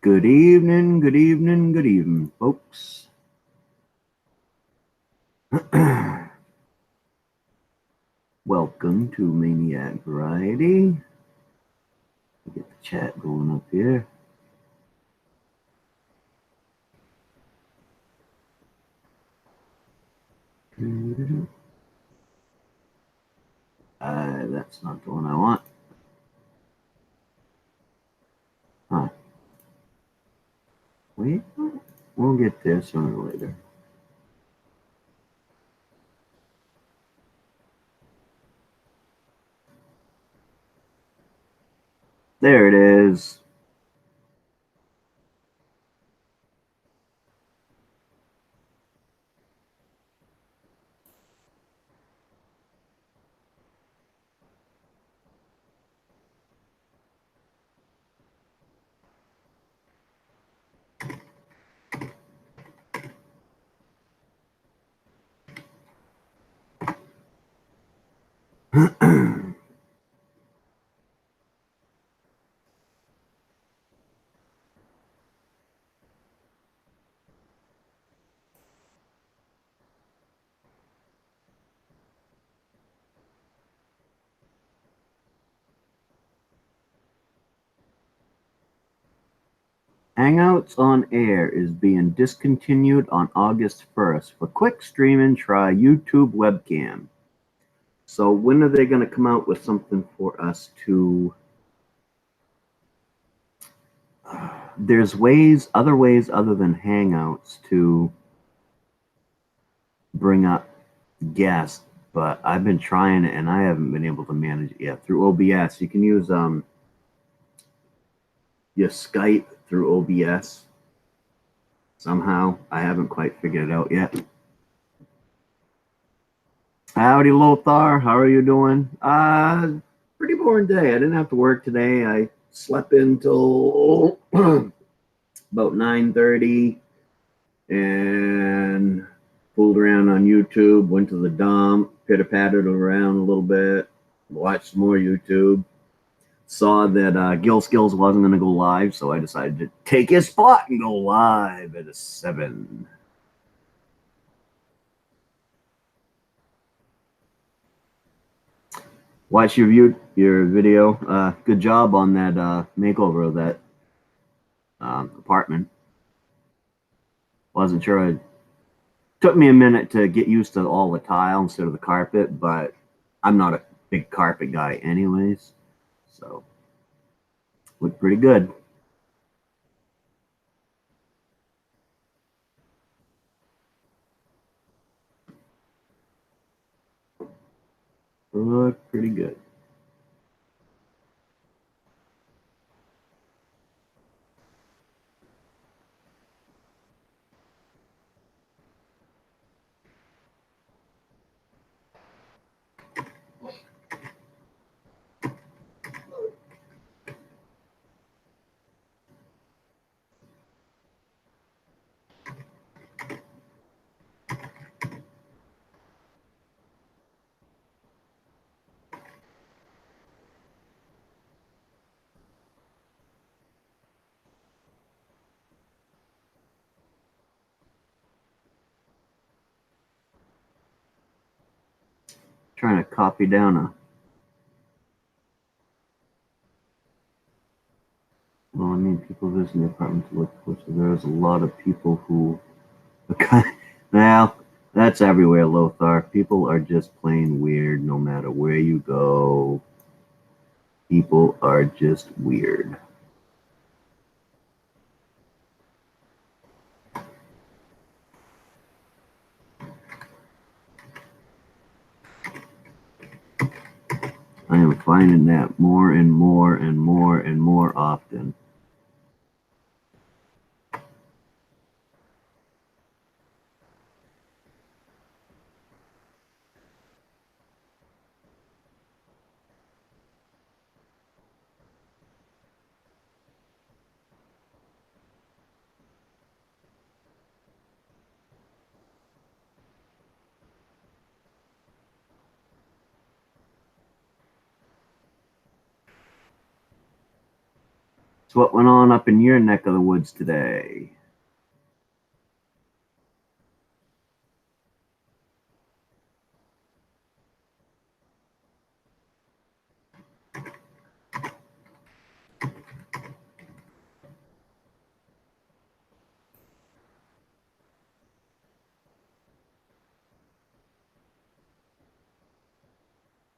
Good evening, good evening, good evening, folks. Welcome to Maine-iac Variety. Get the chat going up here. That's not the one I want. Huh. Wait, we'll get there sooner or later. There it is. Hangouts on Air is being discontinued on August 1st. For quick streaming, try YouTube webcam. So when are they going to come out with something for us to... There's other ways other than Hangouts to bring up guests, but I've been trying it and I haven't been able to manage it yet. Through OBS, you can use your Skype through OBS somehow. I haven't quite figured it out yet. Howdy, Lothar. How are you doing? Pretty boring day. I didn't have to work today. I slept until about 9:30 and fooled around on YouTube, went to the dump, pitter-pattered around a little bit, watched some more YouTube, saw that Gil Skills wasn't going to go live, so I decided to take his spot and go live at 7. Watch your video. Good job on that makeover of that apartment. Wasn't sure. It took me a minute to get used to all the tile instead of the carpet, but I'm not a big carpet guy anyways, so looked pretty good. Looked pretty good. Trying to copy down a... Well, I mean, people visiting the apartment to look closer. There's a lot of people who... Now, that's everywhere, Lothar. People are just plain weird no matter where you go. People are just weird. I am finding that more and more and more and more often. So what went on up in your neck of the woods today?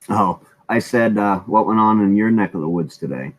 Oh, I said, what went on in your neck of the woods today?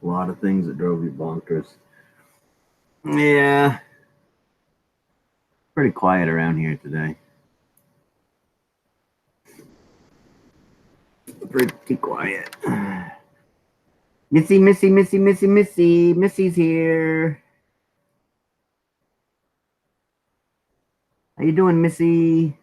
A lot of things that drove you bonkers. Yeah, pretty quiet around here today. Pretty quiet. Missy, Missy, Missy, Missy, Missy. Missy's here. How you doing, Missy?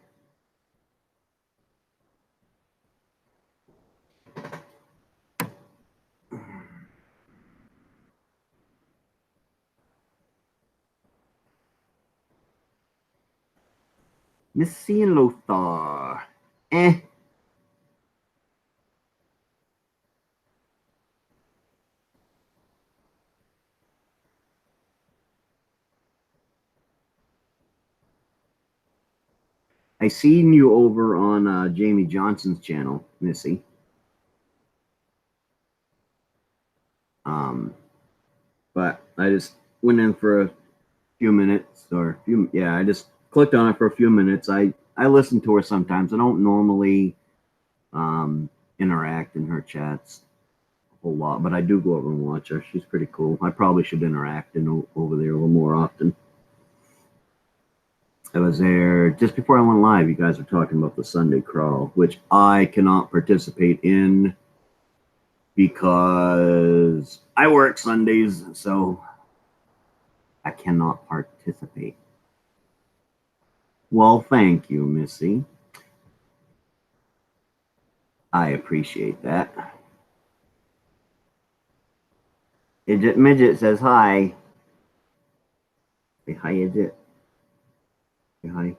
Missy and Lothar. Eh. I seen you over on Jamie Johnson's channel, Missy. Um, but I just went in for a few minutes, or few, yeah, I just clicked on it for a few minutes. I listen to her sometimes. I don't normally um, interact in her chats a whole lot, but I do go over and watch her. She's pretty cool. I probably should interact over there a little more often. I was there just before I went live. You guys were talking about the Sunday crawl, which I cannot participate in because I work Sundays, so I cannot participate. Well, thank you, Missy. I appreciate that. Idget Midget says hi. Say hi, Idget. Say hi.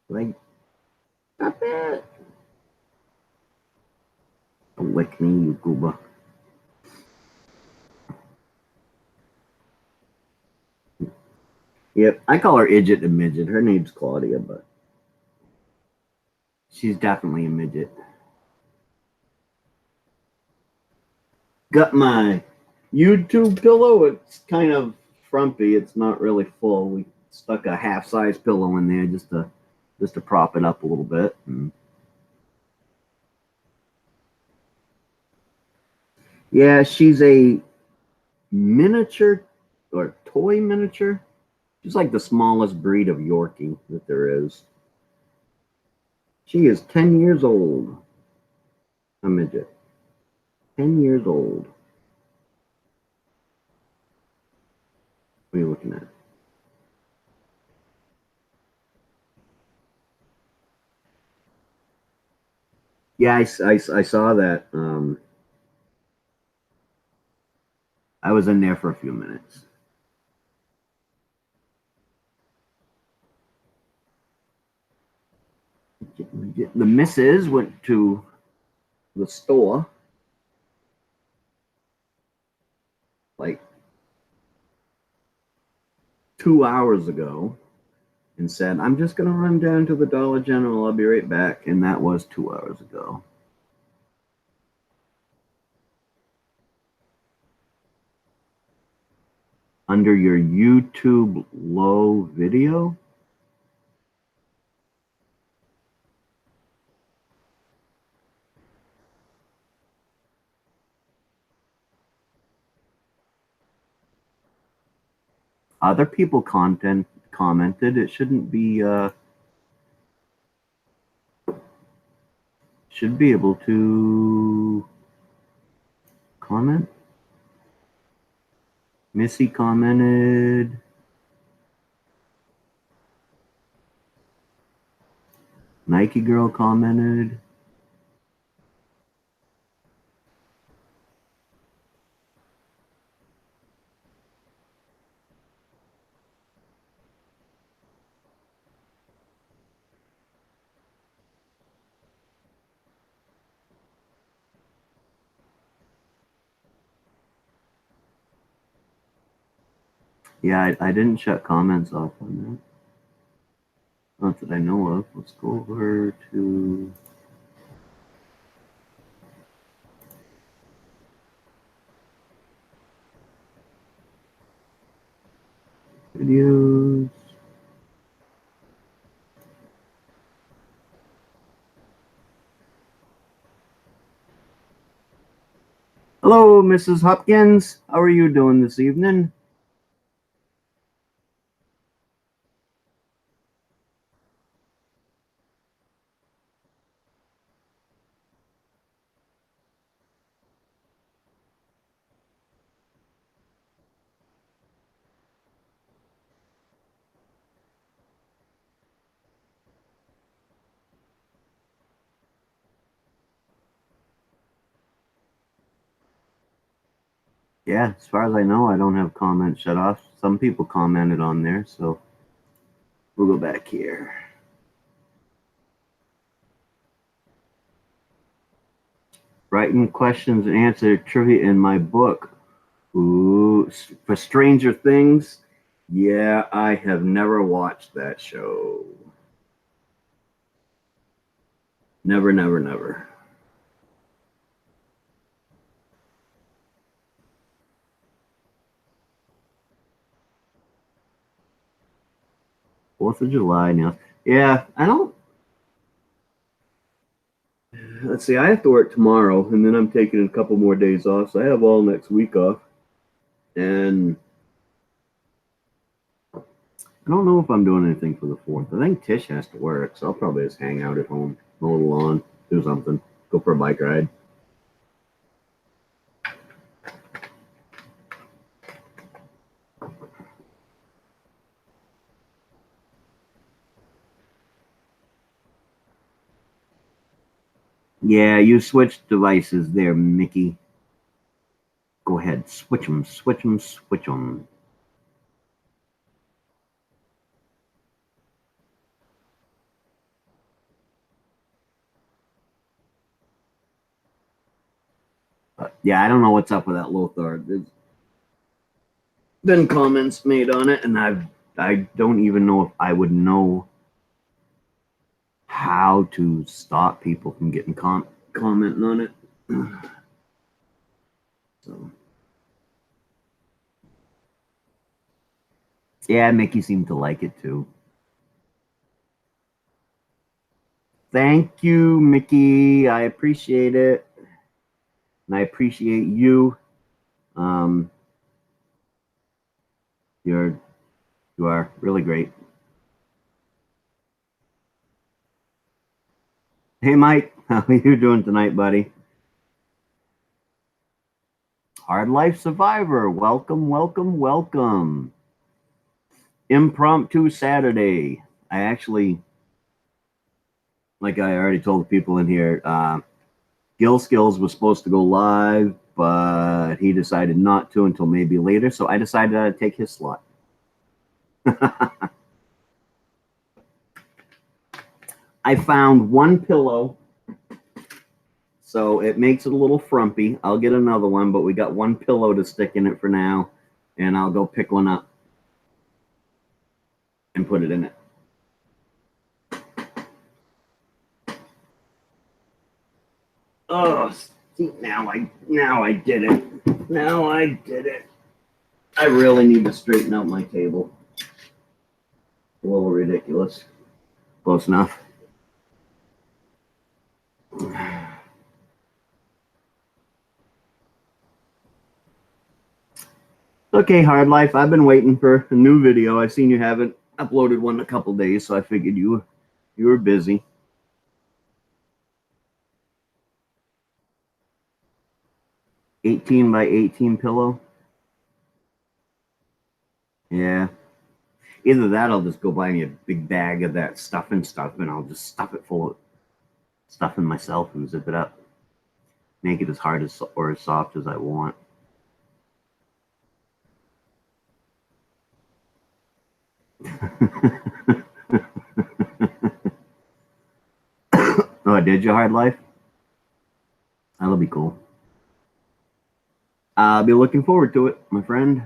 Like, stop it. Don't lick me, you gooba. Yep, I call her Idget a midget. Her name's Claudia, but she's definitely a midget. Got my YouTube pillow. It's kind of frumpy. It's not really full. We stuck a half-size pillow in there just to prop it up a little bit. And yeah, she's a miniature or toy miniature. She's like the smallest breed of Yorkie that there is. She is 10 years old. A midget. 10 years old. What are you looking at? Yeah, I saw that. I was in there for a few minutes. The missus went to the store like 2 hours ago and said, I'm just going to run down to the Dollar General. I'll be right back. And that was 2 hours ago. under your YouTube low video. Other people commented. It shouldn't be should be able to comment. Missy commented. Nike girl commented. Yeah, I didn't shut comments off on that. Not that I know of. Let's go over to videos. Hello, Mrs. Hopkins. How are you doing this evening? Yeah, as far as I know, I don't have comments shut off. Some people commented on there, so we'll go back here. Writing questions and answer trivia in my book. Ooh, for Stranger Things. Yeah, I have never watched that show. Never, never, never. Fourth of July now. Yeah, I don't. Let's see. I have to work tomorrow, and then I'm taking a couple more days off. So I have all next week off, and I don't know if I'm doing anything for the fourth. I think Tish has to work, so I'll probably just hang out at home, mow the lawn, do something, go for a bike ride. Yeah, you switched devices there, Mickey. Go ahead, switch them, switch them, switch them. Yeah, I don't know what's up with that Lothar. There's been comments made on it, and I don't even know if I would know how to stop people from getting commenting on it. So yeah, Mickey seemed to like it too. Thank you, Mickey. I appreciate it, and I appreciate you. Um, you are really great. Hey, Mike, how are you doing tonight, buddy? Hard Life Survivor, welcome, welcome, welcome. Impromptu Saturday. I actually, like I already told the people in here, Gil Skills was supposed to go live, but he decided not to until maybe later. So I decided I'd take his slot. I found one pillow, so it makes it a little frumpy. I'll get another one, but we got one pillow to stick in it for now, and I'll go pick one up and put it in it. Oh, see, now I did it. Now I did it. I really need to straighten out my table. A little ridiculous. Close enough. Okay, Hard Life. I've been waiting for a new video. I've seen you haven't uploaded one in a couple days, so I figured you were busy. 18 by 18 pillow. Yeah. Either that, I'll just go buy me a big bag of that stuffing stuff, and I'll just stuff it full of stuffing myself and zip it up. Make it as hard as or as soft as I want. Oh, did you, Hard Life? That'll be cool. I'll be looking forward to it, my friend.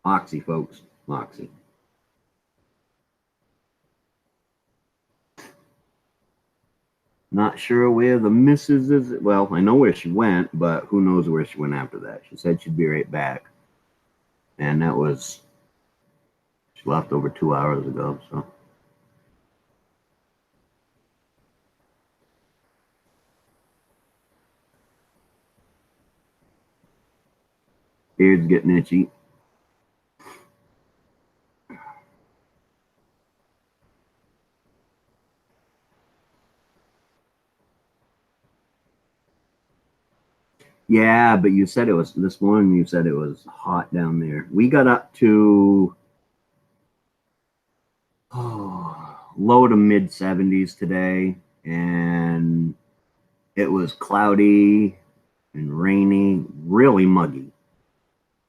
Moxie, folks. Moxie. Not sure where the missus is. Well, I know where she went, but who knows where she went after that. She said she'd be right back. And that was, she left over 2 hours ago, so. Beard's getting itchy. Yeah, but you said it was, this morning you said it was hot down there. We got up to low to mid 70s today, and it was cloudy and rainy, really muggy.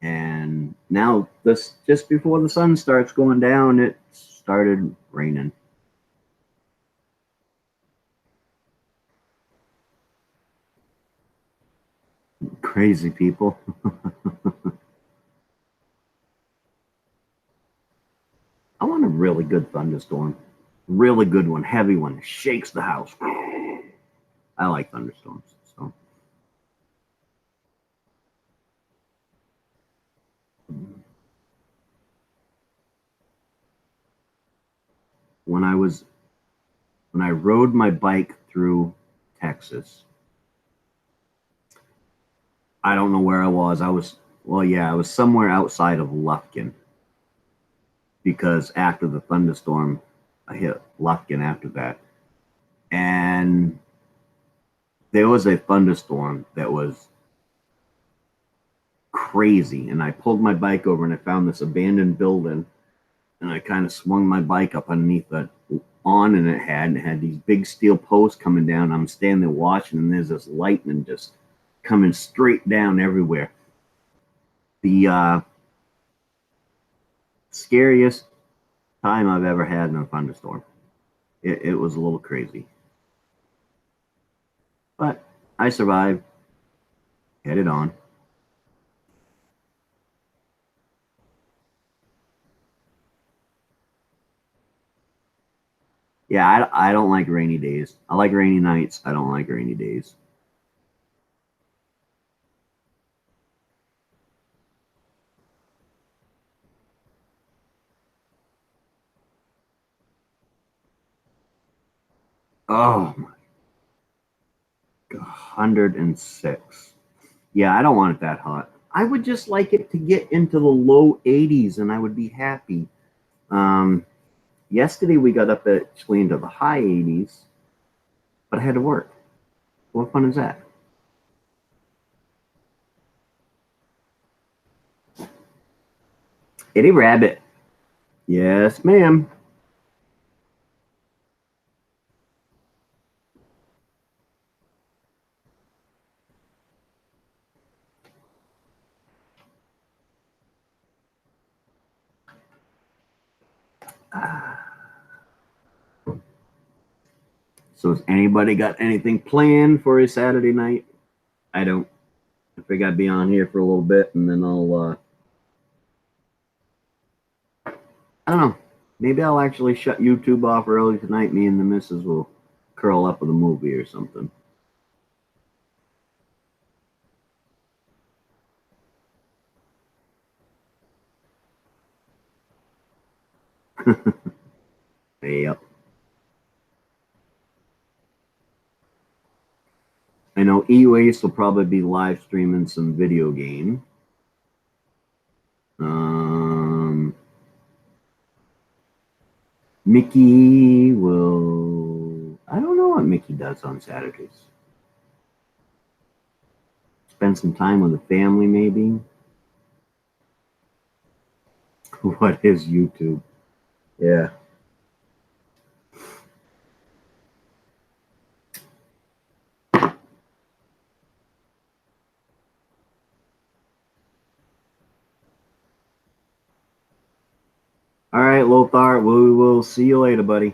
And now, this just before the sun starts going down, it started raining. Crazy people. I want a really good thunderstorm. Really good one, heavy one, shakes the house. I like thunderstorms. So when I rode my bike through Texas, I don't know where I was. I was somewhere outside of Lufkin, because after the thunderstorm, I hit Lufkin after that. And there was a thunderstorm that was crazy. And I pulled my bike over and I found this abandoned building. And I kind of swung my bike up underneath the awning and it had these big steel posts coming down. I'm standing there watching, and there's this lightning just coming straight down everywhere. The scariest time I've ever had in a thunderstorm. It was a little crazy. But I survived. Headed on. Yeah, I don't like rainy days. I like rainy nights. I don't like rainy days. Oh, 106. Yeah, I don't want it that hot. I would just like it to get into the low 80s and I would be happy. Yesterday we got up actually into the high 80s, but I had to work. What fun is that? Eddie Rabbit. Yes, ma'am. So has anybody got anything planned for a Saturday night? I don't. I think I'd be on here for a little bit and then I don't know. Maybe I'll actually shut YouTube off early tonight. Me and the missus will curl up with a movie or something. Yep. I know E-Waste will probably be live streaming some video game. Mickey will. I don't know what Mickey does on Saturdays. Spend some time with the family, maybe. What is YouTube? Yeah. All right, Lothar. We will see you later, buddy.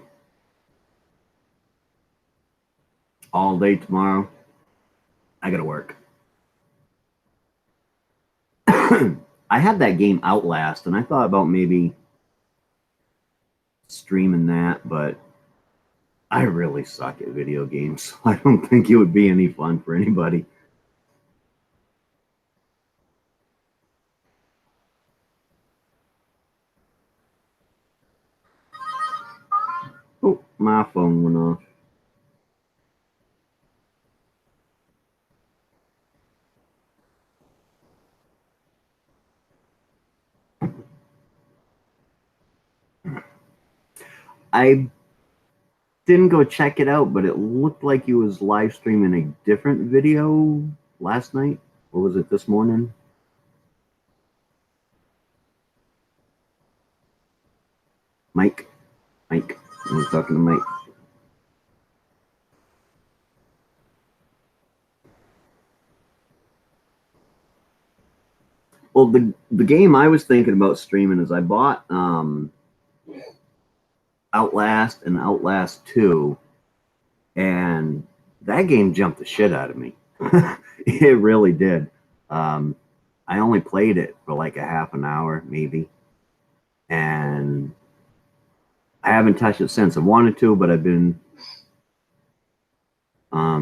All day tomorrow. I gotta work. I had that game Outlast, and I thought about maybe streaming that, but I really suck at video games, so I don't think it would be any fun for anybody. Oh, my phone went off. I didn't go check it out, but it looked like he was live streaming a different video last night. Or was it this morning? Mike. Mike. I was talking to Mike. Well, the game I was thinking about streaming is I bought Outlast and Outlast 2, and that game jumped the shit out of me. It really did. I only played it for like a half an hour, maybe, and I haven't touched it since. I wanted to, but I've been I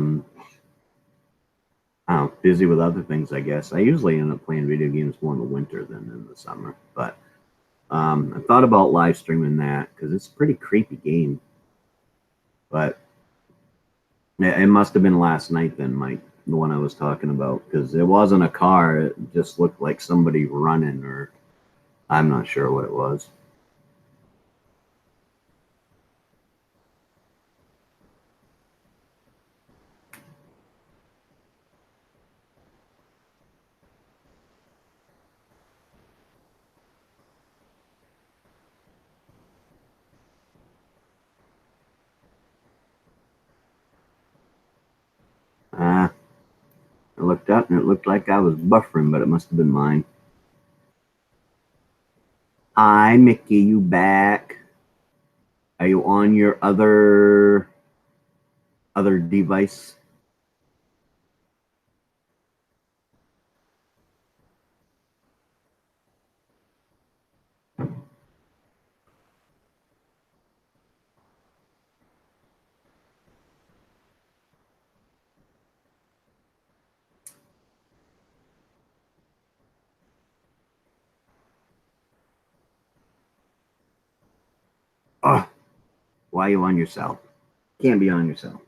don't know, busy with other things, I guess. I usually end up playing video games more in the winter than in the summer, but I thought about live streaming that because it's a pretty creepy game. But it must have been last night then, Mike, the one I was talking about, because it wasn't a car. It just looked like somebody running, or I'm not sure what it was. I looked up and it looked like I was buffering, but it must have been mine. Hi, Mickey, you back? Are you on your other device? Oh, why are you on your cell? Can't be on your cell.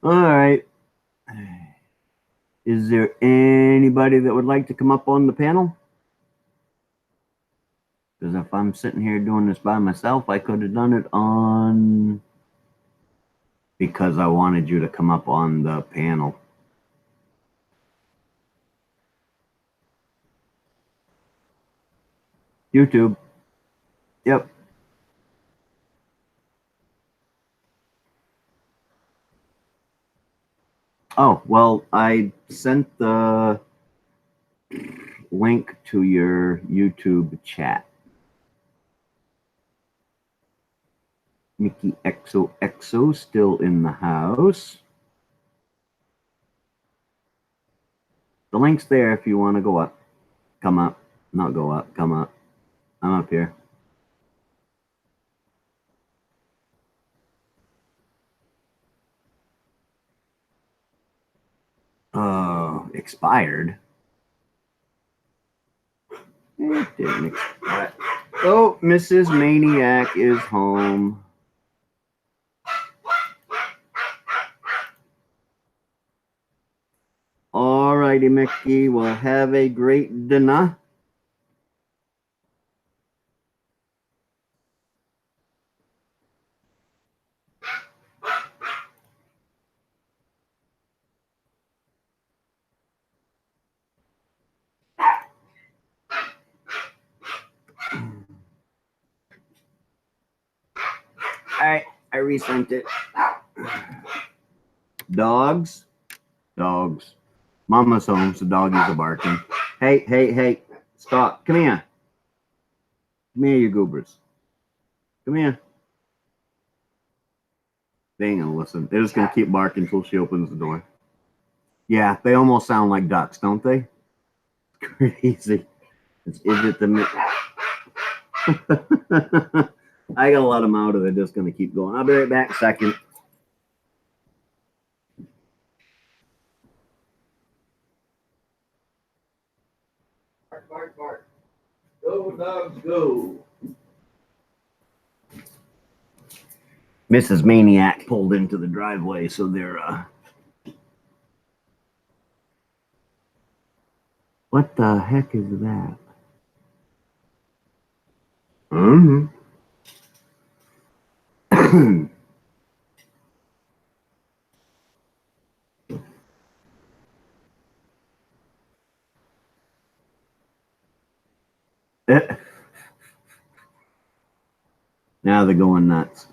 All right. Is there anybody that would like to come up on the panel? Because if I'm sitting here doing this by myself, I could have done it on because I wanted you to come up on the panel. YouTube. Yep. Oh, well, I sent the link to your YouTube chat. Mickey XOXO still in the house. The link's there if you want to go up. Come up. Not go up. Come up. I'm up here. expired. It didn't expire. Oh, Mrs. Maine-iac is home. All righty, Mickey. Well, have a great dinner. All right, I resent it. Dogs. Dogs. Mama's home, so doggies are barking. Hey, hey, hey. Stop. Come here. Come here, you goobers. Come here. They ain't gonna listen. They're just gonna keep barking until she opens the door. Yeah, they almost sound like ducks, don't they? Crazy. Is it the... I gotta let them out or they're just gonna keep going. I'll be right back a second. Bark, bark, bark. Go, dogs, go. Mrs. Maine-iac pulled into the driveway, so they're what the heck is that? Mm-hmm. Now they're going nuts.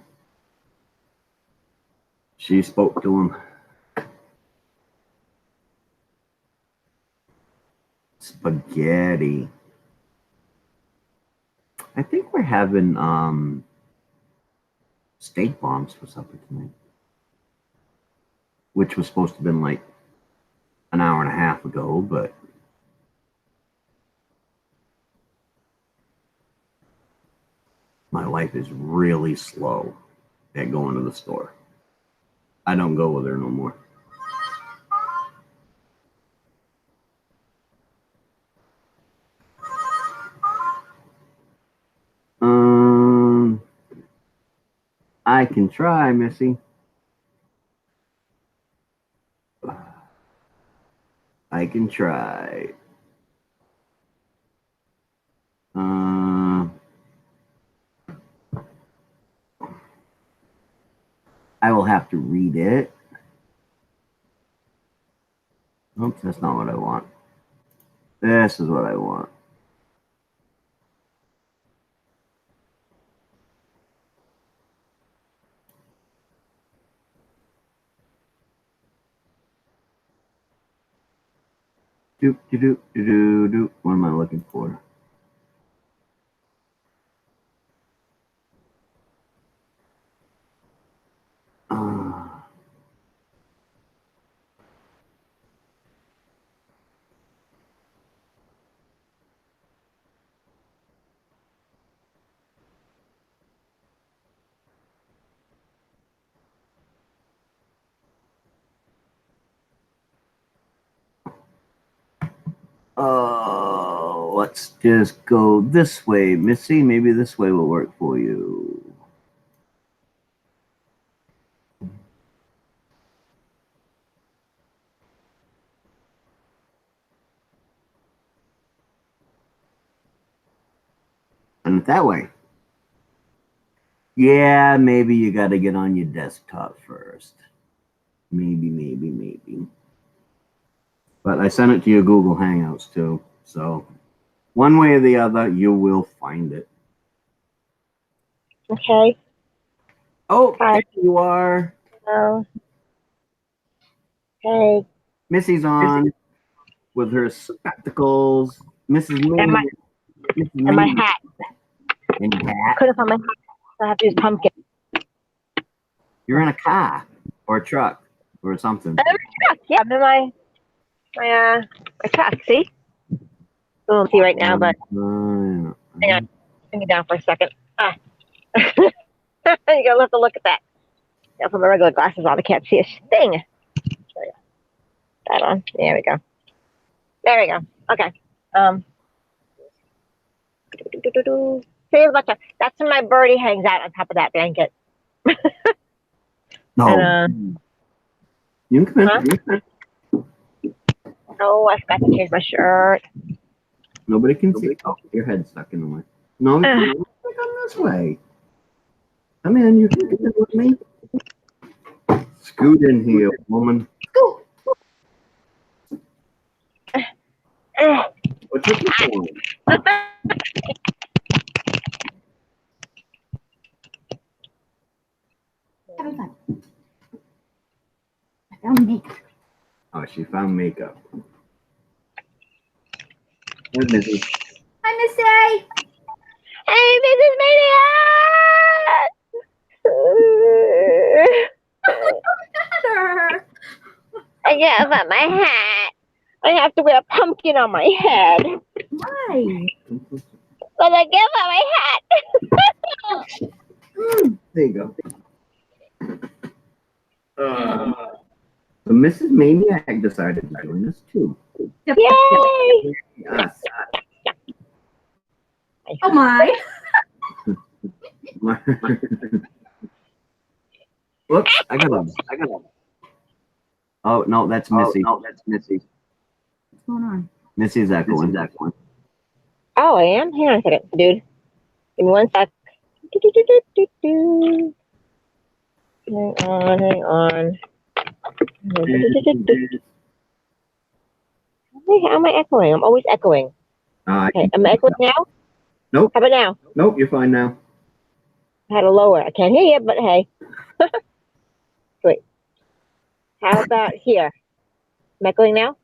She spoke to him. Spaghetti. I think we're having steak bombs for supper tonight, which was supposed to have been like an hour and a half ago, but my wife is really slow at going to the store. I don't go with her no more. I can try, Missy. I can try. I will have to read it. Oops, that's not what I want. This is what I want. Doop, doop, doop, doop, doop. What am I looking for? Let's just go this way, Missy. Maybe this way will work for you. And that way. Yeah, maybe you got to get on your desktop first. Maybe. But I sent it to your Google Hangouts too. So one way or the other, you will find it. Okay. Oh, hi. There you are. Hello. Hey. Missy's on with her spectacles. Mrs. Maine. And my hat. And your hat. I couldn't find my hat. So I have to use pumpkin. You're in a car or a truck or something. I'm in a truck. Yeah, I'm in my truck. See? I don't see right now, but hang on. Bring it down for a second. You gotta have to look at that. I put my regular glasses on. I can't see a thing. That on. There we go. There we go. Okay. See, look, that's where my birdie hangs out on top of that blanket. No. And, You can come in. huh? You can. Oh, I forgot to change my shirt. Nobody can see. Oh, your head's stuck in the way. No, you can't come this way. Come in. You can get in with me. Scoot in here, woman. Go. What took you so long? Having fun. I found makeup. Oh, she found makeup. There's Missy. Hi, Missy. Hey, Mrs. Maniac! I gotta put my hat. I have to wear a pumpkin on my head. Why? But I can't put my hat. There you go. So Mrs. Maine-iac decided to join us too. Yep. Yay! Yes. Oh my. Whoops! I got him. Oh no, that's Missy. What's going on? Missy's echoing. Oh, I am? Hang on a second, dude. Give me 1 sec. Hang on. How am I echoing? I'm always echoing. Okay, am I echoing now? Nope. How about now? Nope, you're fine now. I had to lower. I can't hear you, but hey. Wait. How about here? Am I echoing now?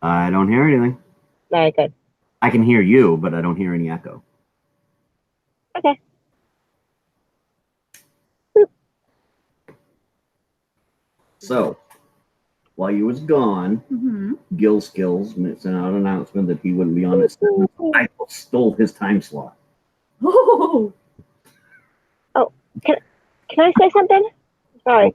I don't hear anything. Very good. I can hear you, but I don't hear any echo. Okay. So, while you was gone, Mm-hmm. Gil Skills sent out an announcement that he wouldn't be on his. I stole his time slot. Oh. Can I say something? Sorry.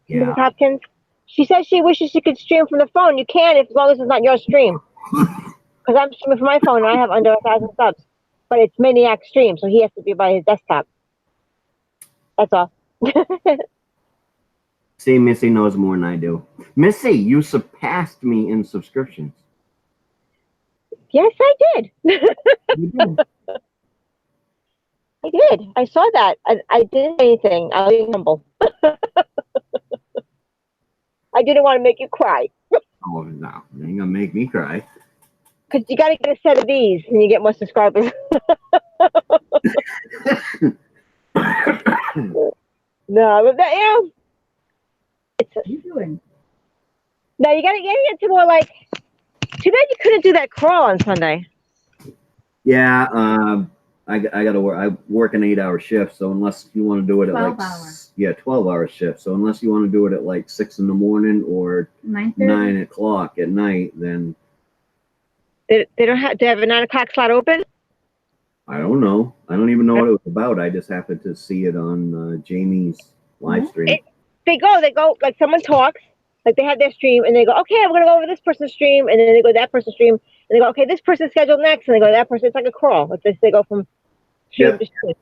Yeah. Mrs. Hopkins. She says she wishes she could stream from the phone. You can as long as it's not your stream. Because I'm streaming from my phone and I have under 1,000 subs. But it's Maine-iac stream, so he has to be by his desktop. That's all. See, Missy knows more than I do. Missy, you surpassed me in subscriptions. Yes, I did. You did. I did. I saw that. I didn't say anything. I was being humble. I didn't want to make you cry. Oh, no. You ain't gonna make me cry. Because you got to get a set of these and you get more subscribers. No, but that, What are you doing? no, you got to get into more like. Too bad you couldn't do that crawl on Sunday. Yeah, I got to work. I work an 8-hour shift, so unless you want to do it at 12 like 12-hour shift. So unless you want to do it at like 6 in the morning or 9:30? 9 o'clock at night, then They don't have. They have a 9 o'clock slot open. I don't know. I don't even know what it was about. I just happened to see it on Jamie's live stream. They go. Like someone talks. Like they have their stream and they go, okay, I'm gonna go over this person's stream, and then they go to that person's stream, and they go, okay, this person's scheduled next, and they go to that person. It's like a crawl. It's just they go from stream to stream.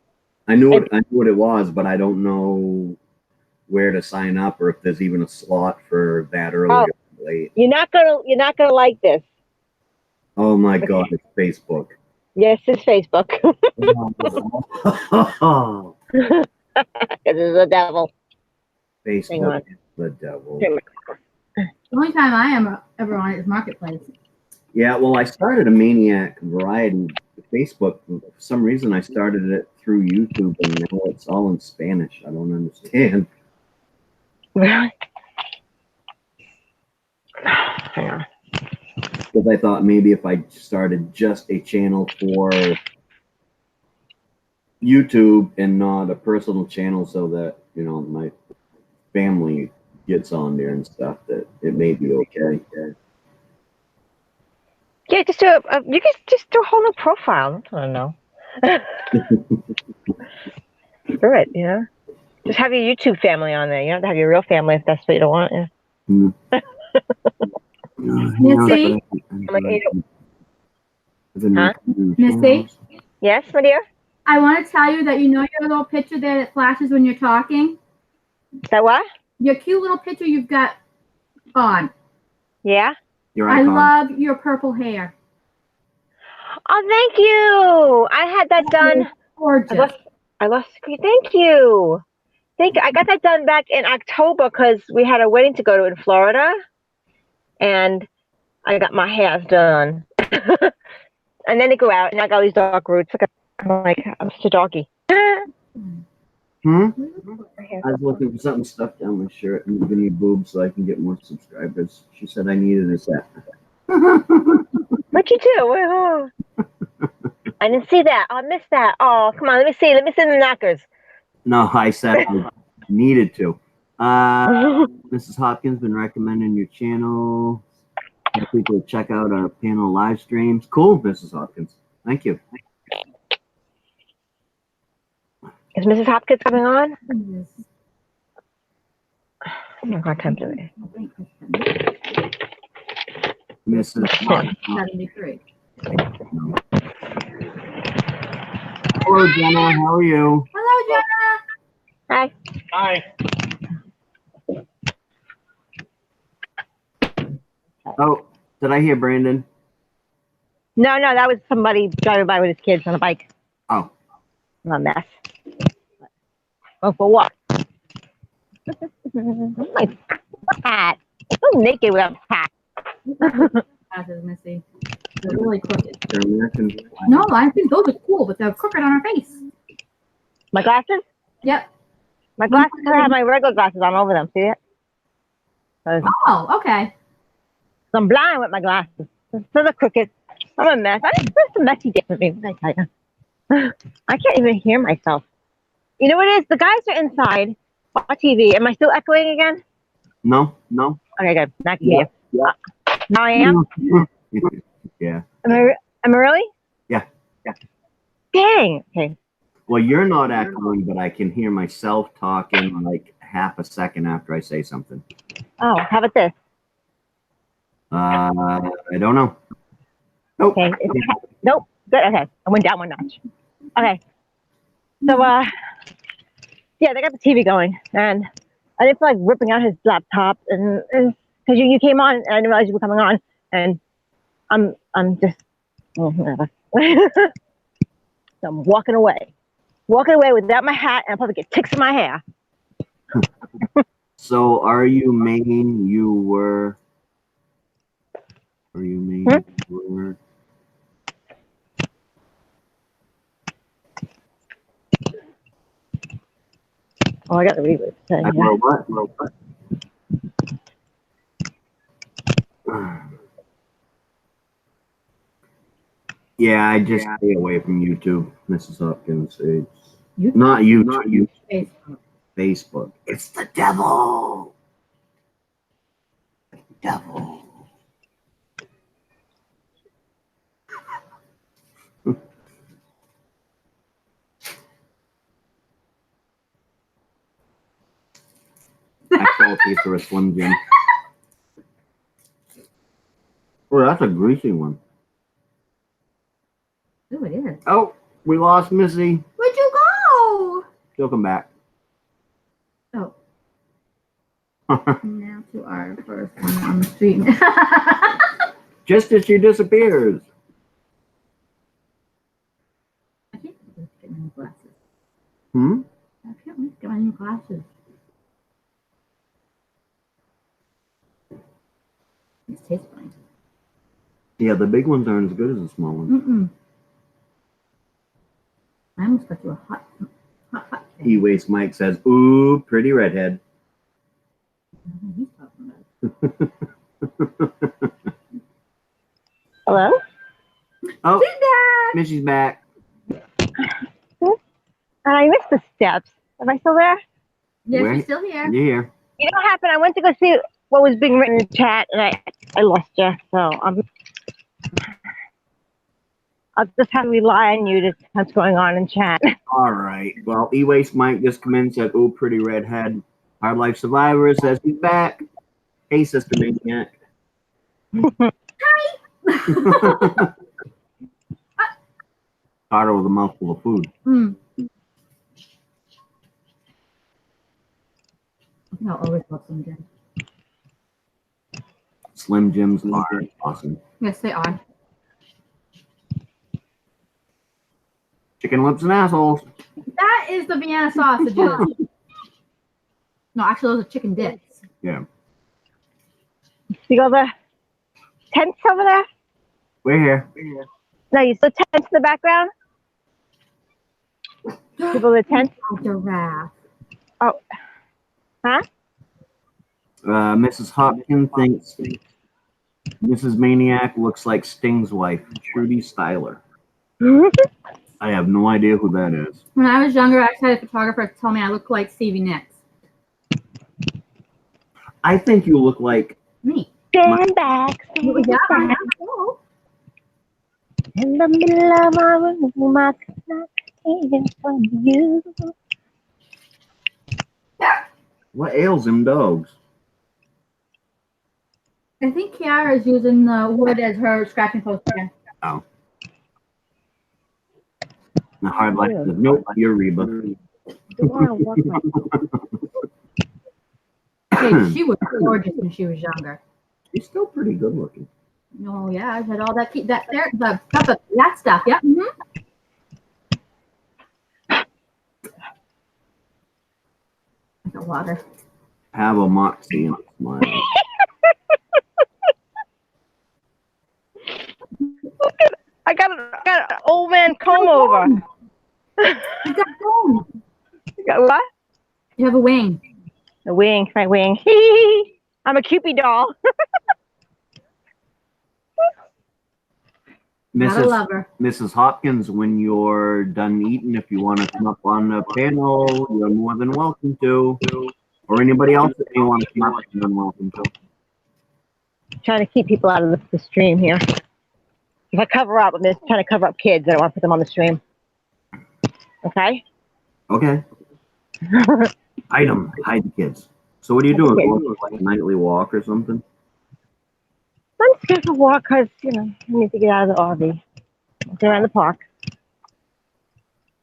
I knew what it was, but I don't know where to sign up or if there's even a slot for that early or late. You're not gonna like this. Oh my God, it's Facebook. Yes, it's Facebook. Oh, This is the devil. Facebook is the devil. The only time I am ever on it is Marketplace. Yeah, well, I started a Maine-iac variety Facebook. For some reason, I started it through YouTube, and now it's all in Spanish. I don't understand. Really? Hang on. Because I thought maybe if I started just a channel for YouTube and not a personal channel so that, you know, my family gets on there and stuff, that it may be okay. Yeah, just do you guys just do a whole new profile. I don't know. Screw it, yeah. Just have your YouTube family on there. You don't have to have your real family if that's what you don't want. Yeah. Missy? like, Huh? Missy? Yes, my dear? I want to tell you that you know your little picture there that flashes when you're talking? That what? Your cute little picture you've got on. Yeah? Your I icon. love your purple hair. Oh, thank you. I had that done. Gorgeous. I lost screen. Thank you. Thank you. I got that done back in October because we had a wedding to go to in Florida. And I got my hair done. And then it grew out, and I got these dark roots. I'm such a doggy. I was looking for something stuffed down my shirt and give me boobs so I can get more subscribers. She said I needed a set. What you do? I didn't see that. Oh, I missed that. Oh, come on. Let me see. Let me see the knockers. No, I said I needed to. Mrs. Hopkins been recommending your channel. People check out our panel live streams. Cool, Mrs. Hopkins. Thank you. Is Mrs. Hopkins coming on? I'm not going to attempt it. Mrs. Hopkins. 73. Hello, Jenna. How are you? Hello, Jenna. Hi. Hi. Oh, did I hear Brandon? No, that was somebody driving by with his kids on a bike. Oh. I'm a mess. Oh, for what? My hat. I'm naked without a hat. Glasses, Missy. They're really crooked. They're American. No, I think those are cool, but they're crooked on her face. My glasses? Yep. My glasses, because I have my regular glasses on over them. See it? Oh, okay. So I'm blind with my glasses. So they're crooked. I'm a mess. It's a messy day for me. I can't even hear myself. You know what it is? The guys are inside on TV. Am I still echoing again? No. Okay, good. Now I can hear you. Now I am? Yeah. Am I really? Yeah. Dang. Okay. Well, you're not echoing, but I can hear myself talking like half a second after I say something. Oh, how about this? I don't know. Nope. Okay. Nope. Good. Okay. I went down one notch. Okay. So, yeah, they got the TV going, and I didn't feel like ripping out his laptop, and because you came on, and I didn't realize you were coming on, and I'm just, whatever. So I'm walking away without my hat, and I'll probably get ticks in my hair. So, are you Maine? You were. Are you Maine? You were. Oh, I got the reboot. What? Yeah, I just stay away from YouTube, Mrs. Hopkins. It's not YouTube. Facebook. It's the devil. Devil. I felt these for a Slim Jim. Oh, that's a greasy one. Oh, it is. Oh, we lost Missy. Where'd you go? She'll come back. Oh. Now to our first one on the street. Just as she disappears. I can't wait to get my new glasses. Hmm? I can't wait to get my new glasses. These taste funny. Yeah, the big ones aren't as good as the small ones. I almost got you a hot thing. E-Waste Mike says, ooh, pretty redhead. He's talking about. Hello? Oh, She's back. Missy's back. I missed the steps. Am I still there? Yeah, Where? she's still here. You're here. You know what happened? I went to go see what was being written in the chat, and I lost you. So I'll just have to rely on you to what's going on in chat. All right. Well, E-Waste Mike just come in and said, ooh, pretty redhead. Hard Life Survivor says he's back. Hey, Sister Maine-iac. Hi. Caught her with a mouthful of food. Mm. I'll always love Slim Jim. Slim Jims are awesome. Yes, they are. Chicken lips and assholes. That is the Vienna sausages. No, actually, those are chicken dips. Yeah. You go the tents over there? We're here. No, you still tents in the background? People the tents? A giraffe. Oh. Huh? Mrs. Hopkins thinks Mrs. Maine-iac looks like Sting's wife, Trudy Styler. I have no idea who that is. When I was younger, I actually had a photographer tell me I looked like Stevie Nicks. I think you look like Me. Stand back. Yeah, I know. In the middle of my room, I could not even from you. what ails them dogs? I think Kiara is using the wood as her scratching post again. Oh. The hard life says, nope, you're Reba. Hey, she was gorgeous when she was younger. She's still pretty good looking. Oh yeah, I had all that that stuff. Yep. The water. Have a moxie and a smile. I got an old man comb over. You got comb. You got what? You have a wing. A wing, my wing. I'm a Cupid doll. Gotta love her. Mrs. Hopkins, when you're done eating, if you want to come up on the panel, you're more than welcome to. Or anybody else that you want to come up, you're more than welcome to. Trying to keep people out of the stream here. If I cover up, I'm just trying to cover up kids. I don't want to put them on the stream. Okay? Okay. Item, hide the kids. So what are you doing? Going for like a nightly walk or something? I'm scared to walk because, I need to get out of the RV. Walking around the park.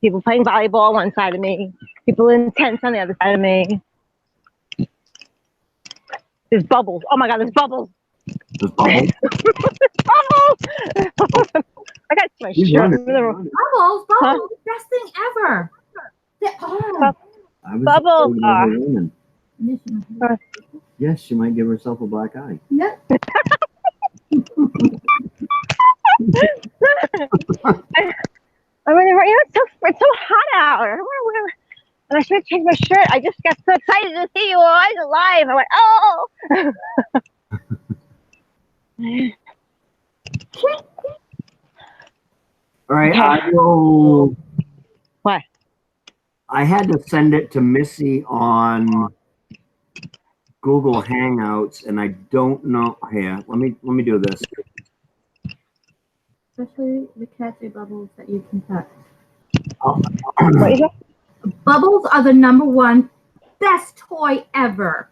People playing volleyball on one side of me. People in tents on the other side of me. There's bubbles. Oh my God, there's bubbles. There's bubbles? Bubbles! I got my shirt. Bubbles, Huh? best thing ever. Bubbles are. Yes, she might give herself a black eye. Yep. I mean, it's so hot out. And I should have changed my shirt. I just got so excited to see you all alive. I went, oh! All right, I will. What? I had to send it to Missy on Google Hangouts, and I don't know. Here, let me do this. Especially the catchy bubbles that you can touch. What is it? Bubbles are the #1 best toy ever.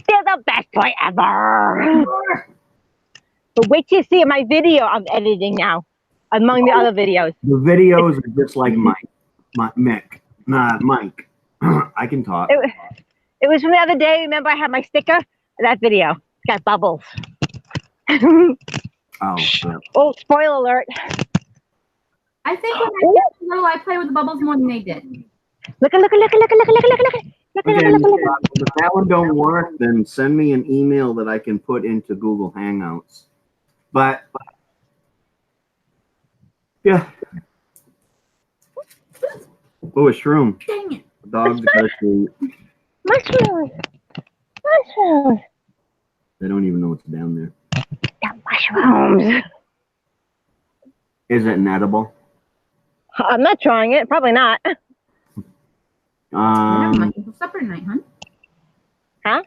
They're the best toy ever. But wait till you see my video I'm editing now, among the other videos. The videos are just like Mike. I can talk. It was from the other day. Remember I had my sticker? That video. It's got bubbles. Oh, shit. Oh, spoiler alert. I think when I was little, I played with the bubbles more than they did. Look. Okay, if that one don't work, then send me an email that I can put into Google Hangouts. But yeah. Oh, a shroom. Dang it. Dogs are food. Mushrooms. They don't even know what's down there. The mushrooms. Is it an edible? I'm not trying it. Probably not. For supper tonight, huh? Huh?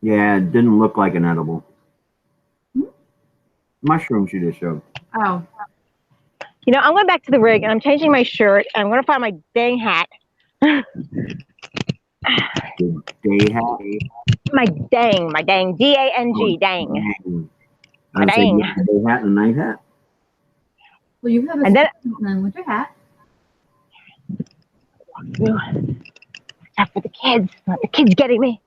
Yeah, it didn't look like an edible. Mushrooms you just showed. Oh. I'm going back to the rig and I'm changing my shirt. I'm going to find my dang hat. Day hat? My dang, D-A-N-G, dang. I would say you have a day hat and a night hat. Well, you have a And then winter hat. Except for the kids. Not the kids getting me.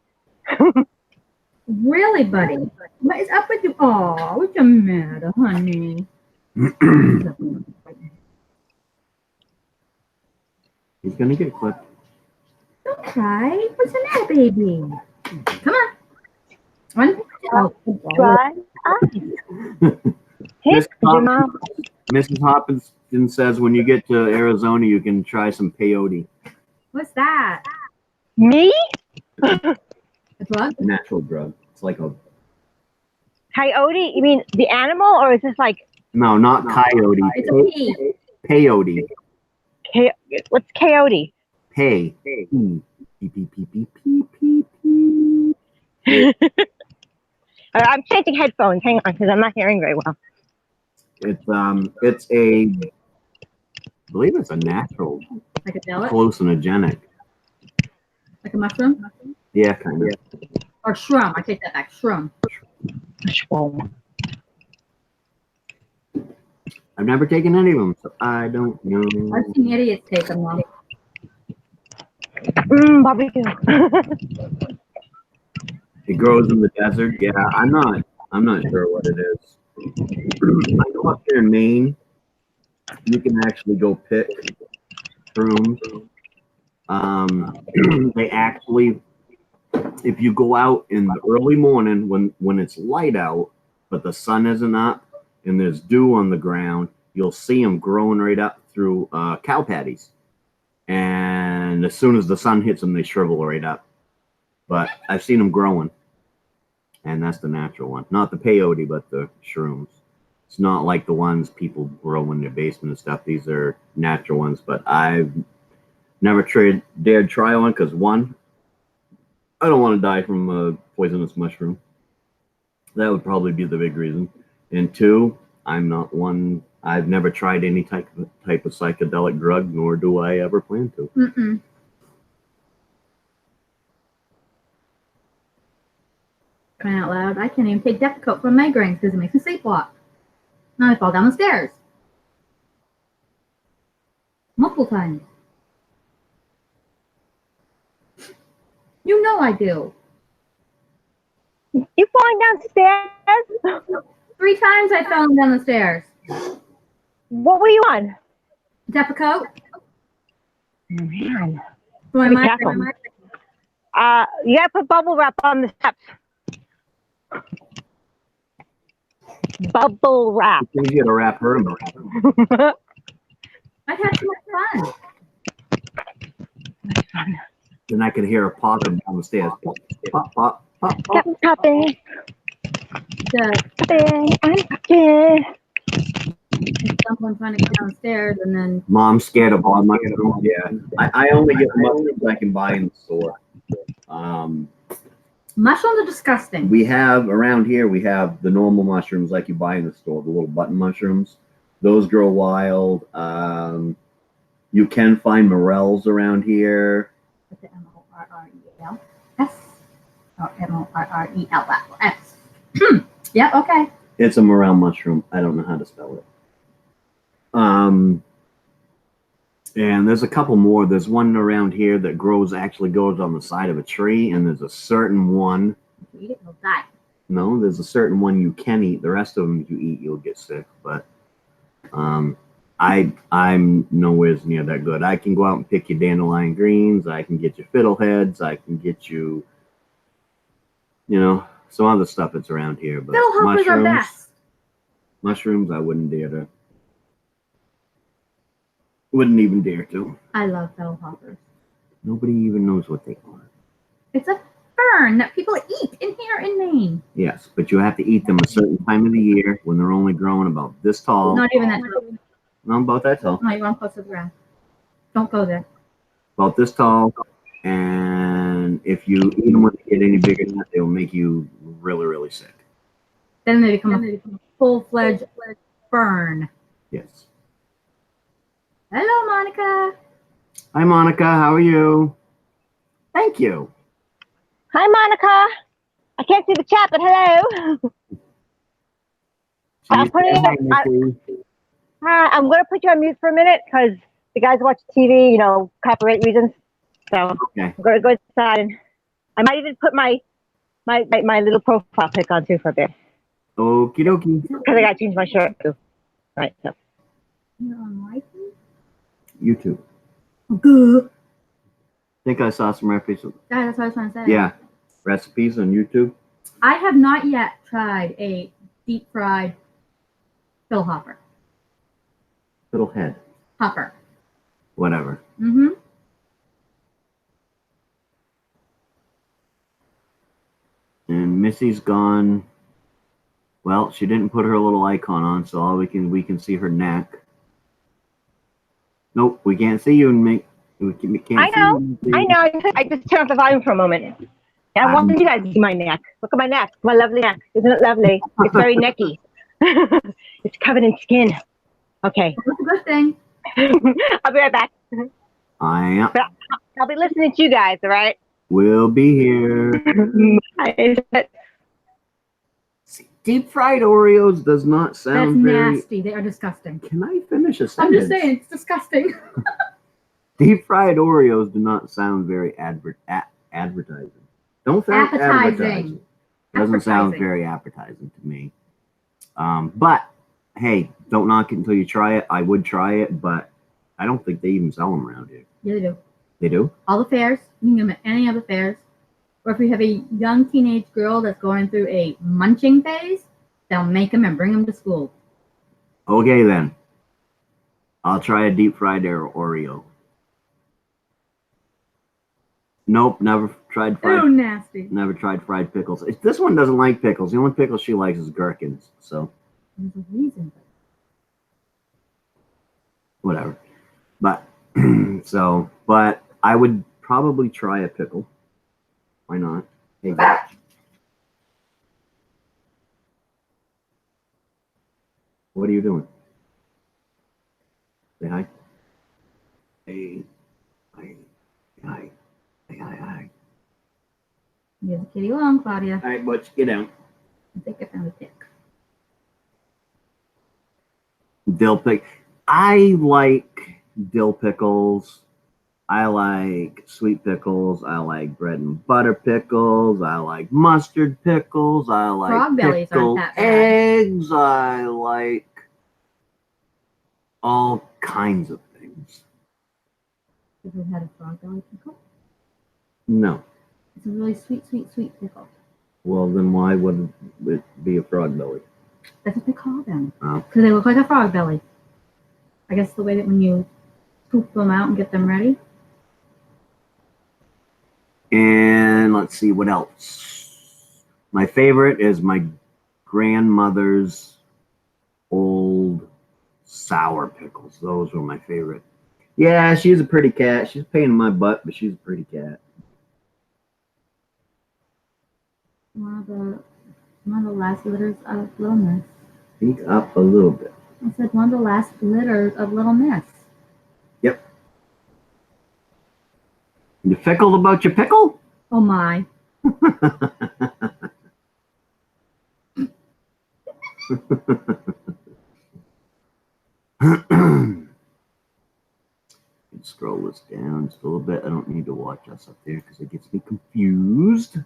Really, buddy? What is up with you? Oh, what's the matter, honey? He's gonna get clipped. Don't cry. What's the matter, baby? Come on. One. Oh, Try. Hit your mom. Mrs. Hopkinson says when you get to Arizona, you can try some peyote. What's that? Me? A drug? A natural drug. It's like a Coyote? You mean the animal, or is this like no, not coyote. It's a pea. Peyote. What's coyote? Pay. P. P. P. P. P. P. P. I'm changing headphones. Hang on, because I'm not hearing very well. It's a, I believe it's a natural Like a pellet? hallucinogenic. Like a mushroom? Yeah, kind of. Or shroom. I take that back. Shroom. I've never taken any of them, so I don't know. I've seen idiots take them, though. Barbecue. It grows in the desert. Yeah, I'm not sure what it is. I know up here in Maine, you can actually go pick shrooms. They actually, if you go out in the early morning when it's light out, but the sun isn't up and there's dew on the ground, you'll see them growing right up through cow patties. And as soon as the sun hits them, they shrivel right up. But I've seen them growing. And that's the natural one. Not the peyote, but the shrooms. It's not like the ones people grow in their basement and stuff. These are natural ones. But I've never dared try one because, one, I don't want to die from a poisonous mushroom. That would probably be the big reason. And two, I'm not one. I've never tried any type of psychedelic drug, nor do I ever plan to. Mm-mm. Crying out loud. I can't even take Depakote for migraines because it makes me sleepwalk. Now I fall down the stairs. Multiple times. You know I do. You falling downstairs? 3 times I fell down the stairs. What were you on? Depakote. Man. For Be my careful. migraine. You gotta put bubble wrap on the steps. Bubble wrap. It's easier to wrap her in. I've had too much fun. Then I could hear her popping down the stairs. Pop, pop, pop, pop, pop. Kept popping. The I'm popping. someone trying to get downstairs and then Mom's scared of all mushrooms. Yeah, I only get mushrooms I can buy in the store. mushrooms are disgusting. We have around here. We have the normal mushrooms like you buy in the store, the little button mushrooms. Those grow wild. You can find morels around here. What's the MORRELS? Or MORRELLS? Yeah, okay. It's a morel mushroom. I don't know how to spell it. And there's a couple more. There's one around here that actually goes on the side of a tree, and there's a certain one. If you eat it, you'll die. No, there's a certain one you can eat. The rest of them, if you eat, you'll get sick. But I'm nowhere near that good. I can go out and pick your dandelion greens. I can get you fiddleheads. I can get you, some other stuff that's around here. But Fiddlehoppers are best. Mushrooms, I wouldn't even dare to. I love fiddlehoppers. Nobody even knows what they are. It's a fern that people eat in here in Maine. Yes, but you have to eat them a certain time of the year when they're only growing about this tall. Not even that tall. No, about that tall. No, you're on close to the ground. Don't go there. About this tall. And if you eat them when they get any bigger than that, they will make you really, really sick. Then they become a full-fledged fern. Yes. Hello, Monica. Hi, Monica. How are you? Thank you. Hi, Monica. I can't see the chat, but hello. I'll put it. I'm going to put you on mute for a minute because the guys watch TV, you know, copyright reasons. So Okay. I'm going to go inside, and I might even put my little profile pic on too for a bit. Okie dokie. Because I got to change my shirt too. Right. So. You're on Wi-Fi? YouTube. Good. I think I saw some recipes. Yeah, that's what I was trying to say. Yeah, recipes on YouTube. I have not yet tried a deep fried fill hopper. Fiddlehead. Hopper. Whatever. Mm-hmm. And Missy's gone. Well, she didn't put her little icon on, so all we can see her neck. Nope, we can't see you and make. We can't I know. see you. I know. I just turned off the volume for a moment. And I wanted you guys to see my neck. Look at my neck. My lovely neck. Isn't it lovely? It's very necky. It's covered in skin. Okay. That's a good thing. I'll be right back. I am. But I'll be listening to you guys, all right? We'll be here. See, deep fried Oreos does not That's sound very. nasty. They are disgusting. Can I finish a I'm sentence? just saying, it's disgusting. Deep fried Oreos do not sound very advertising. Don't sound advertising. Doesn't sound very appetizing to me. But hey, don't knock it until you try it. I would try it, but I don't think they even sell them around here. Yeah, they do. They do? All the fairs. You can get them at any of the fairs. Or if you have a young teenage girl that's going through a munching phase, they'll make them and bring them to school. Okay, then. I'll try a deep fried Oreo. Nope, never tried fried. Oh, nasty. Never tried fried pickles. This one doesn't like pickles. The only pickle she likes is gherkins. So There's a reason. whatever. But but I would probably try a pickle. Why not? Hey, guys. What are you doing? Say hi. Hey. Hi. Hi. Hey, hi. Here's a kitty along, Claudia. All right, Butch, get down. I think I found a tick. Dill pick. I like dill pickles. I like sweet pickles. I like bread and butter pickles. I like mustard pickles. I like Frog bellies pickled aren't that bad. eggs. I like all kinds of things. Have you had a frog belly pickle? No. It's a really sweet, sweet, sweet pickle. Well, then why would it be a frog belly? That's what they call them. Oh. Because they look like a frog belly. I guess the way that when you scoop them out and get them ready. And let's see what else. My favorite is my grandmother's old sour pickles. Those were my favorite. Yeah, she's a pretty cat. She's a pain in my butt, but she's a pretty cat. One of the last litters of Little Miss. Speak up a little bit. I said one of the last litters of Little Miss. Yep. You fickled about your pickle? Oh my. Scroll this down just a little bit. I don't need to watch us up there because it gets me confused.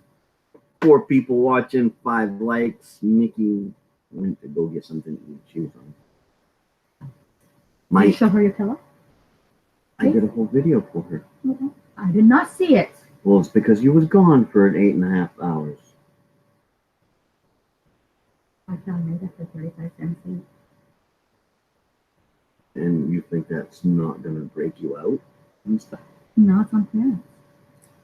4 people watching, 5 likes. Mickey went to go get something to eat. She was on. Did you show her your pillow? I did a whole video for her. Okay. I did not see it. Well, it's because you was gone for 8.5 hours. I found it for 35 cents each. And you think that's not going to break you out and stuff? No, it's something else.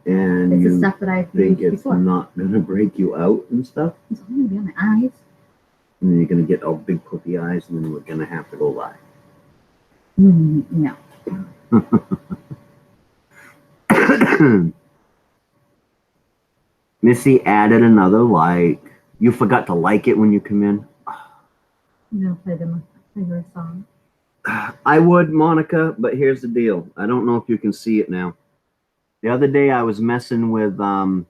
And It's the you stuff that I've think used it's before. not going to break you out and stuff? It's only going to be on my eyes. And then you're going to get all big puffy eyes and then we're going to have to go live. No. Missy added another like. You forgot to like it when you come in? I'm going to play your song. I would, Monica, but here's the deal. I don't know if you can see it now. The other day I was messing with some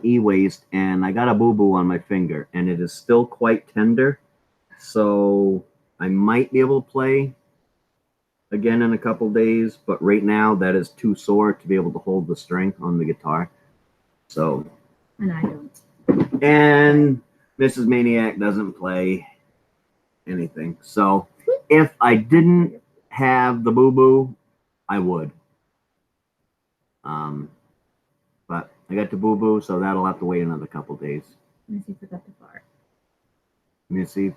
e-waste and I got a boo-boo on my finger and it is still quite tender. So I might be able to play again in a couple days, but right now that is too sore to be able to hold the string on the guitar. So. And I don't. And Mrs. Maine-iac doesn't play anything. So if I didn't have the boo-boo, I would. But I got the boo-boo, so that'll have to wait another couple days. Missy forgot to fart. Missy,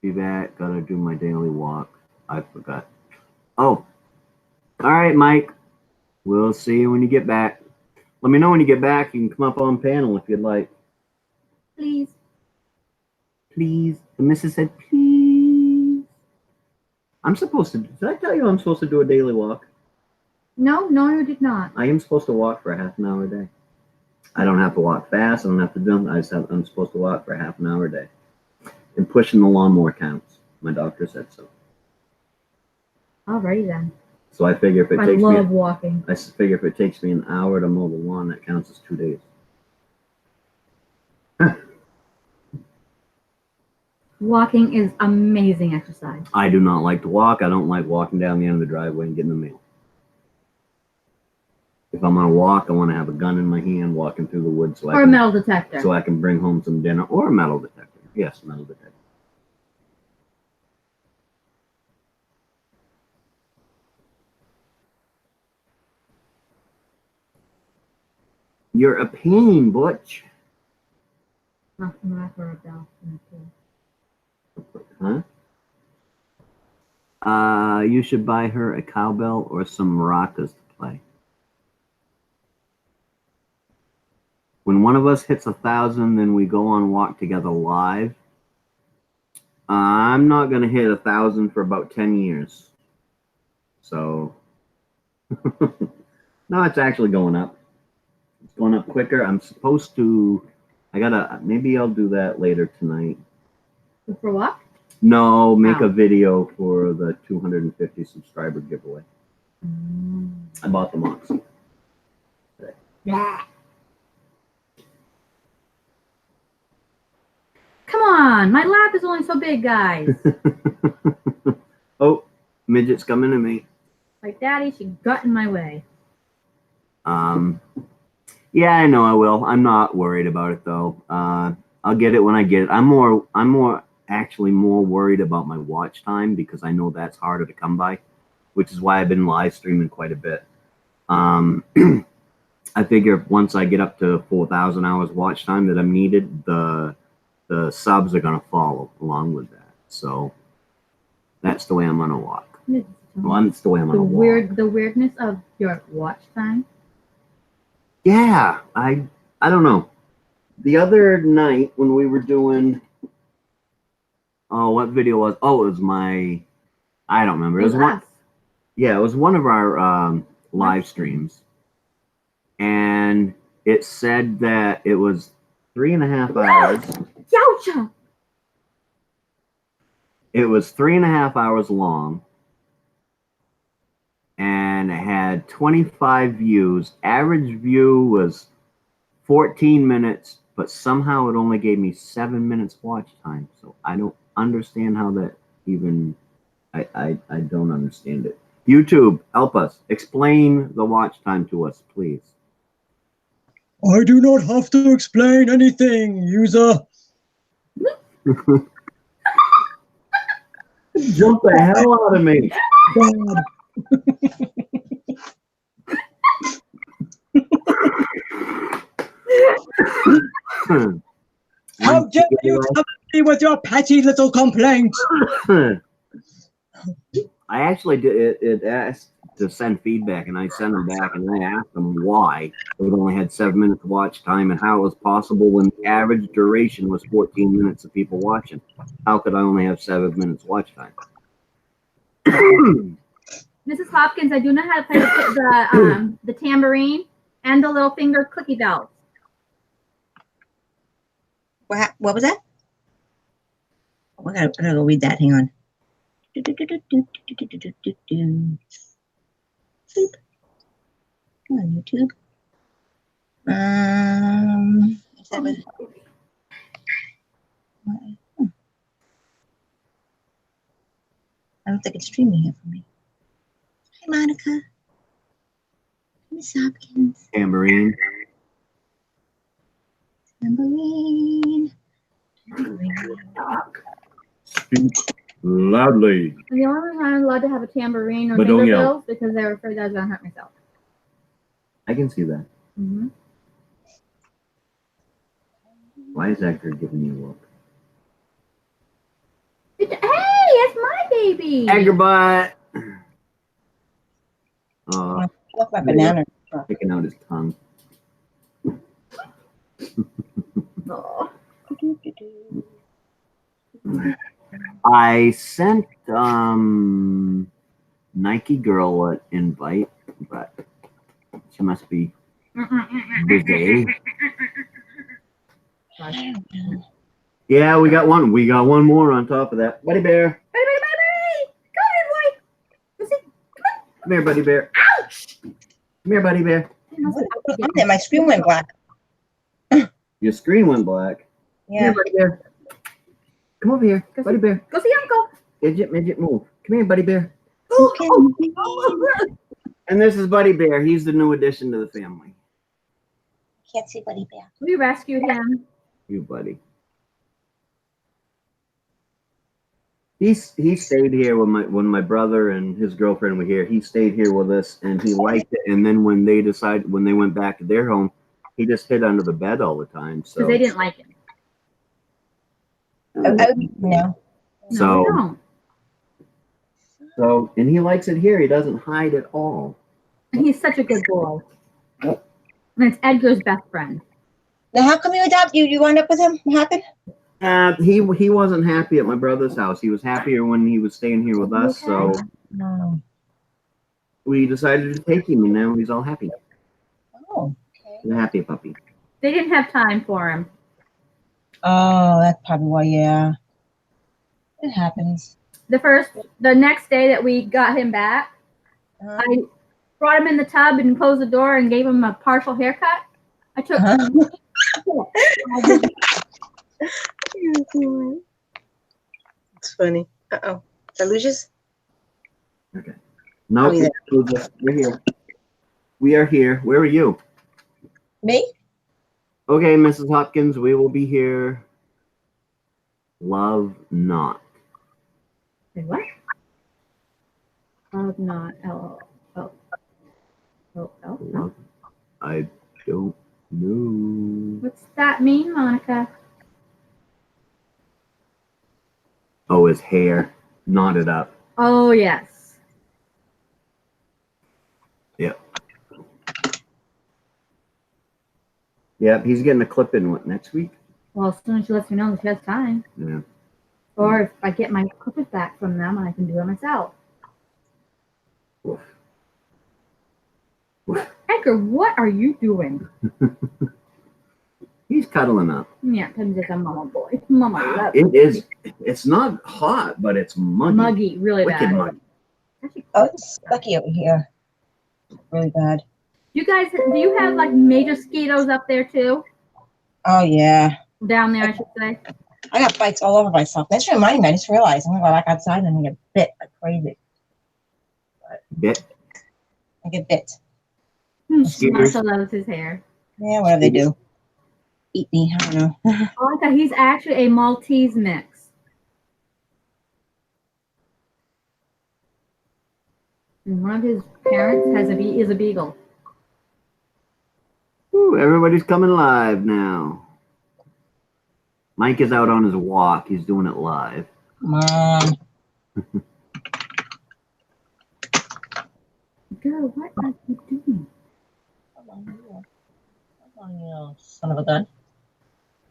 be back. Gotta do my daily walk. I forgot. Oh, all right, Mike. We'll see you when you get back. Let me know when you get back. You can come up on panel if you'd like. Please. Please. The missus said, please. I'm supposed to. Did I tell you I'm supposed to do a daily walk? No, you did not. I am supposed to walk for half an hour a day. I don't have to walk fast. I don't have to jump. I'm supposed to walk for half an hour a day. And pushing the lawnmower counts. My doctor said so. Alrighty then. So I figure if it takes me. I love walking. I figure if it takes me an hour to mow the lawn, that counts as 2 days. Walking is amazing exercise. I do not like to walk. I don't like walking down the end of the driveway and getting the mail. If I'm gonna walk, I want to have a gun in my hand, walking through the woods, or a metal detector, so I can bring home some dinner, or a metal detector. Yes, metal detector. You're a pain, Butch. Nothing for a bell. Huh? You should buy her a cowbell or some maracas to play. When one of us hits 1,000, then we go on Walk Together live. I'm not gonna hit 1,000 for about 10 years. So, no, it's actually going up. It's going up quicker. I'm supposed to. Maybe I'll do that later tonight. For what? No, make a video for the 250 subscriber giveaway. I bought the Moxie. Yeah. Come on, my lap is only so big, guys. Oh, midget's coming to me. Like, Daddy, she got in my way. Yeah, I know I will. I'm not worried about it though. I'll get it when I get it. I'm actually more worried about my watch time because I know that's harder to come by, which is why I've been live streaming quite a bit. I figure once I get up to 4,000 hours watch time that I'm needed, the subs are gonna follow along with that. So that's the way I'm gonna walk. Well, that's the way I'm gonna walk. The weirdness of your watch time. Yeah, I don't know. The other night when we were doing, what video was? Oh, it was my. I don't remember. It was one. Yeah, it was one of our live streams, and it said that it was 3.5 hours. Yowcha! It was 3.5 hours long, and it had 25 views. Average view was 14 minutes, but somehow it only gave me 7 minutes watch time. So I don't understand how that even. I don't understand it. YouTube, help us. Explain the watch time to us, please. I do not have to explain anything, user. Jump the hell out of me. How dare you come at me with your petty little complaints? I actually did. It asked to send feedback, and I sent them back, and I asked them why it only had 7 minutes watch time and how it was possible when the average duration was 14 minutes of people watching. How could I only have 7 minutes watch time? Mrs. Hopkins, I do know how to play the tambourine and the little finger clicky bells. What was that? Oh, I gotta go read that. Hang on. Come on, YouTube. Is that what? I don't think it's streaming here for me. Hi, Monica. Miss Hopkins. Tambourine. Tambourine. Speak loudly. And the only reason I'm allowed to have a tambourine or But don't finger yell. bills because they're afraid I was going to hurt myself. I can see that. Mm-hmm. Why is Edgar giving you a look? Hey, it's my baby. Edgar butt. Look, my banana. Picking out his tongue. Oh. I sent Nike girl an invite, but she must be busy. Yeah, we got one. We got one more on top of that. Buddy bear. Come here, buddy bear. Ouch! Come here, buddy bear. My screen went black. Your screen went black. Yeah. Come here, buddy bear. Come over here, buddy bear. Go see Uncle. Midget, move. Come here, buddy bear. Okay. And this is Buddy Bear. He's the new addition to the family. Can't see Buddy Bear. We rescued him. You, buddy. He stayed here when my brother and his girlfriend were here. He stayed here with us, and he liked it. And then when they went back to their home, he just hid under the bed all the time. So Because they didn't like him. No. So and he likes it here. He doesn't hide at all. And he's such a good boy. And it's Edgar's best friend. Now, how come you wound up with him? What happened? He wasn't happy at my brother's house. He was happier when he was staying here with us. So No. we decided to take him, and now he's all happy. Oh, okay. He's a happy puppy. They didn't have time for him. Oh, that's probably why, yeah. It happens. The next day that we got him back, I brought him in the tub and closed the door and gave him a partial haircut. I took. It's funny. Uh-oh. Did I lose you? Okay. No, yeah. We're here. We are here. Where are you? Me? Okay, Mrs. Hopkins, we will be here. Love not. Wait, what? Love not. L. Love. I don't know. What's that mean, Monica? Oh, his hair knotted up. Oh, yes. Yep. Yep, he's getting a clip in what, next week? Well, as soon as she lets me know that she has time. Yeah. Or if I get my clippers back from them, I can do it myself. Oof. Oof. Edgar, what are you doing? He's cuddling up. Yeah, because he's like a mama boy. Mama love It is. It's not hot, but it's muggy. Muggy, really Wicked bad. muggy. Oh, it's sucky over here. Really bad. You guys, do you have like major mosquitoes up there too? Oh, yeah. Down there, I should say. I got bites all over myself. That's reminding me. I just realized I'm going to go back outside and get bit like crazy. Bit. I get bit. Marshall loves his hair. Yeah, whatever they do. Eat me. I don't know. Monica, he's actually a Maltese mix. And one of his parents is a beagle. Ooh, everybody's coming live now. Mike is out on his walk. He's doing it live. Come on. Girl, what are you doing? Come on, you son of a gun.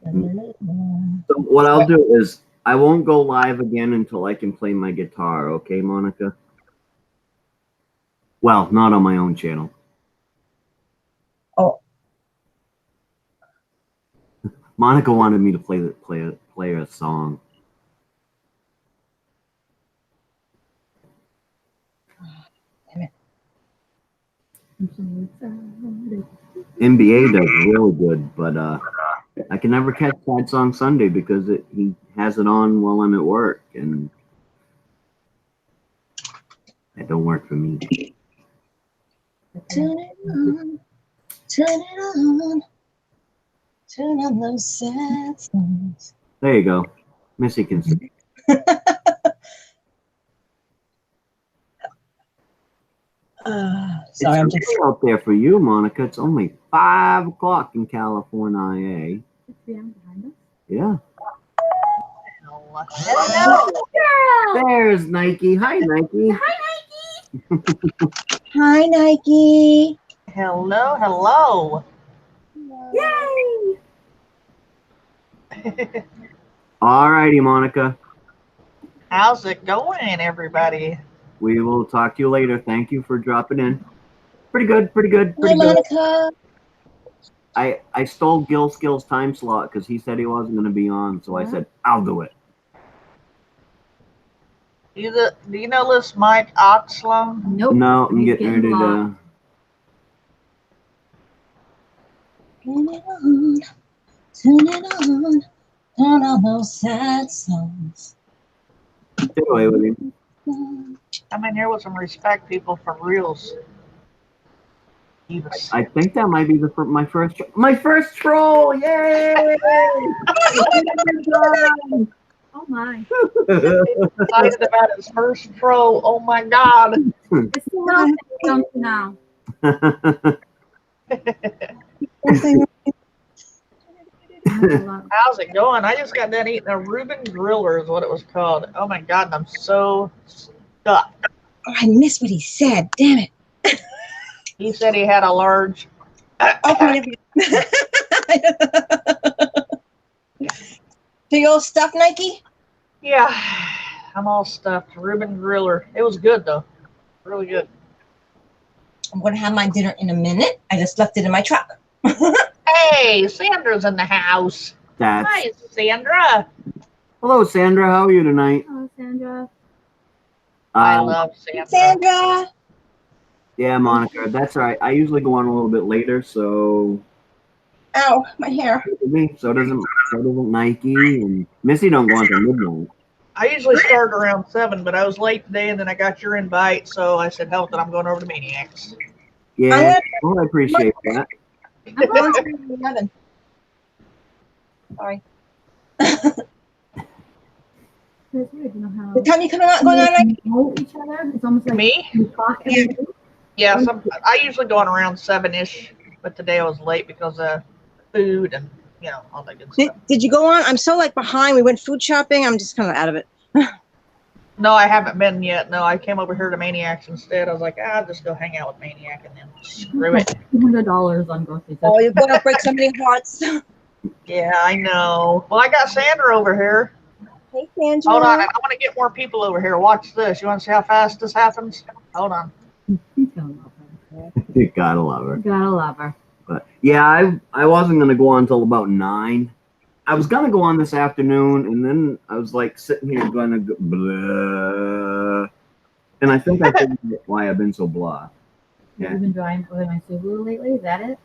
So what I'll do is I won't go live again until I can play my guitar. Okay, Monica? Well, not on my own channel. Oh. Monica wanted me to play a song. Damn it. NBA does really good, but I can never catch Sad Song Sunday because he has it on while I'm at work, and That don't work for me. Turn it on. Turn it on. Turn on those sad songs. There you go. Missy can sing. Sorry, I'm It's just. early out there for you, Monica. It's only 5 o'clock in California. Yeah. Girl! There's Nike. Hi, Nike. Hi, Nike! Hi, Nike. Hello, hello. Yay! All righty, Monica. How's it going, everybody? We will talk to you later. Thank you for dropping in. Pretty good, pretty good, Hi, pretty good. Monica. I stole Gil Skill's time slot because he said he wasn't going to be on, so I said, I'll do it. Do you know this Mike Oxlum? Nope. No, I'm He's getting ready lost. to... Turn it on. Turn it on. Turn on those sad songs. Take it away with you. I'm in here with some respect, people, for reals. Yes. I think that might be my first troll. Yay! Oh my. Excited about his first troll. Oh my God. It's the last thing now. How's it going? I just got done eating a Reuben Griller is what it was called. Oh my God, and I'm so stuffed. Oh, I missed what he said. Damn it. He said he had a large. Okay. Big old stuff, Nike? Yeah, I'm all stuffed. Reuben Griller. It was good though. Really good. I'm going to have my dinner in a minute. I just left it in my truck. Hey, Sandra's in the house. That's... Hi, Sandra. Hello, Sandra. How are you tonight? Oh, Sandra. I love Sandra. Sandra. Yeah, Monica. That's right. I usually go on a little bit later, so... Ow, my hair. So doesn't Nike, and Missy don't go until midnight. I usually start around 7, but I was late today, and then I got your invite, so I said, hell, that I'm going over to Maine-iacs. Yeah, well, I appreciate that. I'm going to 11. Sorry. It's weird, you know how The time you coming out, going on, Nike? know each other. It's almost like Me? we talk every day. Yeah, I usually go on around 7-ish, but today I was late because of food and, you know, all that good stuff. Did you go on? I'm so like behind. We went food shopping. I'm just kind of out of it. No, I haven't been yet. No, I came over here to Maine-iacs instead. I was like, I'll just go hang out with Maine-iac and then screw it. $200 on groceries. Oh, you're going to break so many hearts. Yeah, I know. Well, I got Sandra over here. Hey, Sandra. Hold on, I want to get more people over here. Watch this. You want to see how fast this happens? Hold on. He's gonna love her. You gotta love her. Gotta love her. But yeah, I wasn't gonna go on until about 9. I was gonna go on this afternoon, and then I was like sitting here going to go blah, and I think I figured why I've been so blah. Yeah. You've been driving with my Subaru lately. Is that it?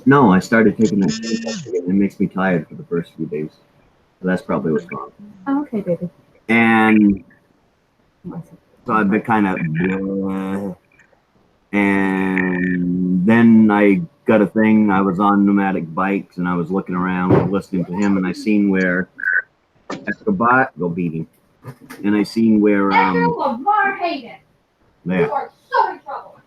No, I started taking that shit again. It makes me tired for the first few days. So that's probably what's wrong. Oh, okay, baby. And so I've been kind of blah. And then I got a thing. I was on pneumatic bikes, and I was looking around, listening to him, and I seen where Escobar, go beat him. And I seen where Lamar Hayden. there You are so in trouble.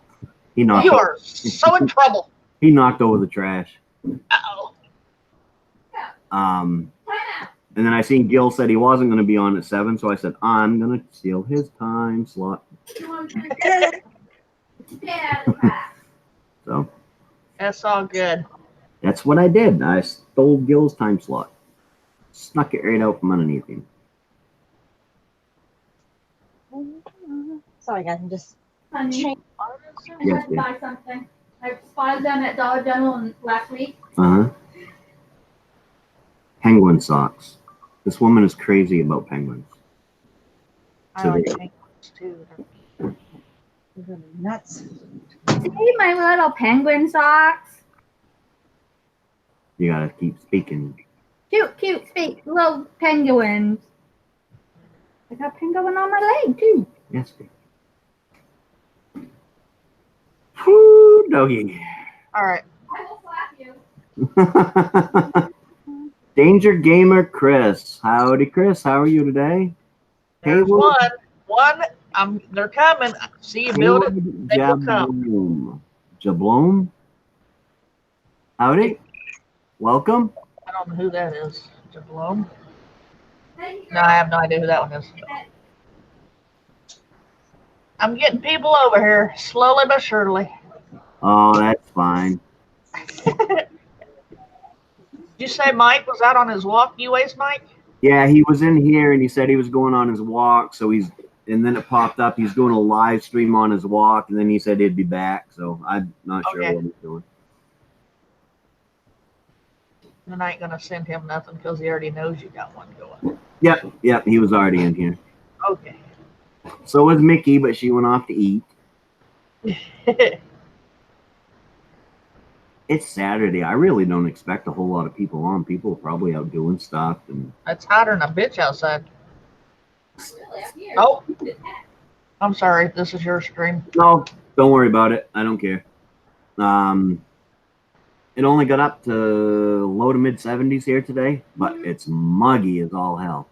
he knocked. You are so in trouble. He knocked over the trash. Uh-oh. And then I seen Gil said he wasn't going to be on at 7, so I said I'm going to steal his time slot. So That's all good. that's what I did. I stole Gil's time slot, snuck it right out from underneath him. Sorry, guys. I'm just. Honey, I Yes, had to buy something. I spotted them at Dollar General last week. Penguin socks. This woman is crazy about penguins. I like penguins too. Nuts. See my little penguin socks. You gotta keep speaking. Cute, speak little penguins. I got penguin on my leg too. Yes. Woo, doggy. All right. I will slap you. Danger Gamer Chris. Howdy, Chris. How are you today? There's Haywood. one. They're coming. See you build it. They will come. Jablom. Howdy. Welcome. I don't know who that is. Jablom. No, I have no idea who that one is. I'm getting people over here, slowly but surely. Oh, that's fine. Did you say Mike was out on his walk? You waste, Mike? Yeah, he was in here and he said he was going on his walk. So and then it popped up. He's doing a live stream on his walk. And then he said he'd be back. So I'm not sure what he's doing. Then I ain't going to send him nothing because he already knows you got one going. Yep. He was already in here. Okay. So was Mickey, but she went off to eat. It's Saturday. I really don't expect a whole lot of people on. People are probably out doing stuff. And it's hotter than a bitch outside. Oh, I'm sorry. This is your stream. No, don't worry about it. I don't care. It only got up to low to mid 70s here today, but it's muggy as all hell.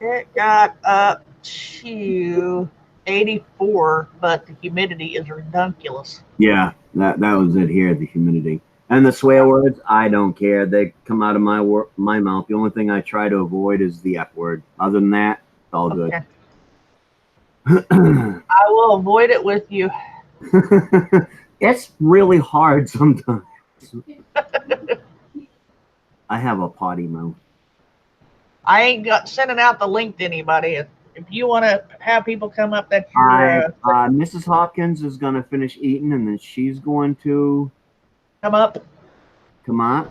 It got up to 84, but the humidity is ridiculous. Yeah, that was it here, the humidity. And the swear words, I don't care. They come out of my mouth. The only thing I try to avoid is the F word. Other than that, it's all good. I will avoid it with you. It's really hard sometimes. I have a potty mouth. I ain't sending out the link to anybody. If you want to have people come up, that you're Mrs. Hopkins is going to finish eating, and then she's going to come up. Come on.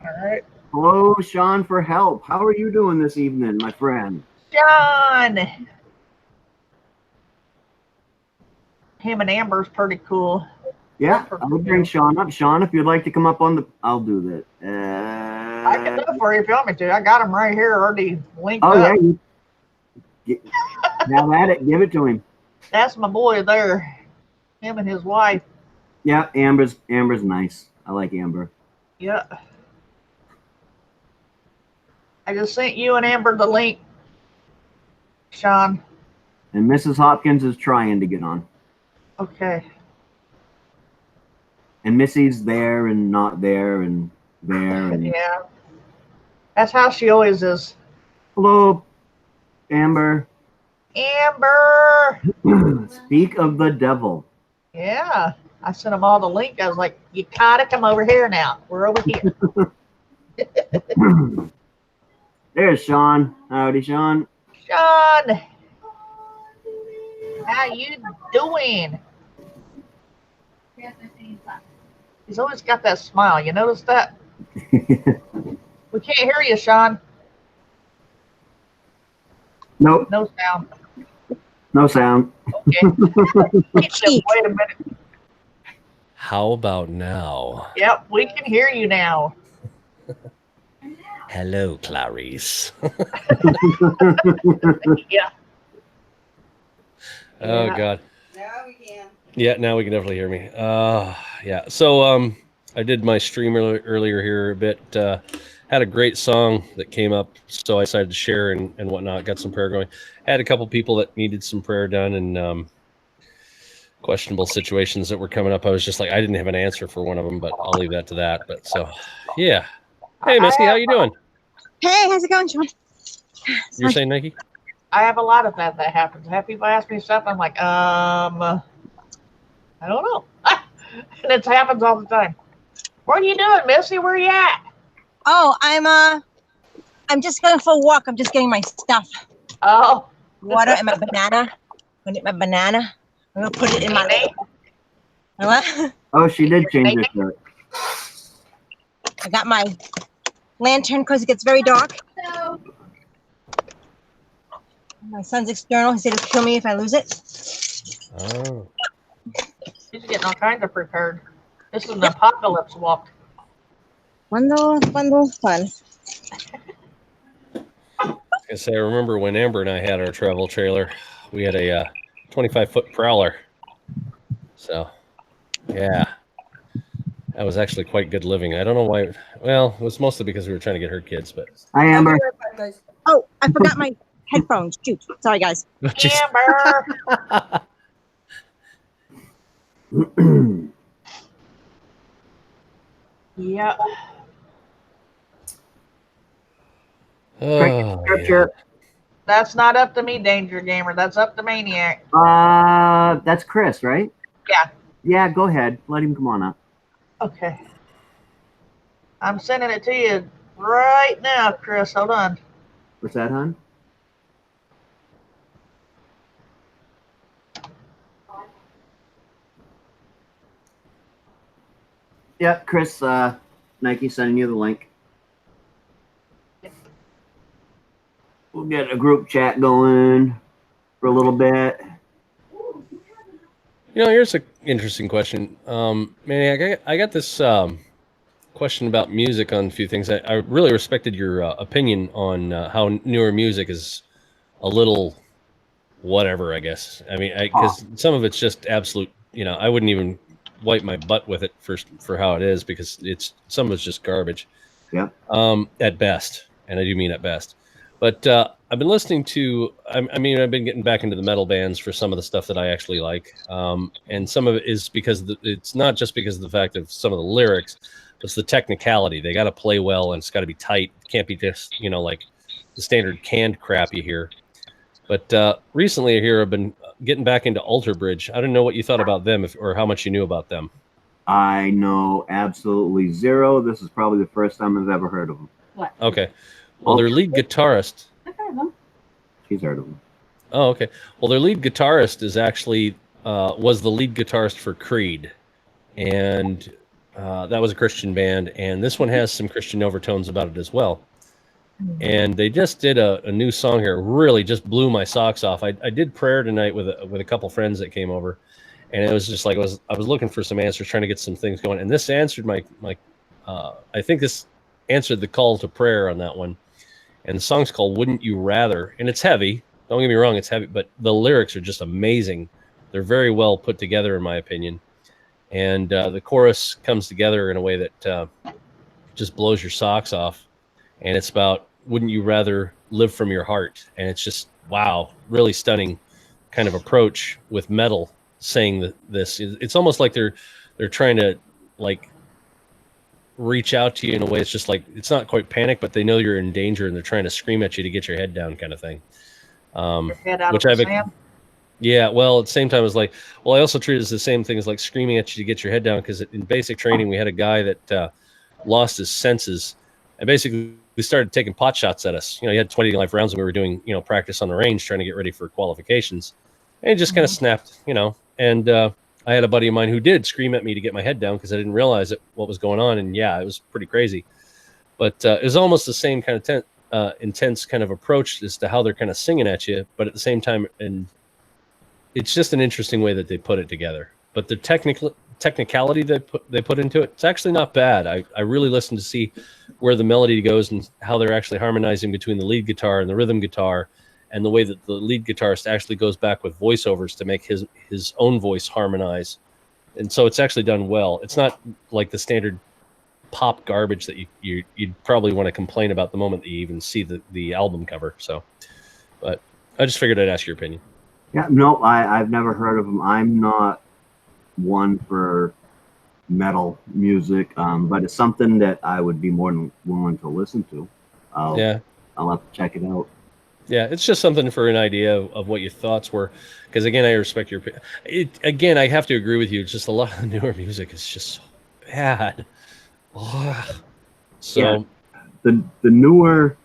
All right. Hello, Sean, for help. How are you doing this evening, my friend? Sean. Him and Amber's pretty cool. Yeah, I'll bring Sean up. Sean, if you'd like to come up on the, I'll do that. I can do it for you if you want me to. I got him right here already linked up. Oh, yeah. Have at it. Give it to him. That's my boy there. Him and his wife. Yeah, Amber's nice. I like Amber. Yeah. I just sent you and Amber the link, Sean. And Mrs. Hopkins is trying to get on. Okay. And Missy's there and not there and there. And yeah. That's how she always is. Hello, Amber. Amber! Speak of the devil. Yeah. I sent them all the link. I was like, you gotta come over here now. We're over here. There's Sean. Howdy, Sean. Sean! How you doing? He's always got that smile. You notice that? We can't hear you, Sean. Nope. No sound. No sound. Okay. Wait a minute. How about now? Yep, we can hear you now. Hello, Clarice. Yeah. Oh, God. Now we can. Yeah, now we can definitely hear me. Yeah. So I did my stream earlier here a bit. Had a great song that came up, so I decided to share and whatnot. Got some prayer going. Had a couple people that needed some prayer done and questionable situations that were coming up. I was just like, I didn't have an answer for one of them, but I'll leave that to that. But so, yeah. Hey, Missy, how you doing? Hey, how's it going, Sean? You're saying Nike? I have a lot of that happens. I have people ask me stuff. I'm like, I don't know. And it happens all the time. What are you doing, Missy? Where are you at? Oh, I'm just going for a walk. I'm just getting my stuff. Oh. Water and my banana. I'm gonna get my banana. I'm gonna put it in my what? Oh, she did change her shirt. I got my lantern because it gets very dark. My son's external. He said he'll kill me if I lose it. Oh. She's getting all kinds of prepared. This is an apocalypse walk. Fun. I was gonna say, I remember when Amber and I had our travel trailer. We had a 25-foot prowler. So, yeah. That was actually quite good living. I don't know why. Well, it was mostly because we were trying to get her kids, but. Hi, Amber. Oh, I forgot my headphones. Shoot. Sorry, guys. Amber. Yeah. Oh, Scripture. That's not up to me, Danger Gamer. That's up to Maine-iac. That's Chris, right? Yeah. Yeah, go ahead. Let him come on up. Okay. I'm sending it to you right now, Chris. Hold on. What's that, hon? Yeah, Chris, Nike sending you the link. We'll get a group chat going for a little bit. You know, here's an interesting question. Maine-iac, I got this question about music on a few things. I really respected your opinion on how newer music is a little whatever, I guess. I mean, because some of it's just absolute, you know, I wouldn't even wipe my butt with it for how it is, because some of it's just garbage. Yeah. At best, and I do mean at best. But I've been listening to, I mean, I've been getting back into the metal bands for some of the stuff that I actually like. And some of it is because it's not just because of the fact of some of the lyrics, but it's the technicality. They got to play well, and it's got to be tight. It can't be just, you know, like the standard canned crap you hear. But recently here, I've been getting back into Alter Bridge. I don't know what you thought about them, or how much you knew about them. I know absolutely zero. This is probably the first time I've ever heard of them. What? Okay. Well, their lead guitarist. I've heard of them. She's heard of them. Oh, okay. Well, their lead guitarist is actually was the lead guitarist for Creed, and that was a Christian band. And this one has some Christian overtones about it as well. And they just did a new song here. Really just blew my socks off. I did prayer tonight with a couple friends that came over, and it was just like I was looking for some answers, trying to get some things going. And this answered my I think this answered the call to prayer on that one. And the song's called "Wouldn't You Rather," and it's heavy. Don't get me wrong, it's heavy, but the lyrics are just amazing. They're very well put together, in my opinion. And the chorus comes together in a way that just blows your socks off. And it's about, wouldn't you rather live from your heart? And it's just, wow, really stunning kind of approach with metal saying this. It's almost like they're trying to like reach out to you in a way. It's just like, it's not quite panic, but they know you're in danger, and they're trying to scream at you to get your head down, kind of thing. Which yeah, well, at the same time, it's like, well, I also treat it as the same thing as like screaming at you to get your head down, because in basic training, we had a guy that lost his senses, and basically we started taking pot shots at us. You know, he had 20 life rounds, and we were doing, you know, practice on the range, trying to get ready for qualifications, and he just kind of snapped, you know. And I had a buddy of mine who did scream at me to get my head down, because I didn't realize what was going on, and yeah, it was pretty crazy. But it was almost the same kind of intense kind of approach as to how they're kind of singing at you, but at the same time, and it's just an interesting way that they put it together. But the technicality they put into it, it's actually not bad. I really listen to see where the melody goes and how they're actually harmonizing between the lead guitar and the rhythm guitar, and the way that the lead guitarist actually goes back with voiceovers to make his own voice harmonize. And so it's actually done well. It's not like the standard pop garbage that you'd probably want to complain about the moment that you even see the album cover. So, but I just figured I'd ask your opinion. Yeah, no, I've never heard of them. I'm not one for metal music, but it's something that I would be more than willing to listen to. I'll have to check it out. Yeah, it's just something for an idea of what your thoughts were. Because again, I respect your opinion. Again, I have to agree with you. It's just a lot of the newer music is just so bad. So yeah, the newer,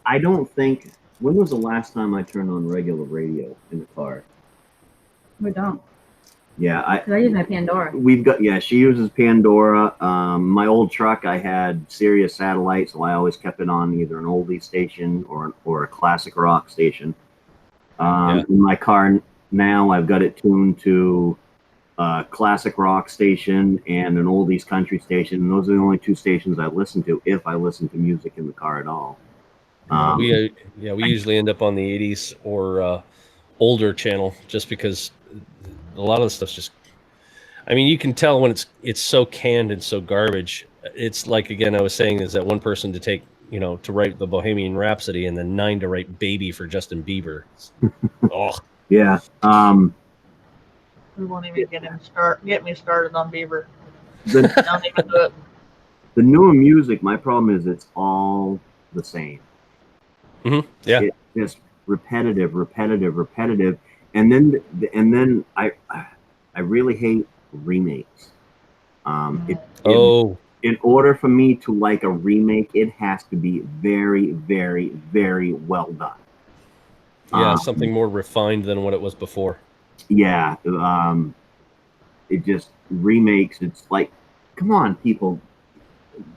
I don't think. When was the last time I turned on regular radio in the car? We don't. Yeah, I use my Pandora. She uses Pandora. My old truck, I had Sirius satellite, so I always kept it on either an oldie station or a classic rock station. In my car now, I've got it tuned to a classic rock station and an oldies country station. And those are the only two stations I listen to, if I listen to music in the car at all. We usually end up on the 80s or older channel just because a lot of the stuff's just. I mean, you can tell when it's so canned and so garbage. It's like, again, I was saying, is that one person to take, to write the Bohemian Rhapsody and then 9 to write Baby for Justin Bieber. Oh yeah. We won't even get me started on Bieber. The, Don't even do it. the newer music, my problem is it's all the same. Mm-hmm. Yeah. It's just repetitive, and then I really hate remakes. In order for me to like a remake, it has to be very, very, very well done. Yeah, something more refined than what it was before. Yeah, it just remakes. It's like, come on, people,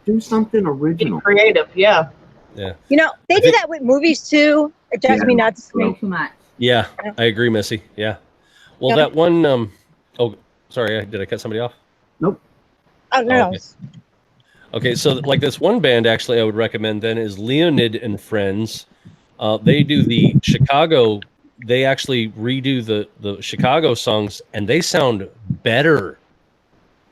do something original. Be creative, yeah. Yeah. They do that with movies too. It drives me nuts. Way too much. Yeah, I agree, Missy. Yeah. Well, that one. Oh, sorry. Did I cut somebody off? Nope. Oh no. Okay, so like this one band actually I would recommend then is Leonid and Friends. They do the Chicago. They actually redo the Chicago songs, and they sound better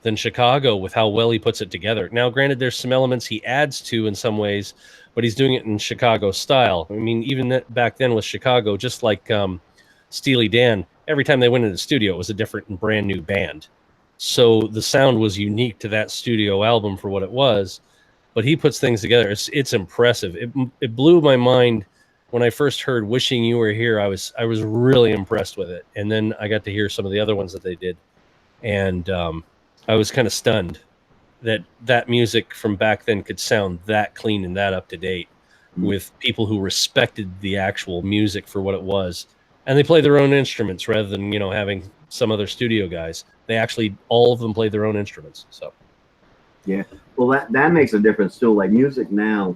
than Chicago with how well he puts it together. Now, granted, there's some elements he adds to in some ways, but he's doing it in Chicago style. I mean, even back then with Chicago, just like Steely Dan, every time they went into the studio, it was a different and brand new band. So the sound was unique to that studio album for what it was, but he puts things together. It's impressive. It blew my mind when I first heard "Wishing You Were Here." I was really impressed with it, and then I got to hear some of the other ones that they did, and I was kind of stunned that music from back then could sound that clean and that up to date with people who respected the actual music for what it was. And they play their own instruments rather than, having some other studio guys. They actually, all of them played their own instruments. So, yeah. Well, that makes a difference too. Like music now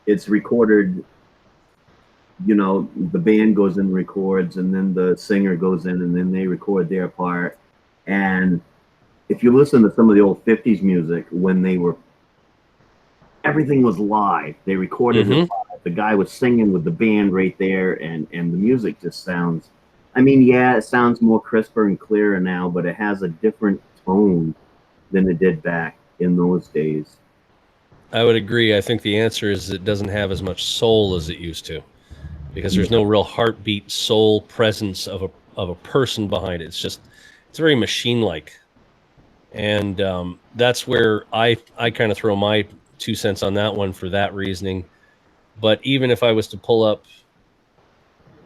it's recorded, the band goes in and records, and then the singer goes in and then they record their part. And if you listen to some of the old 50s music, when everything was live, they recorded it live. The guy was singing with the band right there, and the music just sounds, it sounds more crisper and clearer now, but it has a different tone than it did back in those days. I would agree. I think the answer is it doesn't have as much soul as it used to, because there's no real heartbeat, soul presence of a person behind it. It's very machine-like. And that's where I kind of throw my 2 cents on that one for that reasoning. But even if I was to pull up,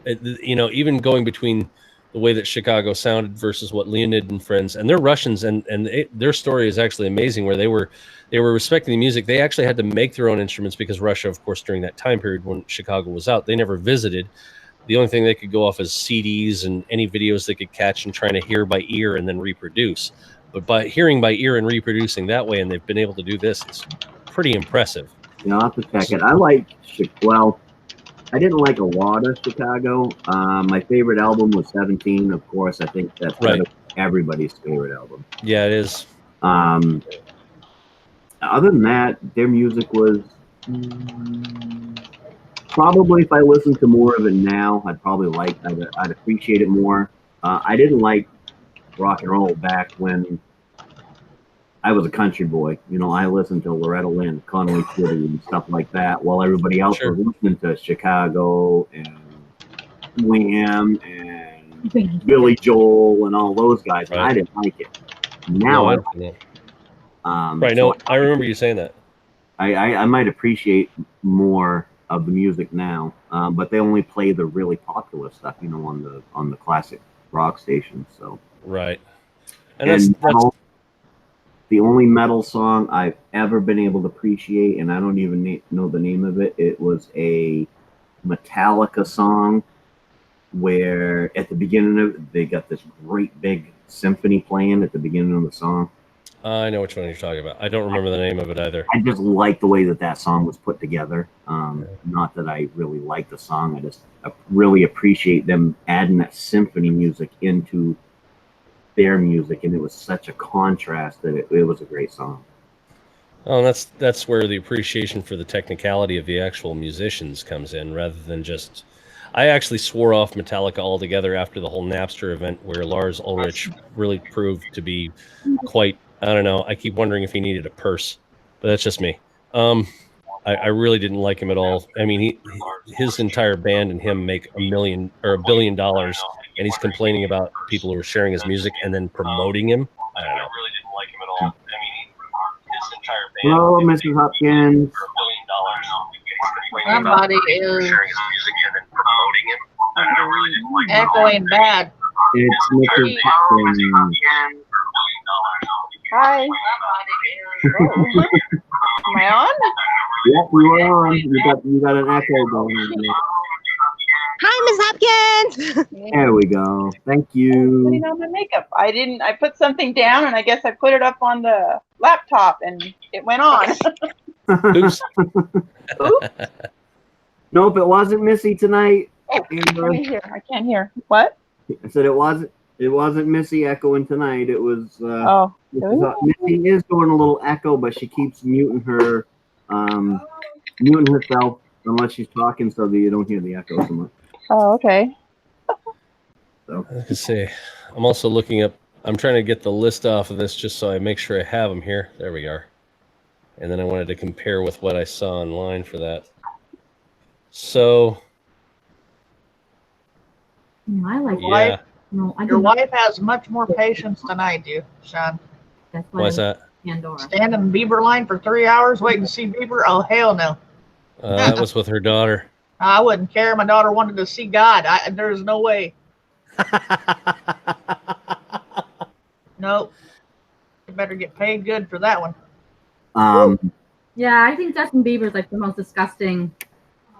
even going between the way that Chicago sounded versus what Leonid and Friends, and they're Russians, and their story is actually amazing, where they were respecting the music. They actually had to make their own instruments because Russia, of course, during that time period when Chicago was out, they never visited. The only thing they could go off is CDs and any videos they could catch and trying to hear by ear and then reproduce. But by hearing by ear and reproducing that way, and they've been able to do this, it's pretty impressive. I'll have to check it. I didn't like a lot of Chicago. My favorite album was 17, of course. I think that's everybody's favorite album. Yeah, it is. Other than that, their music was probably, if I listened to more of it now, I'd appreciate it more. I didn't like rock and roll back when I was a country boy. I listened to Loretta Lynn, Conway Twitty, and stuff like that, while everybody else was listening to Chicago and Wham and Billy Joel and all those guys. And I didn't like it. Now I like it. I remember you saying that. I might appreciate more of the music now, but they only play the really popular stuff, on the classic rock stations. So and that's the only metal song I've ever been able to appreciate, and I don't even know the name of it. It was a Metallica song where at the beginning of it, they got this great big symphony playing at the beginning of the song. I know which one you're talking about. I don't remember the name of it either. I just like the way that song was put together. Not that I really like the song. I just really appreciate them adding that symphony music into their music, and it was such a contrast that it was a great song. Oh, and that's where the appreciation for the technicality of the actual musicians comes in, rather than just. I actually swore off Metallica altogether after the whole Napster event, where Lars Ulrich really proved to be quite. I don't know. I keep wondering if he needed a purse, but that's just me. I really didn't like him at all. I mean, his entire band and him make $1 million or $1 billion, and he's complaining about people who are sharing his music and then promoting him. I don't know. Hello, Mrs. Hopkins. Somebody is echoing bad. It's Mrs. Hopkins. Hi. Am I on? Yep, you are on. You got an echo going on there. Hi, Miss Hopkins. There we go. Thank I'm you. putting on my makeup. I put something down and I guess I put it up on the laptop and it went on. Oops. Nope, it wasn't Missy tonight. Oh, let me hear. I can't hear. What? I said it wasn't Missy echoing tonight. It was Oh. Missy is doing a little echo, but she keeps muting herself unless she's talking so that you don't hear the echo so much. Oh, okay. So I can see. I'm also looking up. I'm trying to get the list off of this just so I make sure I have them here. There we are. And then I wanted to compare with what I saw online for that. So, I like yeah. No, I Your do not. wife has much more patience than I do, Sean. That's why Why's I that? like Pandora. Stand in Bieber line for 3 hours waiting to see Bieber? Oh, hell no. That was with her daughter. I wouldn't care. My daughter wanted to see God. There's no way. Nope. You better get paid good for that one. Yeah, I think Justin Bieber's like the most disgusting.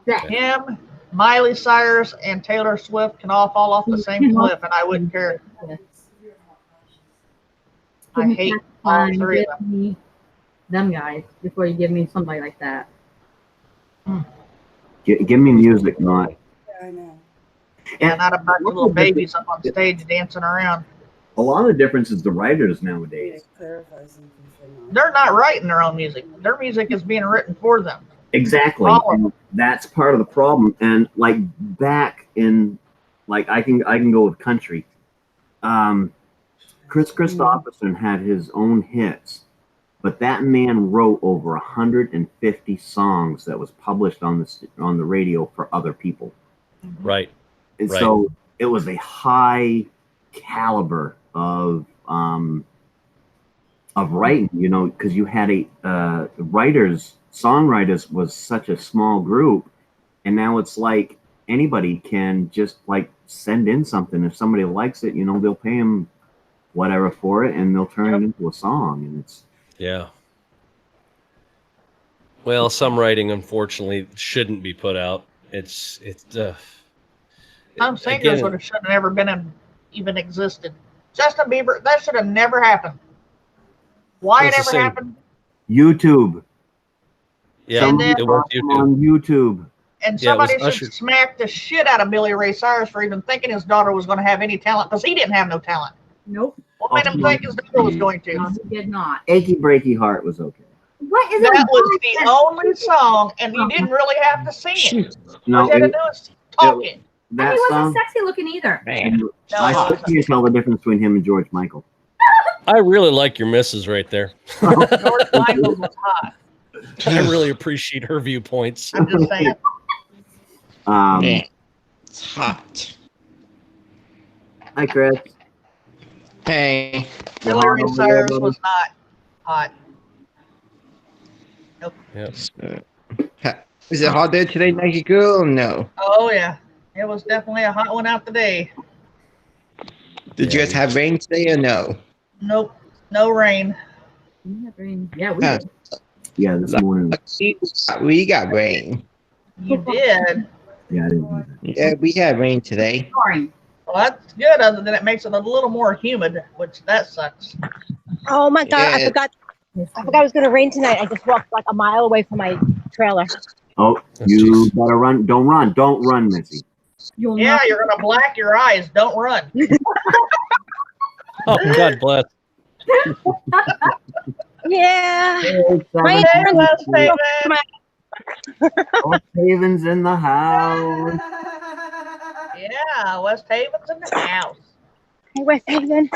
Him, Miley Cyrus, and Taylor Swift can all fall off the same cliff, and I wouldn't care. I hate all three of them. Them guys before you give me somebody like that. give me music, not. I know. And not a bunch of little babies up on stage dancing around. A lot of the difference is the writers nowadays. They're not writing their own music. Their music is being written for them. Exactly. And that's part of the problem. And like back in, like I can go with country. Chris Christopherson had his own hits, but that man wrote over 150 songs that was published on the radio for other people. Right. And so it was a high caliber of writing, you know, because you had songwriters was such a small group, and now it's like anybody can just like send in something. If somebody likes it, you know, they'll pay them whatever for it, and they'll turn it into a song, and it's Well, some writing, unfortunately, shouldn't be put out. Some singers would have should have never been even existed. Justin Bieber, that should have never happened. Why it ever happened? YouTube. Yeah, it was YouTube. On YouTube. And somebody should smack the shit out of Billy Ray Cyrus for even thinking his daughter was going to have any talent, because he didn't have no talent. Nope. What made him think his daughter was going to? No, he did not. Achy Breaky Heart was okay. What is that? Was the only song, and you didn't really have to sing it. No, all you had to do is talk it. And he wasn't sexy looking either. I still can't tell the difference between him and George Michael. I really like your missus right there. George Michael was hot. I really appreciate her viewpoints. I'm just saying. It's hot. Hi, Chris. Hey. Billy Ray Cyrus was not hot. Nope. Yep. Is it hot there today, Nike Girl? No. Oh, yeah. It was definitely a hot one out today. Did you guys have rain today or no? Nope. No rain. Yeah, we did. Yeah, this morning. We got rain. You did? Yeah, I didn't do that. Yeah, we had rain today. Well, that's good, other than it makes it a little more humid, which that sucks. Oh my God, I forgot it was going to rain tonight. I just walked like a mile away from my trailer. Oh, you better run. Don't run. Don't run, Missy. You're going to black your eyes. Don't run. Oh, God bless. Yeah. My Hey, West Haven. West Haven's in the house. Yeah, West Haven's in the house. Hey, West Haven.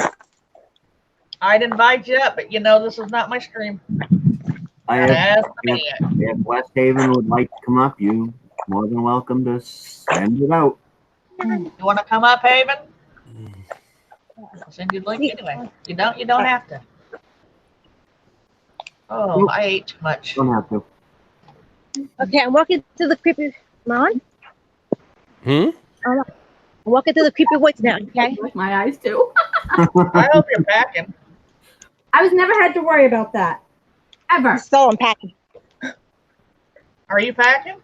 I'd invite you up, but you know this is not my stream. If West Haven would like to come up, you more than welcome to send it out. You want to come up, Haven? I'll send you the link anyway. You don't have to. Oh, Nope. I ate too much. Don't have to. Okay, I'm walking to the creepy. Come on. I'm walking to the creepy woods now. Okay. With my eyes too. I hope you're packing. I was never had to worry about that. Ever. So I'm packing. Are you packing?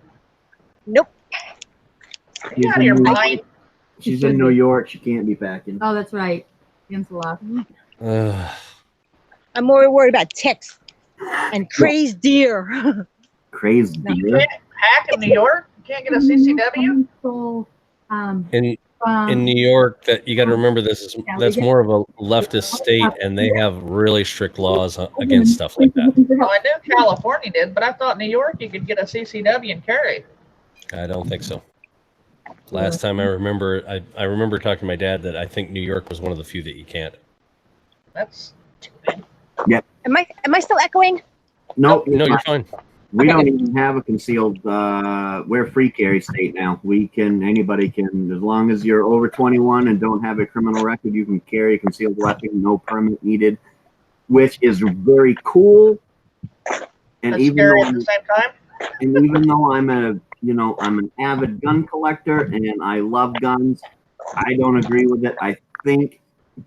Nope. Are you out of your mind? She's in New York. She can't be packing. Oh, that's right. Against the law. I'm more worried about ticks and crazed deer. Crazed You deer. can't pack in New York? You can't get a CCW? In New York, that you got to remember that's more of a leftist state, and they have really strict laws against stuff like that. Well, I knew California did, but I thought New York you could get a CCW and carry. I don't think so. Last time I remember talking to my dad that I think New York was one of the few that you can't. That's too bad. Yeah. Am I still echoing? No, you're fine. We don't even have a concealed. We're free carry state now. Anybody can, as long as you're over 21 and don't have a criminal record, you can carry a concealed weapon, no permit needed, which is very cool. And That's even scary though, at the same time. and even though I'm an avid gun collector and I love guns, I don't agree with it. I think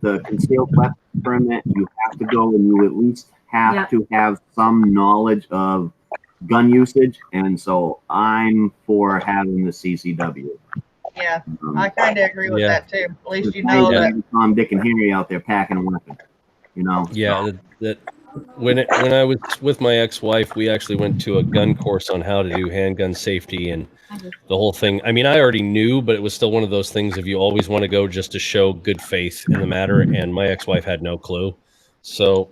the concealed weapon permit, you have to go and you at least have to have some knowledge of gun usage, and so I'm for having the CCW. Yeah, I kind of agree with that too. At least you know that. Tom, Dick, and Harry out there packing a weapon. Yeah, that when I was with my ex-wife, we actually went to a gun course on how to do handgun safety and the whole thing. I mean, I already knew, but it was still one of those things if you always want to go just to show good faith in the matter, and my ex-wife had no clue. So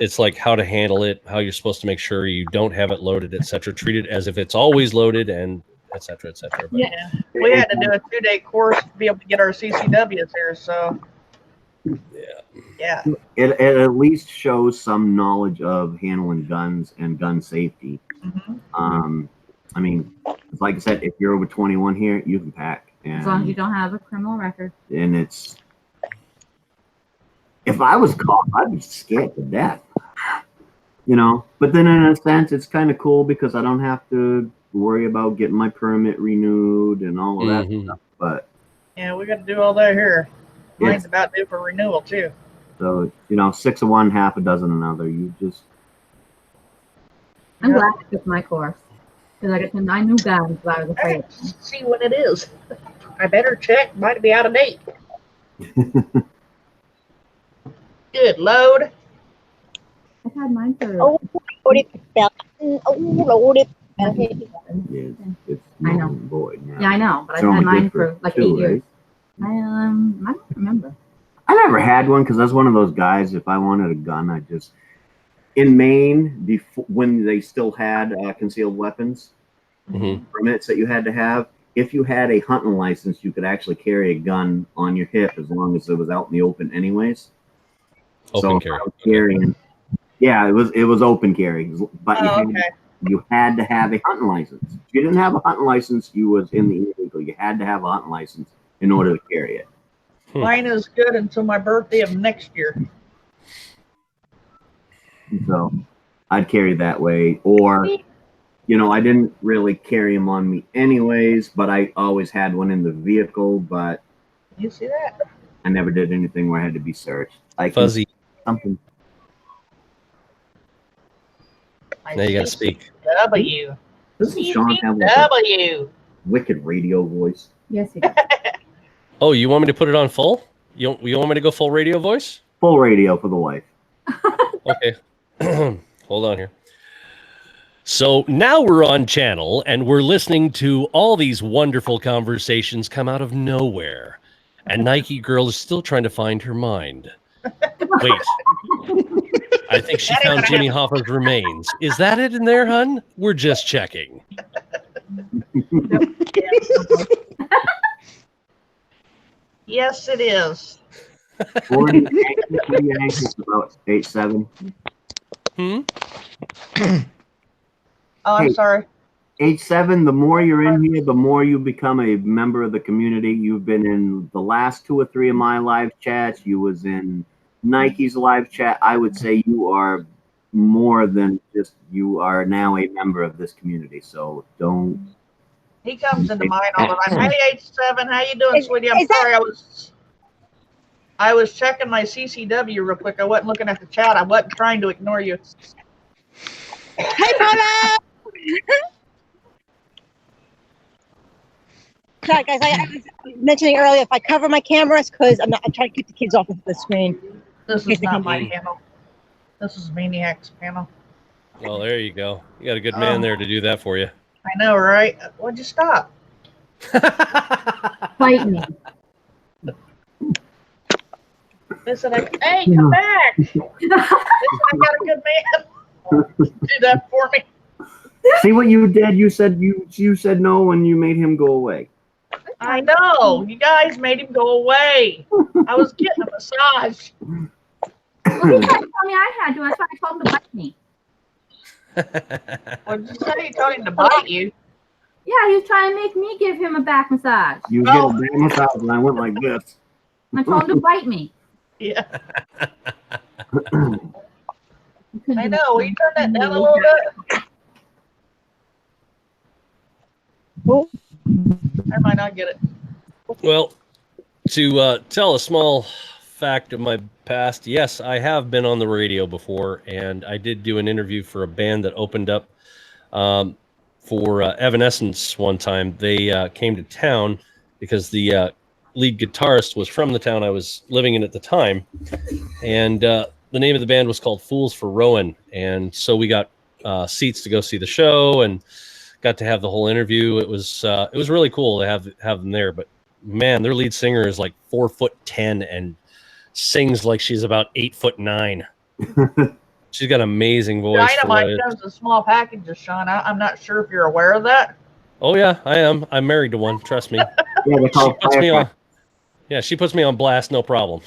it's like how to handle it, how you're supposed to make sure you don't have it loaded, etc. Treat it as if it's always loaded, and etc. etc. Yeah, we had to do a 2-day course to be able to get our CCWs here. So yeah, it at least shows some knowledge of handling guns and gun safety. Mm-hmm. I mean, like I said, if you're over 21 here, you can pack, as long as you don't have a criminal record. And it's. If I was caught, I'd be scared to death. But then in a sense, it's kind of cool because I don't have to worry about getting my permit renewed and all of that stuff. But yeah, we got to do all that here. Mine's about due for renewal too. So 6 of one, half a dozen another. You just. I'm glad I took my course because I got some 9 new guns, but I was afraid. See what it is. I better check. Might be out of date. Good load. I've had mine for. Loaded. It's I know. void now. Yeah, I know, but It's I've had only mine good for like 8 2, years. right? I don't remember. I never had one because I was one of those guys. If I wanted a gun, in Maine, before when they still had concealed weapons permits that you had to have. If you had a hunting license, you could actually carry a gun on your hip as long as it was out in the open, anyways. Open carry. Carrying, yeah, it was open carry, but you had to have a hunting license. If you didn't have a hunting license, you was in the illegal. You had to have a hunting license in order to carry it. Mine is good until my birthday of next year. So I'd carry that way, or I didn't really carry them on me anyways, but I always had one in the vehicle. But you see that? I never did anything where I had to be searched. Fuzzy. Something. Now you got to speak. W. Doesn't Sean have like a wicked radio voice? Yes, he does. Oh, you want me to put it on full? You want me to go full radio voice? Full radio for the wife. Okay. Hold on here. So now we're on channel and we're listening to all these wonderful conversations come out of nowhere. And Nike Girl is still trying to find her mind. Wait. I think she found Jimmy Hoffa's remains. Is that it in there, hun? We're just checking. Yes, it is. 40 anxious about 8-7. Oh, I'm Hey. sorry. 8-7, the more you're in here, the more you become a member of the community. You've been in the last 2 or 3 of my live chats. You was in Nike's live chat. I would say you are more than just, you are now a member of this community. So don't. He comes into mine all the time. Hey, 8-7, how you doing, sweetie? I'm sorry, I was checking my CCW real quick. I wasn't looking at the chat. I wasn't trying to ignore you. Hey, Paula! Sorry, guys. I was mentioning earlier, if I cover my cameras, because I'm trying to keep the kids off of the screen. This is not my panel. This is Maine-iac's panel. Oh, there you go. You got a good man there to do that for you. I know, right? Why'd you stop? Fight me. They said, hey, come back. They said, I got a good man. Do that for me. See what you did? You said you said no and you made him go away. I know. You guys made him go away. I was getting a massage. Well, he tried to tell me I had to. That's why I told him to bite me. What did you say? You told him to bite you? Yeah, he was trying to make me give him a back massage. You get a back massage and I went like this. I told him to bite me. Yeah. I know. Will you turn that down a little bit? I might not get it. Well, to tell a small fact of my past, yes, I have been on the radio before, and I did do an interview for a band that opened up for Evanescence one time. They came to town because the lead guitarist was from the town I was living in at the time, and the name of the band was called Fools for Rowan, and so we got seats to go see the show and got to have the whole interview. It was really cool to have them there. But man, their lead singer is like 4'10" and sings like she's about 8'9". She's got an amazing voice. Dynamite comes in small packages, Sean. I'm not sure if you're aware of that. Oh yeah, I am. I'm married to one. Trust me. Yeah, they call She puts me on. Yeah, she puts me on blast, no problem.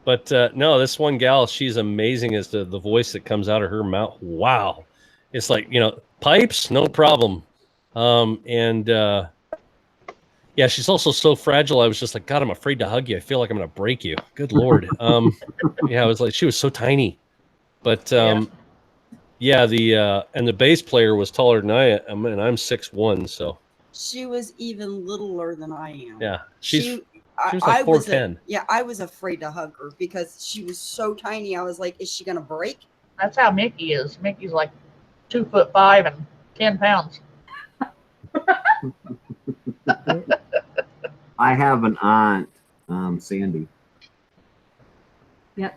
But no, this one gal, she's amazing as the voice that comes out of her mouth. Wow. It's like, pipes, no problem. Yeah, she's also so fragile. I was just like, God, I'm afraid to hug you. I feel like I'm going to break you. Good Lord. Yeah, I was like, she was so tiny. But yeah, and the bass player was taller than I am, and I'm 6'1", so. She was even littler than I am. Yeah, she was like 4'10". I was afraid to hug her because she was so tiny. I was like, is she gonna break? That's how Mickey is. Mickey's like 2'5" and 10 pounds. I have an aunt, Sandy. Yep.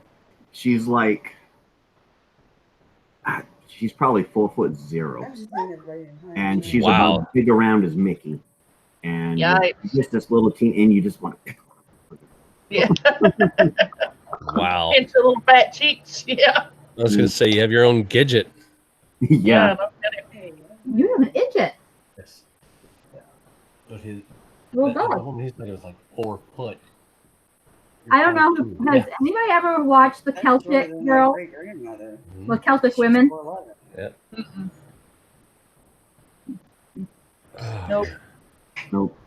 She's like, she's probably 4'0", and she's about as big around as Mickey. And just this little teen, and you just want to. Yeah. Wow. Into little fat cheeks. Yeah. I was going to say, you have your own Gidget. Yeah. You have an Idget. Yes. Yeah. But his Little dog. He was like 4 foot. I don't know. Has anybody ever watched the Celtic girl? The Celtic women? Yeah. Nope.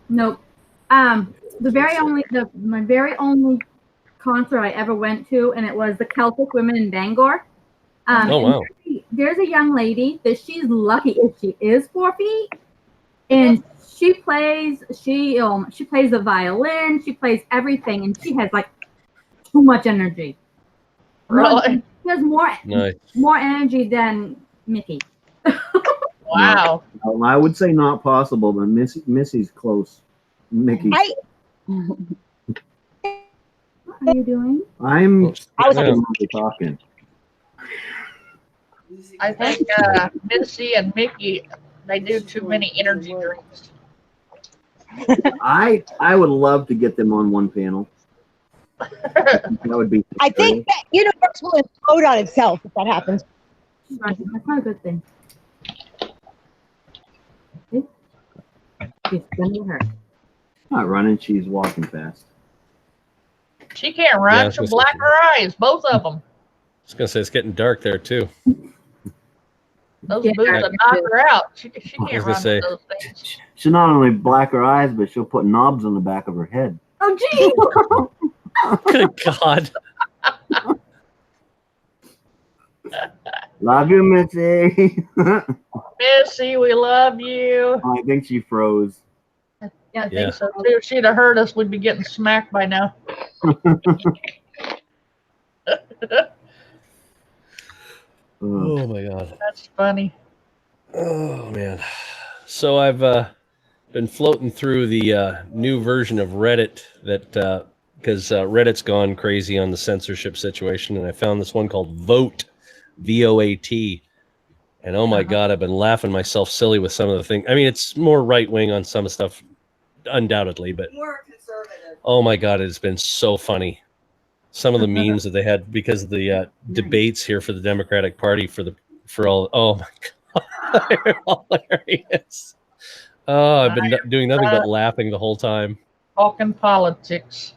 Nope. My very only concert I ever went to, and it was the Celtic women in Bangor. Oh wow. There's a young lady that she's lucky if she is 4 feet, and she plays the violin, she plays everything, and she has like too much energy. Really? She has more energy than Mickey. Wow. No, I would say not possible, but Missy's close. Mickey. What are you doing? I'm talking. I think Missy and Mickey, they do too many energy drinks. I would love to get them on one panel. That would be. I think that universe will implode on itself if that happens. Right, that's not a good thing. She's spinning her. Not running, she's walking fast. She can't Yeah, I run. was She'll gonna black say- her eyes, both of them. I was gonna say it's getting dark there too. Those Yeah. boots will knock her out. She I can't was run gonna say- with those things. She'll not only black her eyes, but she'll put knobs on the back of her head. Oh, gee. Good God. Love you, Missy. Missy, we love you. I think she froze. I Yeah. think so too. If she'd have heard us, we'd be getting smacked by now. Oh my God. That's funny. Oh man. So I've been floating through the new version of Reddit that because Reddit's gone crazy on the censorship situation, and I found this one called Vote, VOAT. And oh my God, I've been laughing myself silly with some of the things. I mean, it's more right wing on some stuff, undoubtedly, but More conservative. oh my God, it's been so funny. Some of the memes that they had because of the debates here for the Democratic Party for all. Oh my God, they're hilarious. Oh, I've been doing nothing but laughing the whole time. Talking politics.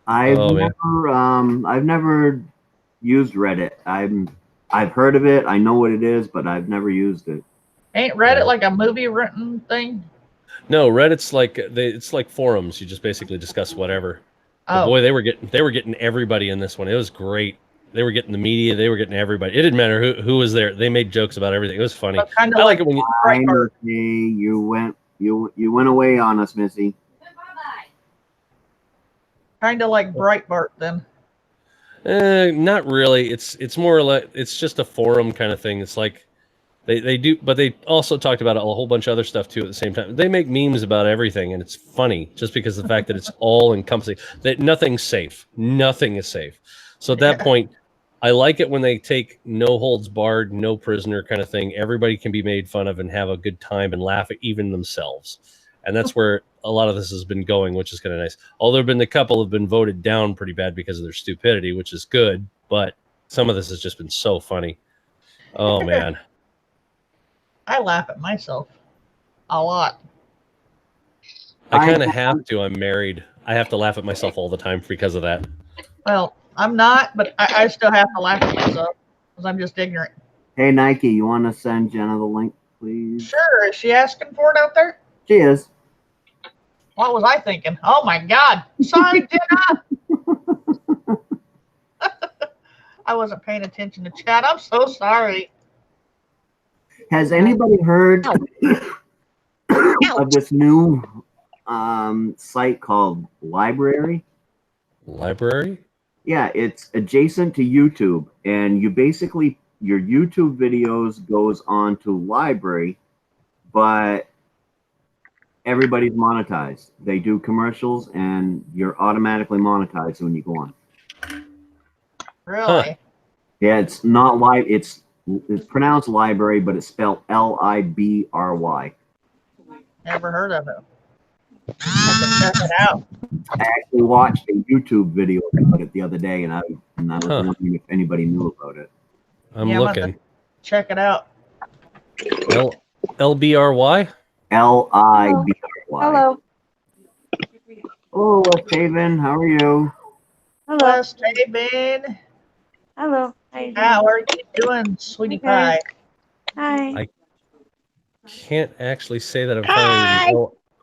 I've Oh, man. never used Reddit. I've heard of it. I know what it is, but I've never used it. Ain't Reddit like a movie written thing? No, Reddit's like it's like forums. You just basically discuss whatever. But Oh, boy, they were getting everybody in this one. It was great. They were getting the media. They were getting everybody. It didn't matter who was there. They made jokes about everything. It was funny. so kind I of like like it when you. Hi, Breitbart. Missy. You went away on us, Missy. Kind of like Breitbart then. Not really. It's more like it's just a forum kind of thing. It's like they do, but they also talked about a whole bunch of other stuff too at the same time. They make memes about everything, and it's funny just because of the fact that it's all encompassing. That nothing's safe. Nothing is safe. So at that point, I like it when they take no holds barred, no prisoner kind of thing. Everybody can be made fun of and have a good time and laugh at even themselves. And that's where a lot of this has been going, which is kind of nice. Although there have been a couple have been voted down pretty bad because of their stupidity, which is good. But some of this has just been so funny. Oh, man. I laugh at myself a lot. I kind of have to. I'm married. I have to laugh at myself all the time because of that. Well, I'm not, but I still have to laugh at myself because I'm just ignorant. Hey, Nike, you want to send Jenna the link, please? Sure. Is she asking for it out there? She is. What was I thinking? Oh my God. Sorry, Jenna. I wasn't paying attention to chat. I'm so sorry. Has anybody heard of this new site called Library? Library? Yeah, it's adjacent to YouTube, and you basically your YouTube videos goes on to Library, but everybody's monetized. They do commercials, and you're automatically monetized when you go on. Really? Yeah, it's not live. It's pronounced Library, but it's spelled Libry. Never heard of it. I have to check it out. I actually watched a YouTube video about it the other day, and I was wondering if anybody knew about it. I'm Yeah, I'm gonna looking. Check it out. LBRY? Libry. Hello. Oh, Taven, how are you? Hello. Hello, David. Hello. How are you doing, sweetie pie? Hi. Can't actually say that I'm Hi.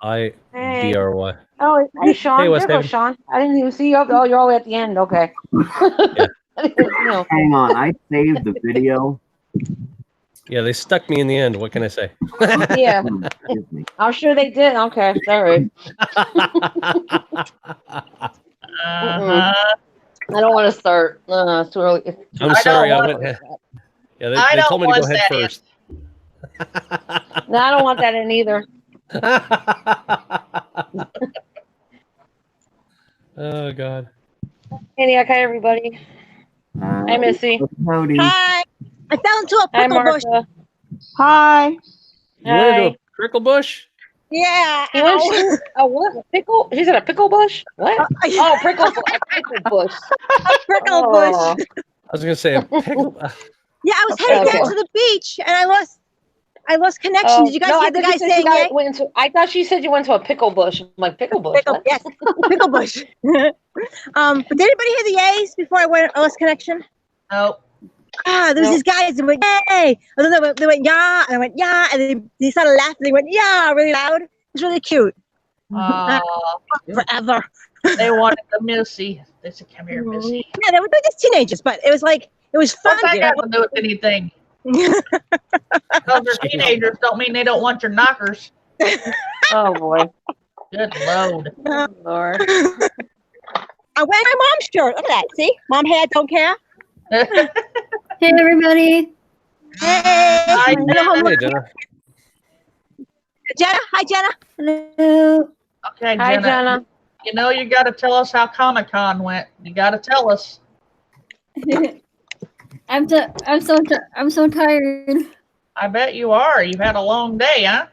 finding LIBRY. Oh, hey, Sean. Hey, Wes There goes David. Sean. I didn't even see you. Oh, you're all the way at the end. Okay. I didn't even know. Hang on, I saved the video. Yeah, they stuck me in the end. What can I say? Yeah. Excuse me. I'm sure they did. Okay. Sorry. Uh-huh. I don't want to start. It's too early. I'm I sorry. don't I want went. Yeah, I they don't told me to go want ahead that first. No, I don't want that in either. Oh God. Hey, everybody. Hi, Missy. Howdy. Hi. I fell into a Hi, pickle bush. Martha. Hi. You went into a prickle bush? Yeah. He went to a what? A pickle? He's in a pickle bush? What? Oh, a pickle bush. A prickle bush. Oh. I was gonna say a pickle. Yeah, I was heading down to the beach and I lost connection. Did you guys hear the guy saying yay? I thought she said you went to a pickle bush. I'm like, pickle bush? What? Yes, pickle bush. But did anybody hear the yays before I lost connection? Nope. There was these guys that went yay, and then they went yeah, and I went yeah, and they started laughing. They went yeah, really loud. It was really cute. Forever. They wanted the Missy. They said, "Come here, Missy." Yeah, they were just teenagers, but it was fun. What's that got to do with anything? Because they're teenagers don't mean they don't want your knockers. Oh boy. Good load. Oh, Lord. I wear my mom's shirt. Look at that. See? Mom hair, don't care. Hey, everybody. Hey. Hi, Jenna. Hey, Jenna. Jenna. Hi, Jenna. Hello. Okay, Hi, Jenna. You know you got to tell us how Comic-Con went. You got to tell us. I'm so tired. I bet you are. You've had a long day, huh?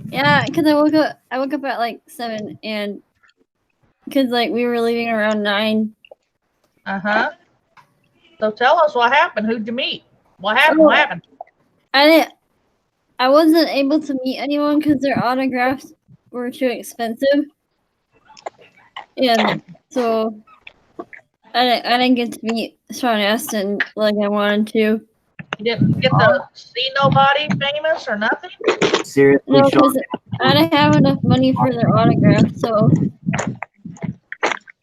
Yeah, because I woke up at like 7, and because like we were leaving around 9. So tell us what happened. Who'd you meet? What happened? What happened? I wasn't able to meet anyone because their autographs were too expensive, and so I didn't get to meet Sean Astin like I wanted to. You didn't get to see nobody famous or nothing? Seriously, No, Sean? because I didn't have enough money for their autograph. So,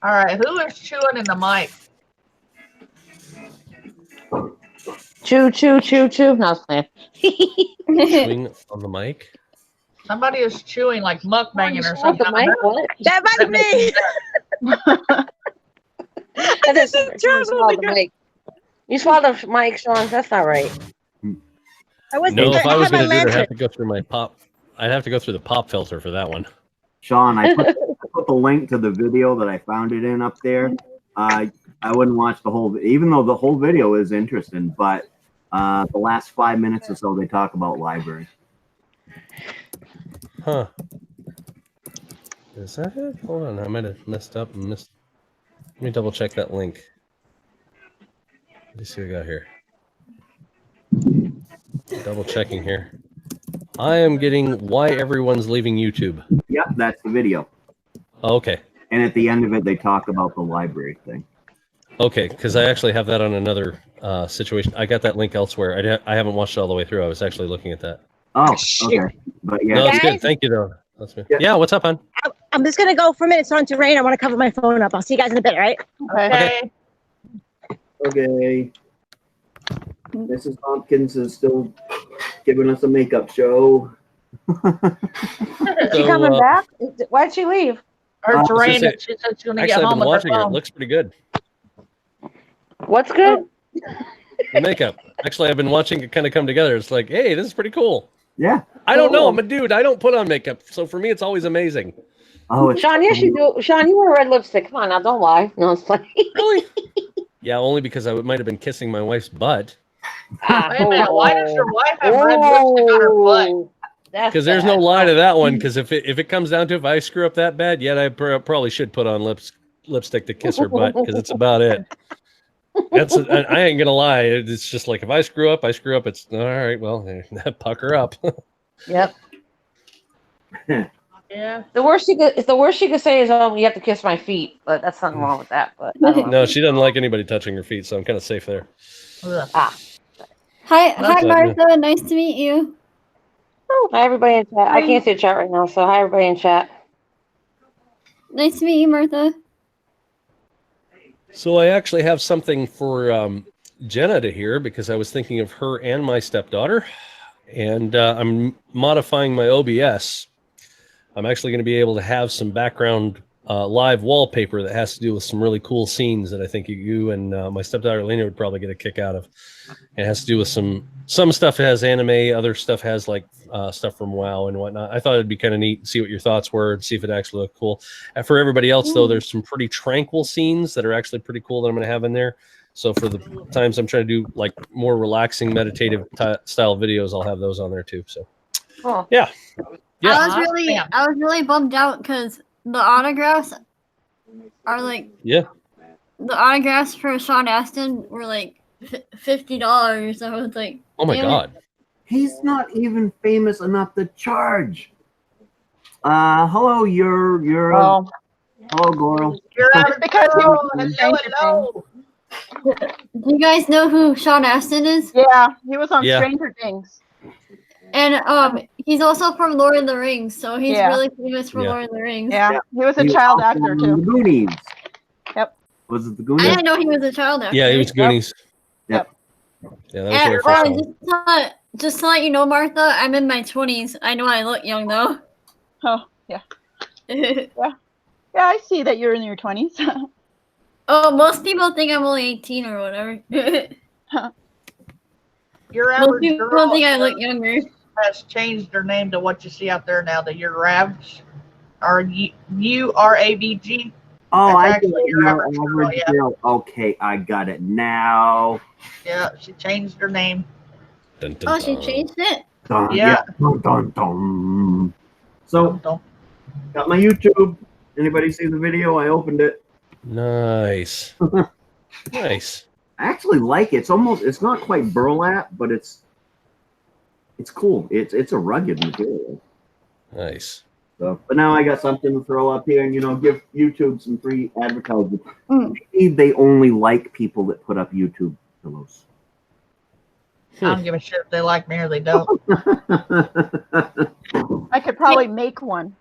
All right, who is chewing in the mic? Chew, chew, chew, chew. No, I was playing. Chewing on the mic. Somebody is chewing like mukbanging or something. The mic? What? That might be me. That is swallow the mic. You swallowed the mic, Sean. That's not right. No, if I was going to do it, I'd have to go through my pop. I'd have to go through the pop filter for that one. Sean, I put the link to the video that I found it in up there. I wouldn't watch the whole, even though the whole video is interesting, but the last 5 minutes or so, they talk about library. Huh. Is that it? Hold on, I might have messed up and missed. Let me double check that link. Let me see what we got here. Double checking here. I am getting why everyone's leaving YouTube. Yep, that's the video. Oh, okay. And at the end of it, they talk about the library thing. Okay, because I actually have that on another situation. I got that link elsewhere. I haven't watched it all the way through. I was actually looking at that. Oh, okay. But yeah. No, that's good. Thank you, though. That's good. Yeah, what's up, hon? I'm just going to go for a minute. It's on to rain. I want to cover my phone up. I'll see you guys in a bit, all right? Okay. Okay. Mrs. Hopkins is still giving us a makeup show. Is she coming back? Why'd she leave? It's raining. She said she's going to get I've home been with her watching it. It phone. looks pretty good. What's good? The makeup. Actually, I've been watching it kind of come together. It's like, hey, this is pretty cool. Yeah. I don't know. I'm a dude. I don't put on makeup. So for me, it's always amazing. Oh, Sean, yes, you do. Sean, you wear red lipstick. Come on now, don't lie. No, it's funny. Really? Yeah, only because I might have been kissing my wife's butt. Wait a minute. Why does your wife have red lipstick on her butt? Because there's no lie to that one. Because if it comes down to if I screw up that bad, yet I probably should put on lipstick to kiss her butt. Because it's about it. I ain't gonna lie. It's just like if I screw up, I screw up. It's all right. Well, pucker up. Yep. Yeah. The worst she could say is, "Oh, you have to kiss my feet," but that's nothing wrong with that. But No, she doesn't like anybody touching her feet, so I'm kind of safe there. Ah. Hi, Martha. Nice to meet you. Oh, hi, everybody in chat. I can't see the chat right now, so hi, everybody in chat. Nice to meet you, Martha. So I actually have something for Jenna to hear because I was thinking of her and my stepdaughter, and I'm modifying my OBS. I'm actually going to be able to have some background live wallpaper that has to do with some really cool scenes that I think you and my stepdaughter Lena would probably get a kick out of. It has to do with some stuff that has anime, other stuff has like stuff from WoW and whatnot. I thought it'd be kind of neat to see what your thoughts were and see if it actually looked cool. For everybody else, though, there's some pretty tranquil scenes that are actually pretty cool that I'm going to have in there. So for the times I'm trying to do like more relaxing, meditative style videos, I'll have those on there too. So, Oh. yeah. Yeah. I was really bummed out because the autographs are like Yeah. the autographs for Sean Astin were like $50. I was like, Oh my damn it. God. He's not even famous enough to charge. Hello, you're Oh. hello, Goral. You're out Because he was on hello, Stranger hello. Do you guys know who Sean Astin is? Yeah, he was on Yeah. Stranger Things. And he's also from Lord of the Rings, so he's Yeah. really famous for Yeah. Lord of the Rings. Yeah, Yeah. he was a He was child also actor in too. The Goonies. Yep. Was it the I Goonies? didn't know he was a child actor. Yeah, he was Goonies. Yep. Yeah, that was where I first saw him. Just to let you know, Martha, I'm in my 20s. I know I look young though. Oh, yeah. Yeah, I see that you're in your 20s. Oh, most people think I'm only 18 or whatever. Your Most average people girl think I look younger. has changed their name to what you see out there now. That your Ravg, URAVG. Oh, That's I actually get your your average average girl, yeah. girl. Okay, I got it now. Yeah, she changed her name. Dun, dun, Oh, she dun. changed it? Dun, Yeah. Dun, dun, dun. So, Dun. got my YouTube. Anybody see the video? I opened it. Nice. Nice. I actually like it. It's not quite burlap, but it's cool. It's a rugged material. Nice. So, but now I got something to throw up here and give YouTube some free advertising. Maybe they only like people that put up YouTube pillows. I don't give a shit if they like me or they don't. I could probably make one.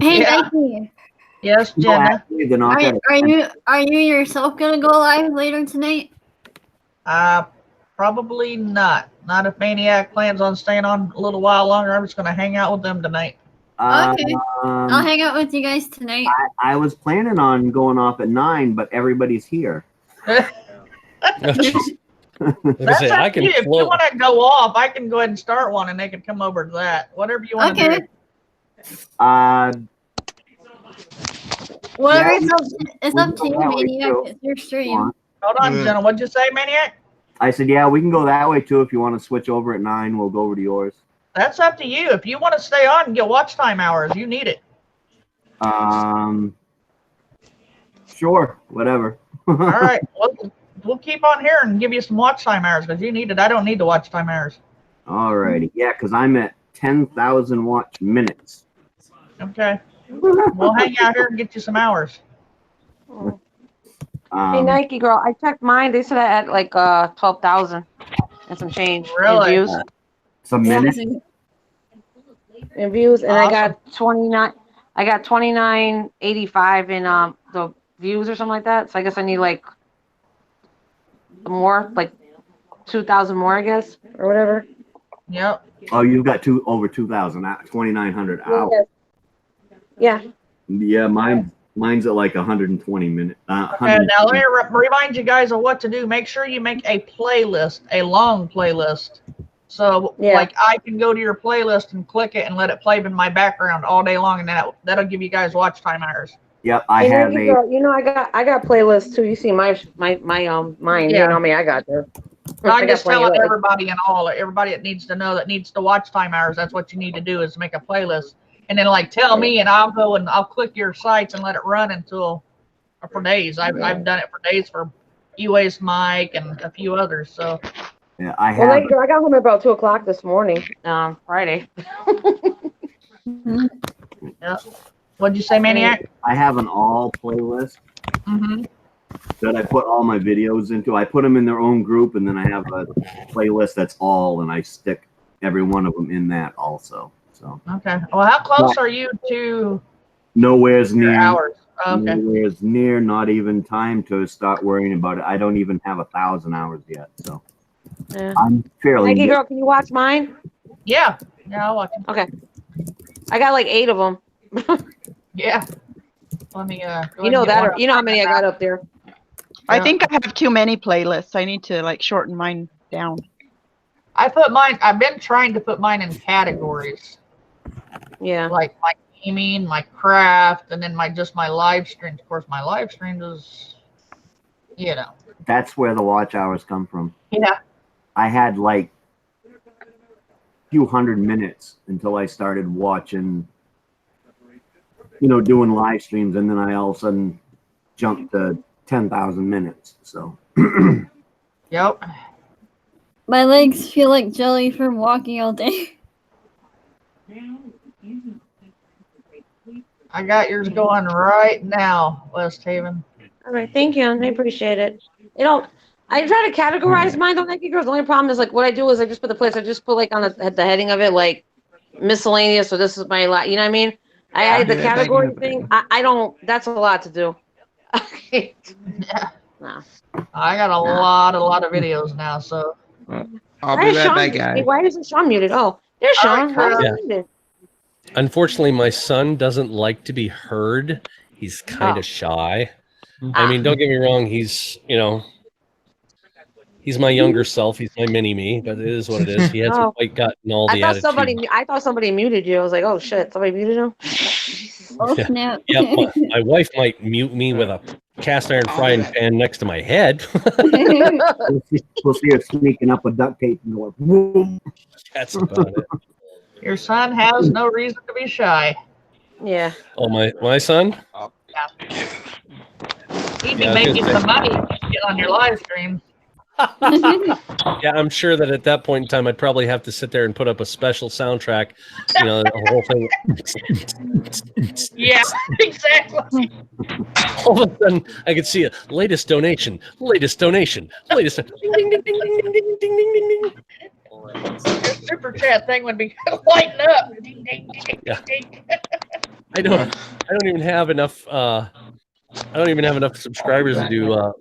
Hey, Yeah. Nike. Yes, No, Jenna. actually, they're not that Are you yourself gonna go live later tonight? Probably not. Not if Maine-iac plans on staying on a little while longer. I'm just going to hang out with them tonight. Okay. I'll hang out with you guys tonight. I was planning on going off at 9, but everybody's here. That's I up can to you. If you float. want to go off, I can go ahead and start one, and they can come over to that. Whatever you want to do. Whatever, Yeah, it's we up can to go you, that way, Maniac. too. It's your stream. Hold on, Jenna. What'd you say, Maine-iac? I said, yeah, we can go that way too. If you want to switch over at 9, we'll go over to yours. That's up to you. If you want to stay on and get watch time hours, you need it. Sure, whatever. All right. We'll keep on here and give you some watch time hours because you need it. I don't need the watch time hours. Alrighty, yeah, because I'm at 10,000 watch minutes. Okay. We'll hang out here and get you some hours. Hey, Nike girl, I checked mine. They said I had like 12,000 and some change Really? in views. Some minutes. In views, and Awesome. I got 29. I got 2985 in the views or something like that. So I guess I need like more, like 2,000 more, I guess, or whatever. Yep. Oh, you've got over 2,000, 2,900 hours. Yeah. Yeah, mine's at like 120 minutes. Okay, now let me remind you guys of what to do. Make sure you make a playlist, a long playlist. So, like, I can go to your playlist and click it and let it play in my background all day long, and that'll give you guys watch time hours. Yep, I have Nike girl, you know, I got playlists too. You see mine. Yeah. You know me, I got there. I'm just plenty telling of- everybody that needs to know that needs to watch time hours. That's what you need to do is make a playlist, and then like tell me, and I'll go and I'll click your sites and let it run for days. I've done it for days for E-Waste Mike and a few others. So yeah, I have. Well, Nike girl, I got home at about 2:00 this morning, Friday. yeah. What'd you say, Maine-iac? I have an all playlist Mm-hmm. that I put all my videos into. I put them in their own group, and then I have a playlist that's all, and I stick every one of them in that also. So Okay. Well, how close are you to nowhere's your near. hours? Okay. Nowhere's near. Not even time to start worrying about it. I don't even have 1,000 hours yet, so Yeah. I'm fairly. Nike girl, can you watch mine? Yeah. Yeah, I'll watch them. Okay. I got like 8 of them. Yeah. Let me You know that, or you know how many I got up there. I think I have too many playlists. I need to like shorten mine down. I've been trying to put mine in categories. Yeah. Like my gaming, my craft, and then my live streams. Of course, my live streams is, That's where the watch hours come from. Yeah. I had like few hundred minutes until I started watching, doing live streams, and then I all of a sudden jumped to 10,000 minutes. So. Yep. My legs feel like jelly from walking all day. I got yours going right now, West Haven. All right, thank you. I appreciate it. I try to categorize mine on Naked Girls. The only problem is like what I do is I just put the place. I just put like on the heading of it like miscellaneous. So this is my lot. You know what I mean? The category thing. I don't. That's a lot to do. Yeah. No. I got a lot of videos now. So. I'll be right back, guys. Hey, why isn't Sean muted? Oh, there's Sean. Why is he muted? Unfortunately, my son doesn't like to be heard. He's kind of shy. I mean, don't get me wrong. He's he's my younger self. He's my mini me, but it is what it is. He hasn't quite gotten all the attitude. I thought somebody muted you. I was like, oh shit, somebody muted him. Oh snap! Yeah, my wife might mute me with a cast iron frying pan next to my head. We'll see her sneaking up with duct tape and going, whoom. That's about it. Your son has no reason to be shy. Yeah. Oh, my son? Yeah. He'd be making some money if you get on your live stream. Yeah, I'm sure that at that point in time, I'd probably have to sit there and put up a special soundtrack, the whole thing. Yeah, exactly. All of a sudden, I could see a latest donation. Ding, ding, ding, ding, ding, ding, ding, ding, ding. Your super chat thing would be lighting up. Ding, ding, ding, Yeah. ding. I don't even have enough. I don't even have enough subscribers to do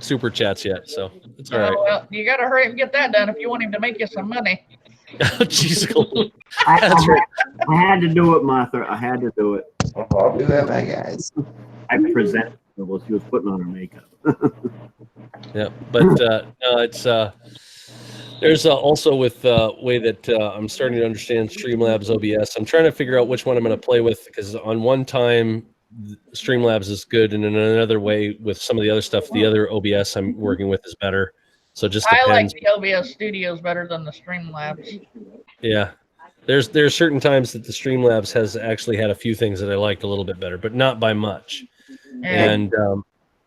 super chats yet, so it's all right. Well, you got to hurry up and get that done if you want him to make you some money. Oh, jeez. That's right. I had to do it, Martha. I had to do it. I'll be right back, guys. I presented her while she was putting on her makeup. Yeah, but no, it's there's also with way that I'm starting to understand Streamlabs OBS. I'm trying to figure out which one I'm going to play with, because on one time Streamlabs is good, and in another way with some of the other stuff, the other OBS I'm working with is better. So it just depends. I like the OBS Studios better than the Streamlabs. Yeah, there's certain times that the Streamlabs has actually had a few things that I liked a little bit better, but not by much. Yeah. And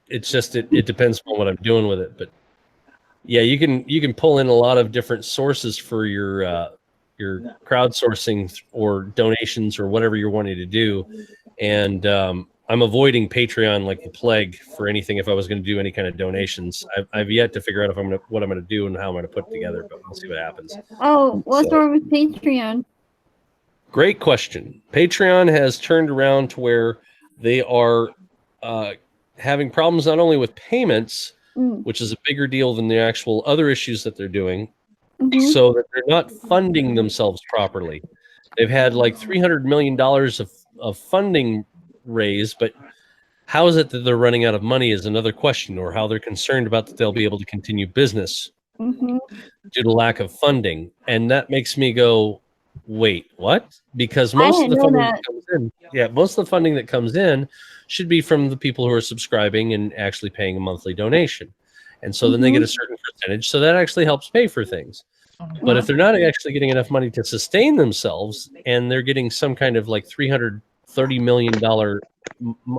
it's just it depends on what I'm doing with it. But yeah, you can pull in a lot of different sources for your crowdsourcing or donations or whatever you're wanting to do. And I'm avoiding Patreon like the plague for anything if I was going to do any kind of donations. I've yet to figure out what I'm going to do and how I'm going to put it together, but we'll see what happens. Oh, what's wrong with Patreon? Great question. Patreon has turned around to where they are having problems not only with payments, which is a bigger deal than the actual other issues that they're doing, so that they're not funding themselves properly. They've had like $300 million of funding raised, but how is it that they're running out of money is another question, or how they're concerned about that they'll be able to continue business due to lack of funding. And that makes me go, wait, what? Because most of the funding that comes in, most of the funding that comes in should be from the people who are subscribing and actually paying a monthly donation. And so then they get a certain percentage. So that actually helps pay for things. But if they're not actually getting enough money to sustain themselves, and they're getting some kind of like $330 million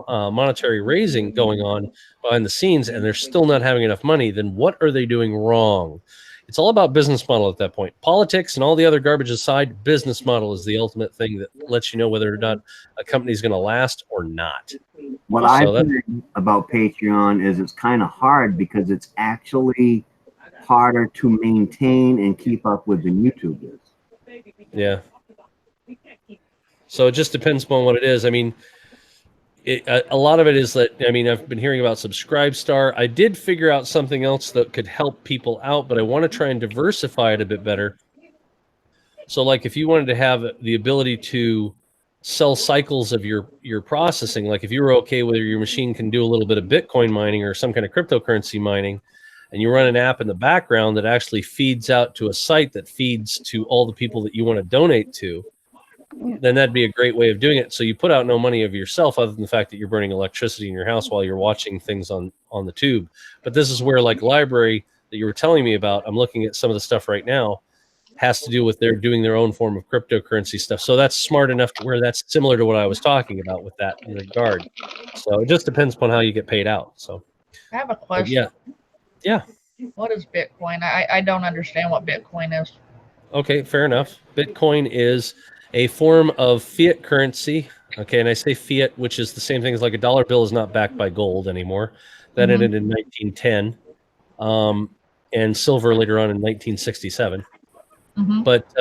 monetary raising going on behind the scenes, and they're still not having enough money, then what are they doing wrong? It's all about business model at that point. Politics and all the other garbage aside, business model is the ultimate thing that lets you know whether or not a company is going to last or not. What I've heard about Patreon is it's kind of hard because it's actually harder to maintain and keep up with than YouTube is. Yeah. So it just depends upon what it is. I mean, a lot of it is that, I mean, I've been hearing about Subscribestar. I did figure out something else that could help people out, but I want to try and diversify it a bit better. So like if you wanted to have the ability to sell cycles of your processing, like if you were okay whether your machine can do a little bit of Bitcoin mining or some kind of cryptocurrency mining, and you run an app in the background that actually feeds out to a site that feeds to all the people that you want to donate to, then that'd be a great way of doing it. So you put out no money of yourself other than the fact that you're burning electricity in your house while you're watching things on the tube. But this is where, like Library that you were telling me about, I'm looking at some of the stuff right now. has to do with their doing their own form of cryptocurrency stuff. So that's smart enough to where that's similar to what I was talking about with that regard. So it just depends upon how you get paid out. So I have a question. yeah. Yeah. What is Bitcoin? I don't understand what Bitcoin is. Okay, fair enough. Bitcoin is a form of fiat currency. Okay, and I say fiat, which is the same thing as like a dollar bill is not backed by gold anymore. That ended in 1910, and silver later on in 1967. But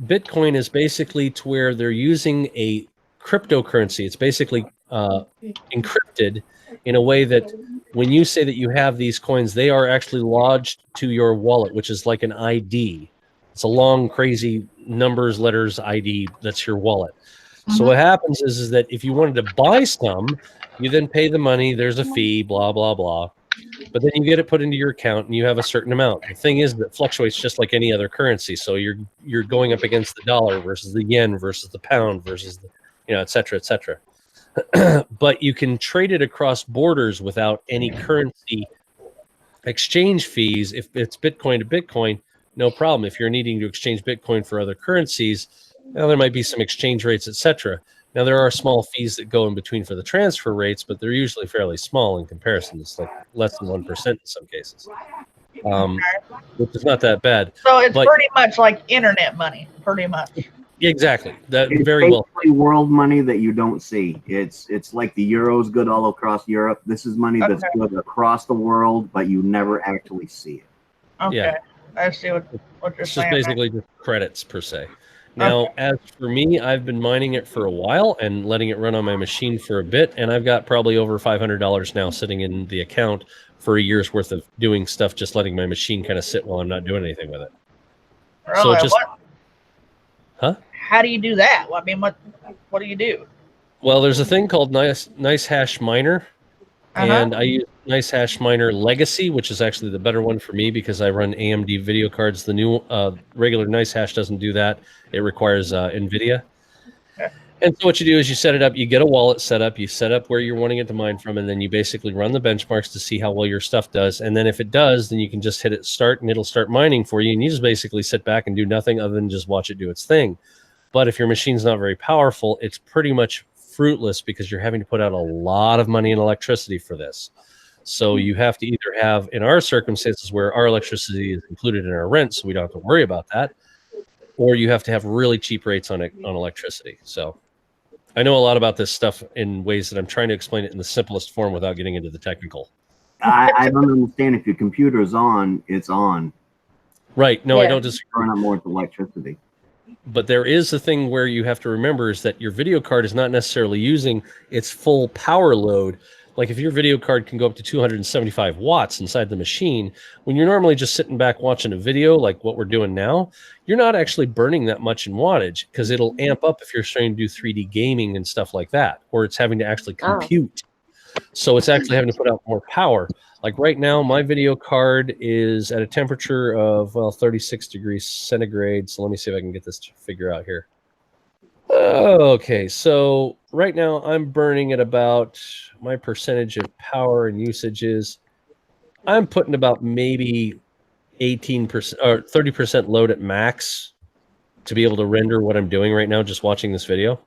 Bitcoin is basically to where they're using a cryptocurrency. It's basically encrypted in a way that when you say that you have these coins, they are actually lodged to your wallet, which is like an ID. It's a long, crazy numbers, letters ID. That's your wallet. So what happens is that if you wanted to buy some, you then pay the money. There's a fee, blah, blah, blah. But then you get it put into your account and you have a certain amount. The thing is that it fluctuates just like any other currency. So you're going up against the dollar versus the yen versus the pound versus the, et cetera, et cetera. But you can trade it across borders without any currency exchange fees. If it's Bitcoin to Bitcoin, no problem. If you're needing to exchange Bitcoin for other currencies, now there might be some exchange rates, etc. Now there are small fees that go in between for the transfer rates, but they're usually fairly small in comparison. It's like less than 1% in some cases, which is not that bad. So it's pretty much like internet money, pretty much. Exactly. That It's very well. basically world money that you don't see. It's like the euro's good all across Europe. This is money that's good across the world, but you never actually see it. Okay. Yeah. I see what you're It's saying. just basically just credits per se. Now, as for me, I've been mining it for a while and letting it run on my machine for a bit, and I've got probably over $500 now sitting in the account for a year's worth of doing stuff, just letting my machine kind of sit while I'm not doing anything with it. Really? So just, How do you do that? I mean, what do you do? Well, there's a thing called Nice Hash Miner, and I use Nice Hash Miner Legacy, which is actually the better one for me because I run AMD video cards. The new regular Nice Hash doesn't do that. It requires NVIDIA. And so what you do is you set it up, you get a wallet set up, you set up where you're wanting it to mine from, and then you basically run the benchmarks to see how well your stuff does. And then if it does, then you can just hit it start and it'll start mining for you. And you just basically sit back and do nothing other than just watch it do its thing. But if your machine's not very powerful, it's pretty much fruitless because you're having to put out a lot of money in electricity for this. So you have to either have, in our circumstances where our electricity is included in our rent, so we don't have to worry about that, or you have to have really cheap rates on electricity. So I know a lot about this stuff in ways that I'm trying to explain it in the simplest form without getting into the technical. I don't understand. If your computer is on, it's on. Right. No, I don't disagree. Burn up more with electricity. But there is a thing where you have to remember is that your video card is not necessarily using its full power load. Like if your video card can go up to 275 watts inside the machine, when you're normally just sitting back watching a video like what we're doing now, you're not actually burning that much in wattage because it'll amp up if you're starting to do 3D gaming and stuff like that, or it's having to actually compute. So it's actually having to put out more power. Like right now, my video card is at a temperature of, 36 degrees centigrade. So let me see if I can get this figure out here. Okay, so right now I'm burning at about, my percentage of power and usage is, I'm putting about maybe 18% or 30% load at max to be able to render what I'm doing right now, just watching this video.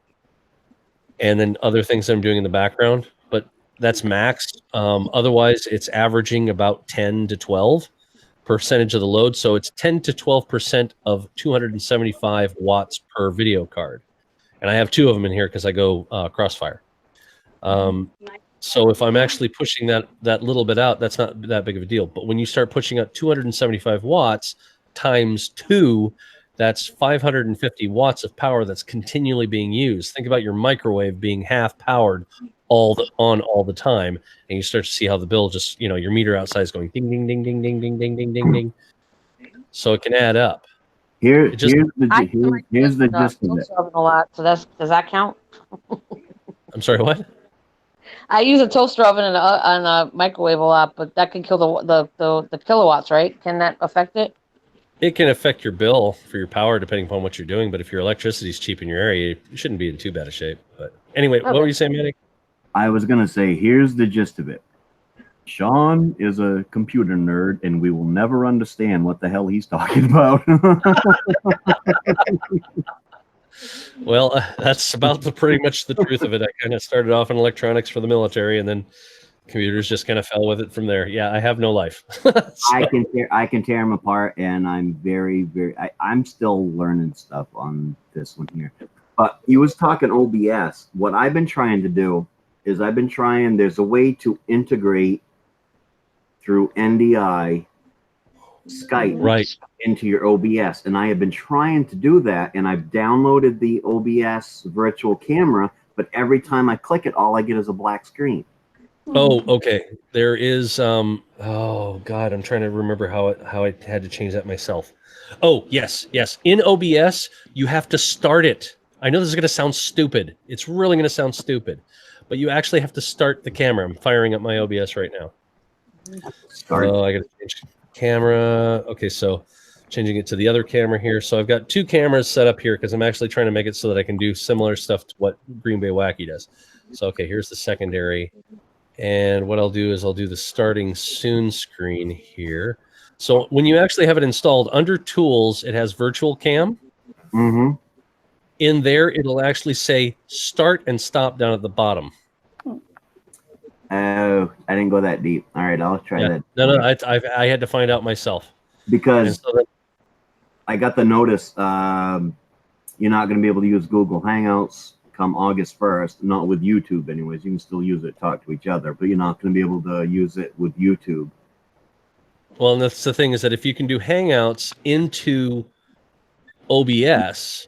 And then other things I'm doing in the background, but that's max. Otherwise, it's averaging about 10 to 12% of the load. So it's 10 to 12% of 275 watts per video card. And I have two of them in here because I go Crossfire. So if I'm actually pushing that little bit out, that's not that big of a deal. But when you start pushing out 275 watts times 2, that's 550 watts of power that's continually being used. Think about your microwave being half powered all the time, and you start to see how the bill just, your meter outside is going ding, ding, ding, ding, ding, ding, ding, ding, ding, ding. So it can add up. Here's the gist of it. A lot, so does that count? I'm sorry, what? I use a toaster oven and a microwave a lot, but that can kill the kilowatts, right? Can that affect it? It can affect your bill for your power depending upon what you're doing, but if your electricity is cheap in your area, you shouldn't be in too bad a shape. But anyway, What were you saying, Manny? I was going to say, here's the gist of it. Sean is a computer nerd, and we will never understand what the hell he's talking about. Well, that's about pretty much the truth of it. I kind of started off in electronics for the military, and then computers just kind of fell with it from there. Yeah, I have no life. So, I can tear them apart, and I'm I'm still learning stuff on this one here. But you was talking OBS. What I've been trying to do is there's a way to integrate through NDI Skype into your OBS, and I have been trying to do that, and I've downloaded the OBS virtual camera, but every time I click it, all I get is a black screen. Oh, okay. There is oh God, I'm trying to remember how I had to change that myself. Oh, yes. In OBS, you have to start it. I know this is going to sound stupid. It's really going to sound stupid, but you actually have to start the camera. I'm firing up my OBS right now. Oh, I got to change camera. Okay, so changing it to the other camera here. So I've got two cameras set up here because I'm actually trying to make it so that I can do similar stuff to what Green Bay Wacky does. So, okay, here's the secondary. And what I'll do is I'll do the starting soon screen here. So when you actually have it installed, under tools, it has virtual cam. Mm-hmm. In there, it'll actually say start and stop down at the bottom. Oh, I didn't go that deep. All right, I'll try that. No, I had to find out myself. Because I got the notice you're not going to be able to use Google Hangouts come August 1st, not with YouTube anyways. You can still use it, talk to each other, but you're not going to be able to use it with YouTube. Well, and that's the thing is that if you can do Hangouts into OBS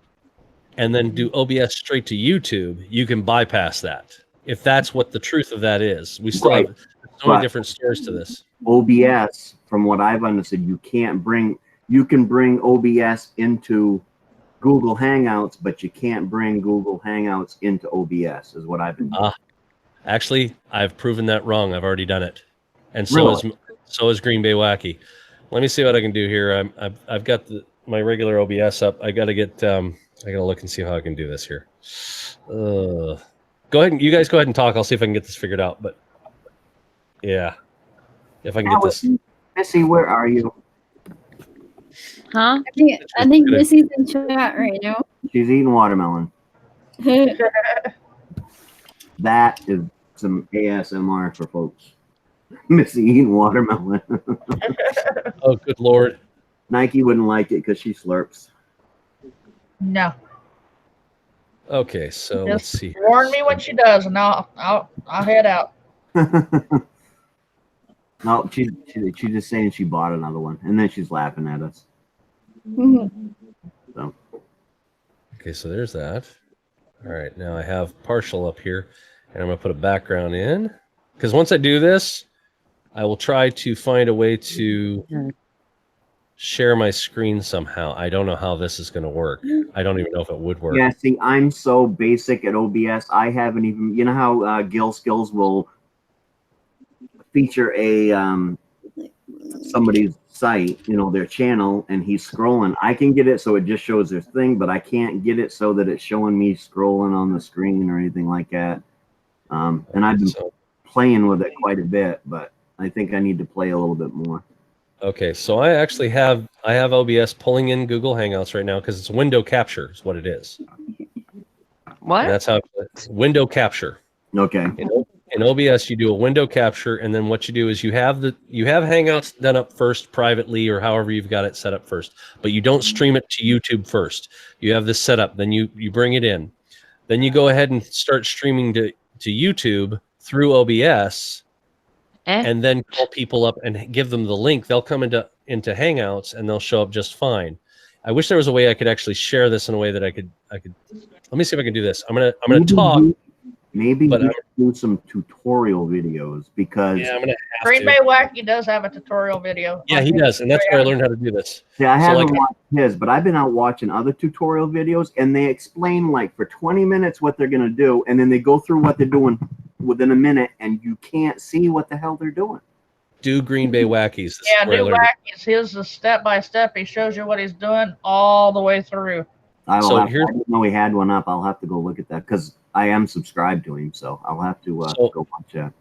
and then do OBS straight to YouTube, you can bypass that. If that's what the truth of that is. We still have so many different stories to this. OBS, from what I've understood, you can bring OBS into Google Hangouts, but you can't bring Google Hangouts into OBS, is what I've been doing. Actually, I've proven that wrong. I've already done it. And so is Green Bay Wacky. Let me see what I can do here. I've got my regular OBS up. I gotta look and see how I can do this here. Go ahead, you guys go ahead and talk. I'll see if I can get this figured out. But yeah, if I can get this. Missy, where are you? Huh? I think Missy's in chat right now. She's eating watermelon. That is some ASMR for folks. Missy eating watermelon. Oh, good Lord. Nike wouldn't like it because she slurps. No. Okay, so let's see. Warn me when she does, and I'll head out. No, she's just saying she bought another one, and then she's laughing at us. So. Okay, so there's that. All right, now I have partial up here, and I'm going to put a background in. Because once I do this, I will try to find a way to share my screen somehow. I don't know how this is going to work. I don't even know if it would work. Yeah, see, I'm so basic at OBS. I haven't even, you know how Gil Skills will feature somebody's site, their channel, and he's scrolling. I can get it so it just shows their thing, but I can't get it so that it's showing me scrolling on the screen or anything like that. And I've been playing with it quite a bit, but I think I need to play a little bit more. Okay, so I actually have OBS pulling in Google Hangouts right now because it's window capture is what it is. What? And that's how it's window capture. Okay. In OBS, you do a window capture, and then what you do is you have Hangouts done up first privately or however you've got it set up first, but you don't stream it to YouTube first. You have this set up, then you bring it in. Then you go ahead and start streaming to YouTube through OBS, and then call people up and give them the link. They'll come into Hangouts and they'll show up just fine. I wish there was a way I could actually share this in a way that I could. Let me see if I can do this. I'm gonna talk. Maybe do some tutorial videos because I'm gonna have Green Bay Wacky does have a tutorial video. Yeah, he does, and that's where I learned how to do this. Yeah, I haven't watched his, but I've been out watching other tutorial videos, and they explain like for 20 minutes what they're gonna do, and then they go through what they're doing within a minute, and you can't see what the hell they're doing. Do Green Bay Wackies. Yeah, do Wackies. His is step by step. He shows you what he's doing all the way through. I didn't know he had one up. I'll have to go look at that because I am subscribed to him, so I'll have to go watch that.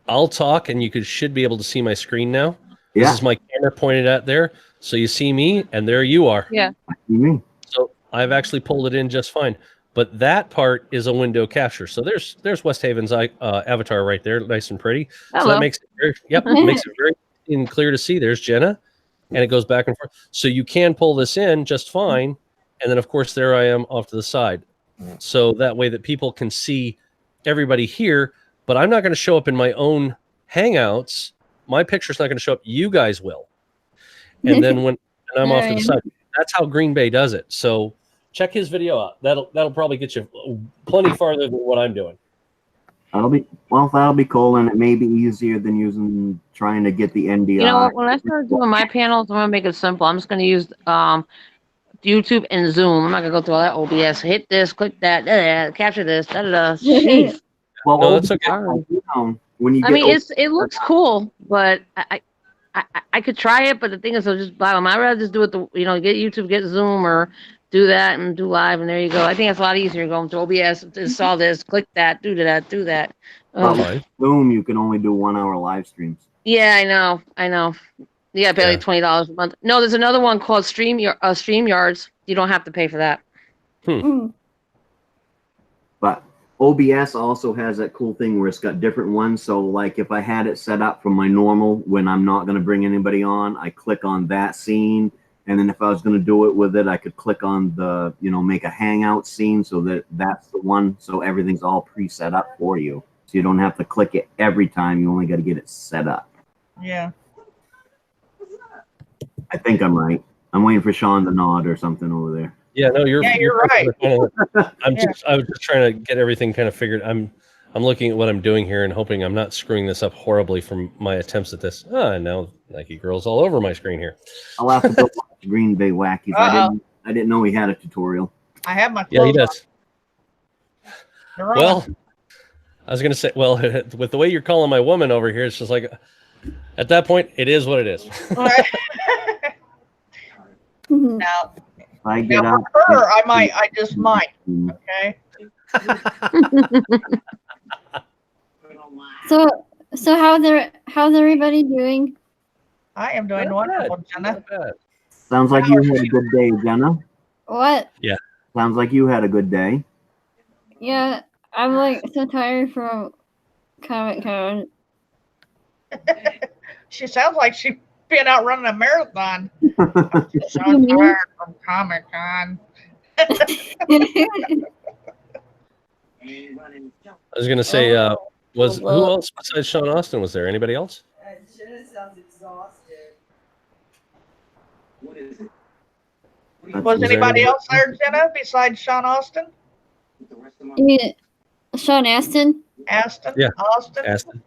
I'll talk, and you should be able to see my screen now. Yeah. This is my camera pointed at there, so you see me, and there you are. Yeah. So I've actually pulled it in just fine. But that part is a window capture. So there's West Haven's avatar right there, nice and pretty. So Hello. that makes it makes it very clear to see. There's Jenna, and it goes back and forth. So you can pull this in just fine, and then of course there I am off to the side. So that way that people can see everybody here, but I'm not going to show up in my own Hangouts. My picture's not going to show up. You guys will. And then when I'm off to the side, that's how Green Bay does it. So check his video out. That'll probably get you plenty farther than what I'm doing. That'll be cool, and it may be easier than trying to get the NDI. You know what? When I start doing my panels, I'm gonna make it simple. I'm just gonna use YouTube and Zoom. I'm not gonna go through all that OBS. Hit this, click that, capture this, da da da. Jeez. Well, no, that's okay. When you I mean, it looks cool, but I could try it, but the thing is, I'll just buy them. I'd rather just do it get YouTube, get Zoom, or do that and do live, and there you go. I think it's a lot easier going through OBS. Install this, click that, do that. Zoom, you can only do 1 hour live streams. Yeah, I know. You gotta pay like $20 a month. No, there's another one called StreamYards. You don't have to pay for that. But OBS also has that cool thing where it's got different ones. So like if I had it set up for my normal, when I'm not going to bring anybody on, I click on that scene. And then if I was going to do it with it, I could click on the, make a hangout scene so that's the one. So everything's all pre-set up for you. So you don't have to click it every time. You only got to get it set up. Yeah. I think I'm right. I'm waiting for Sean to nod or something over there. Yeah, no, you're right. I was just trying to get everything kind of figured. I'm looking at what I'm doing here and hoping I'm not screwing this up horribly from my attempts at this. Now Nike Girl's all over my screen here. I'll have to go watch Green Bay Wackies. I didn't know he had a tutorial. I have my Yeah, he does. Well, I was gonna say, with the way you're calling my woman over here, it's just like at that point, it is what it is. Now, I get out. For her, I just might. Okay. So how's everybody doing? I am doing wonderful, Jenna. Sounds like you had a good day, Jenna. What? Yeah. Sounds like you had a good day. Yeah, I'm like so tired from Comic-Con. She sounds like she's been out running a marathon. I'm so tired from Comic-Con. I was gonna say, who else besides Sean Austin was there? Anybody else? Jenna sounds exhausted. What is it? Was anybody else there, Jenna, besides Sean Austin? Sean Astin? Aston? Yeah. Austin? Aston.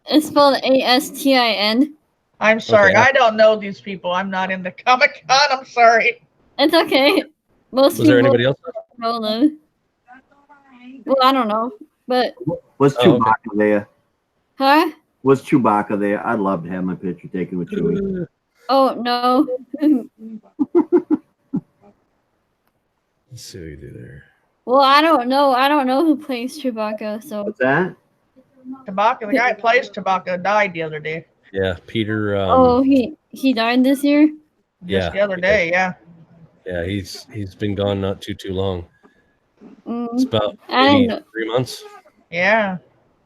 It's spelled ASTIN. I'm sorry. Okay. I don't know these people. I'm not in the Comic-Con. I'm sorry. It's okay. Most Was there people anybody else? know them. Well, I don't know, but Was Chewbacca there? huh? Was Chewbacca there? I'd love to have my picture taken with Chewie. Oh no. Let's see what you do there. Well, I don't know. I don't know who plays Chewbacca. So What's that? Chewbacca, the guy that plays Chewbacca died the other day. Yeah, Peter. he died this year. Just the other day, yeah. Yeah, he's been gone not too long. It's about I didn't know. 3 months. Yeah.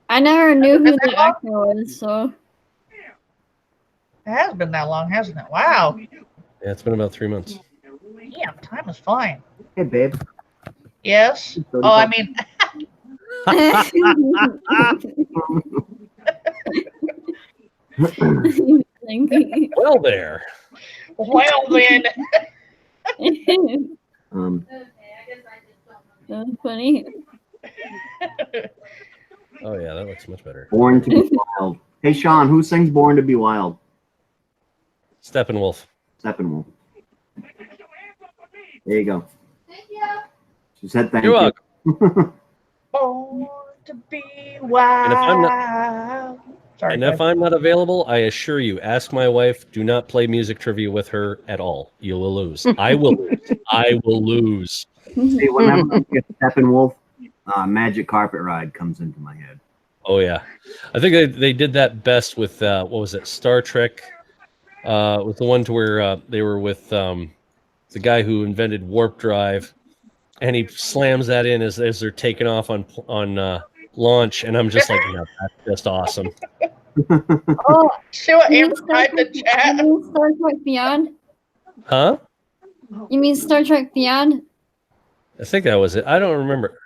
I never knew who the actor was. So It has been that long, hasn't it? Wow. Yeah, it's been about 3 months. Yeah, time is flying. Hey, babe. Yes. Oh, I mean, Well, there. well then. That's funny. Oh yeah, that looks much better. Born to be Wild. Hey, Sean, who sings Born to be Wild? Steppenwolf. Steppenwolf. There you go. She said thank You're you. welcome. Born to be wild. And if I'm not available, I assure you, ask my wife. Do not play music trivia with her at all. You will lose. I will lose. I will lose. See, whenever I get Steppenwolf, Magic Carpet Ride comes into my head. Oh yeah, I think they did that best with what was it? Star Trek. With the one to where they were with the guy who invented warp drive, and he slams that in as they're taking off on launch, and I'm just like, yeah, that's just awesome. Oh, See what you mean Amber typed in chat? You mean Star Trek Beyond? Huh? You mean Star Trek Beyond? I think that was it. I don't remember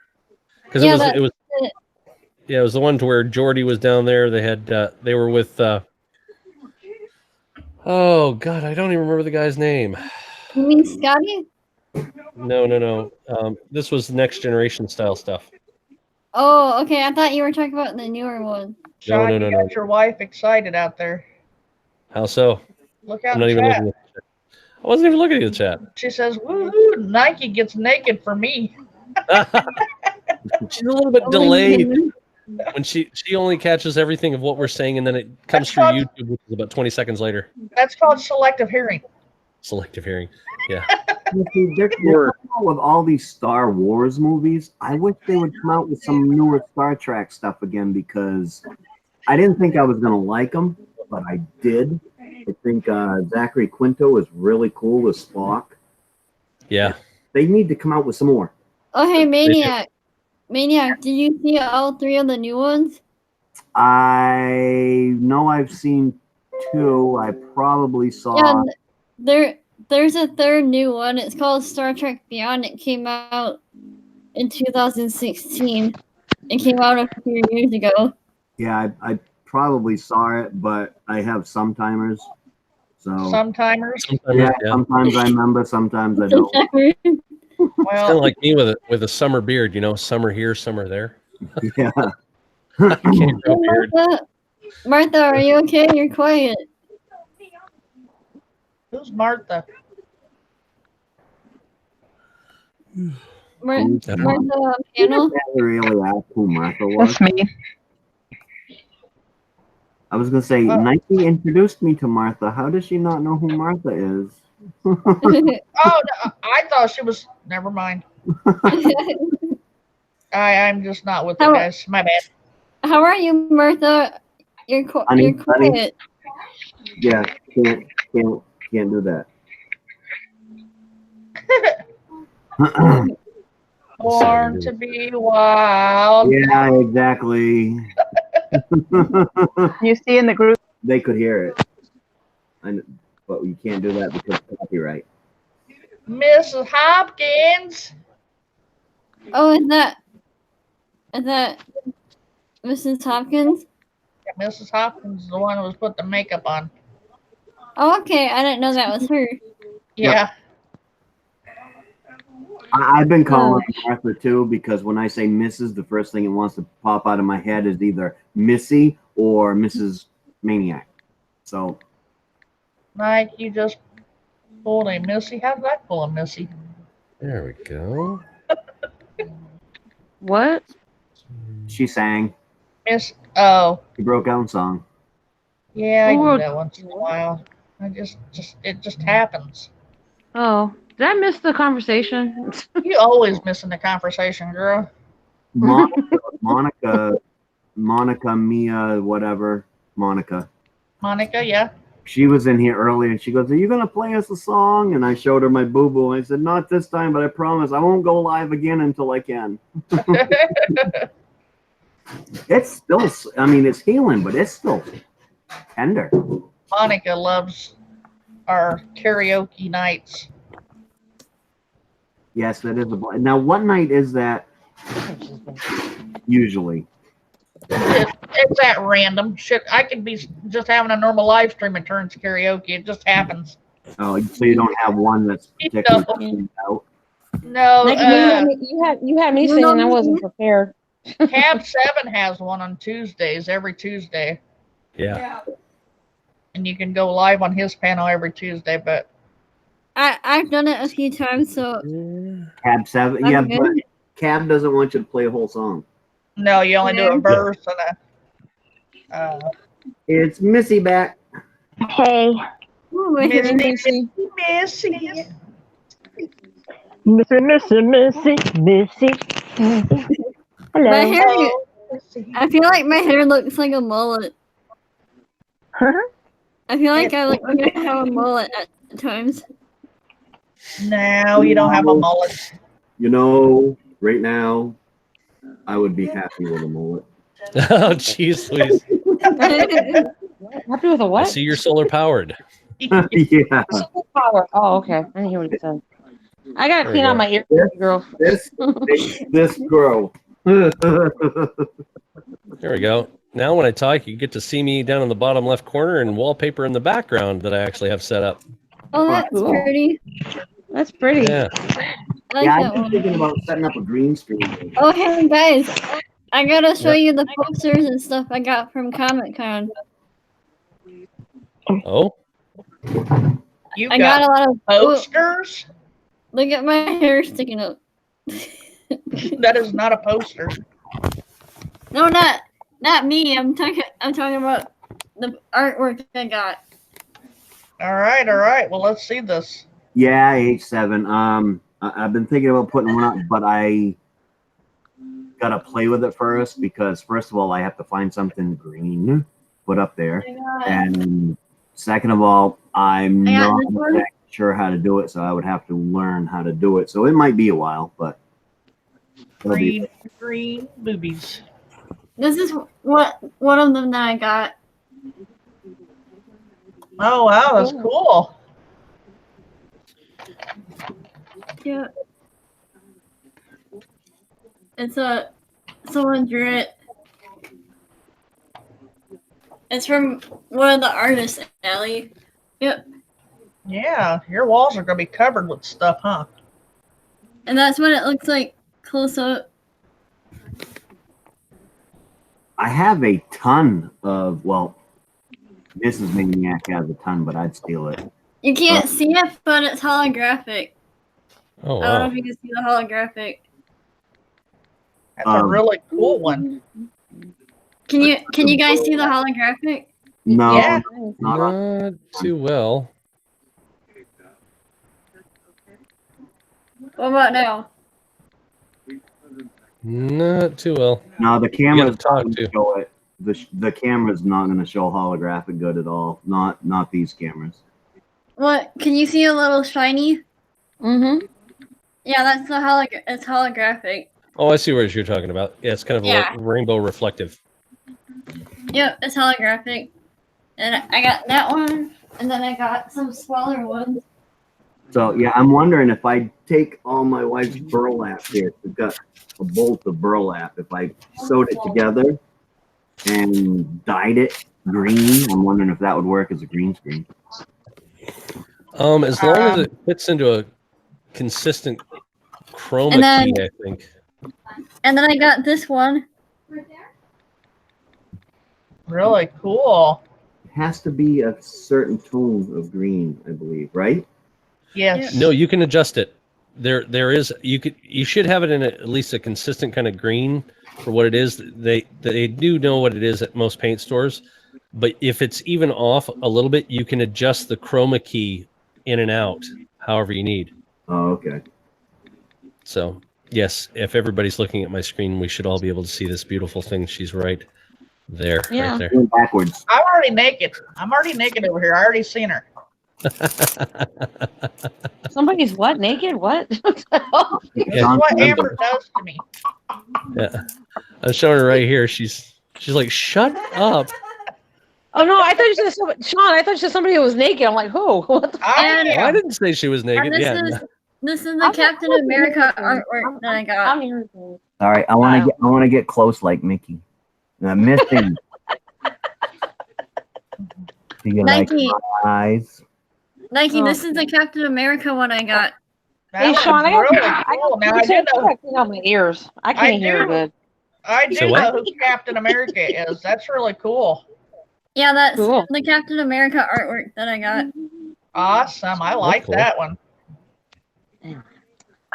because Yeah, it was it. yeah, it was the one to where Geordi was down there. They had they were with oh god, I don't even remember the guy's name. You mean Scotty? No. This was next generation style stuff. Oh, okay. I thought you were talking about the newer one. Sean, No. you got your wife excited out there. How so? Look out I'm not in even chat. looking at the chat. I wasn't even looking at the chat. She says, "Woohoo! Nike gets naked for me." She's a little bit delayed when she only catches everything of what we're saying, and then it comes through YouTube, which is about 20 seconds later. That's called selective hearing. Selective hearing. Yeah. They're coming out with all these Star Wars movies. I wish they would come out with some newer Star Trek stuff again, because I didn't think I was going to like them, but I did. I think Zachary Quinto is really cool as Spock. Yeah. They need to come out with some more. Oh, hey, Maine-iac. Maine-iac, did you see all 3 of the new ones? I know I've seen 2. I probably saw. Yeah, there's a 3rd new one. It's called Star Trek Beyond. It came out in 2016. It came out a few years ago. Yeah, I probably saw it, but I have sometimers. So Sometimers? Yeah, sometimes I remember, sometimes I don't. Well, it's kind of like me with a summer beard, you know, summer here, summer there. Yeah. I can't grow a beard. Martha, are you okay? You're quiet. Who's Martha? Martha panel? Really ask who Martha was. That's me. I was gonna say Nike introduced me to Martha. How does she not know who Martha is? Oh, no, I thought she was. Never mind. I'm just not with it, guys. My bad. How are you, Martha? You're quiet. Yeah, can't do that. Born to be wild. Yeah, exactly. You see in the group. They could hear it, but you can't do that because of copyright. Mrs. Hopkins. Oh, is that Mrs. Hopkins? Yeah, Mrs. Hopkins is the one who was put the makeup on. Oh, okay. I didn't know that was her. Yeah. I've been calling her Martha too, because when I say Mrs., the first thing that wants to pop out of my head is either Missy or Mrs. Maine-iac. So, Mike, you just pulled a Missy. How did I pull a Missy? There we go. What? she sang. Oh. She broke out in song. Yeah, I do that once in a while. It just happens. Oh, did I miss the conversation? You always missing the conversation, girl. Monica, Mia, whatever. Monica, yeah. she was in here earlier, and she goes, "Are you gonna play us a song?" And I showed her my boo boo. I said, "Not this time, but I promise I won't go live again until I can." It's still, I mean, it's healing, but it's still tender. Monica loves our karaoke nights. Yes, that is a. Now, what night is that? Usually, It's at random. Shit, I could be just having a normal live stream and turns karaoke. It just happens. oh, so you don't have one that's particularly out. No, you had me singing. I wasn't prepared. Cab 7 has one on Tuesdays, every Tuesday. Yeah. And you can go live on his panel every Tuesday, but I've done it a few times, so Cab 7, that's yeah, good. but Cab doesn't want you to play a whole song. no, you only do a verse and a. It's Missy back. Hey. Ooh, Missy. Missy. My Hello. hair, I feel like my hair looks like a mullet. I feel like I look like I have a mullet at times. No, you don't have a mullet. You know, right now, I would be happy with a mullet. Oh, jeez, Louise. Happy with a I what? see you're solar powered. Yeah. Solar power. Oh, okay. I didn't hear what you said. I gotta There clean we out go. my ear, girl. This girl. There we go. Now when I talk, you get to see me down in the bottom left corner and wallpaper in the background that I actually have set up. Oh, that's Cool. pretty. That's pretty. Yeah. I like Yeah, that I've been one. thinking about setting up a green screen. Oh, hey guys, I gotta show you the posters and stuff I got from Comic Con. Oh, You I got a lot of posters? Look at my hair sticking up. That is not a poster. No, not me. I'm talking about the artwork I got. All right. Well, let's see this. Yeah, H7. I've been thinking about putting one up, but I gotta play with it first because first of all, I have to find something green to put up there, and second of all, I'm not exactly sure how to do it, so I would have to learn how to do it. So it might be a while, but Green boobies. This is one of them that I got. Oh wow, that's cool. Yeah. It's someone drew it. It's from one of the artists, Allie. Yep. Yeah, your walls are gonna be covered with stuff, huh? And that's what it looks like close up. I have a ton of, well, this is Maine-iac has a ton, but I'd steal it. You can't see it, but it's holographic. Oh, I don't know wow. if you can see the holographic. That's a really cool one. Can you guys see the holographic? No, Yeah. Not too well. What about now? Not too well. No, the You camera's gotta not talk going to. to show it. The camera's not going to show holographic good at all. Not these cameras. What? Can you see a little shiny? Mm-hmm. Yeah, that's the it's holographic. Oh, I see what you're talking about. Yeah, it's kind of Yeah. rainbow reflective. Yep, it's holographic. And I got that one, and then I got some smaller ones. So yeah, I'm wondering if I take all my wife's burlap here. We've got a bolt of burlap. If I sewed it together and dyed it green, I'm wondering if that would work as a green screen. As long as it fits into a consistent chroma And key, I think. And then I got this one. Really cool. It has to be a certain tone of green, I believe, right? Yes. No, you can adjust it. There is you should have it in at least a consistent kind of green for what it is. They do know what it is at most paint stores, but if it's even off a little bit, you can adjust the chroma key in and out however you need. Oh, okay. So yes, if everybody's looking at my screen, we should all be able to see this beautiful thing. She's right there, Yeah. right there. Going backwards. I'm already naked. I'm already naked over here. I already seen her. Somebody's what? Naked? What? This is what Amber does to me. Yeah, I'm showing her right here. She's like, shut up. Oh no! I thought you said Sean. I thought you said somebody who was naked. I'm like, who? What the? And, I didn't say she was naked. and Yeah. this is the Captain America artwork that I got. All right, I want to get close like Mickey. I'm missing. Do you like Nike. my eyes? Nike, this is the Captain America one I got. Hey That Sean, was I got. really I cool. Now got. I do know. Clean out my ears. I can't hear do. good. I do So know what? who Captain America is. That's really cool. Yeah, that's Cool. the Captain America artwork that I got. Awesome. I like cool. that one. I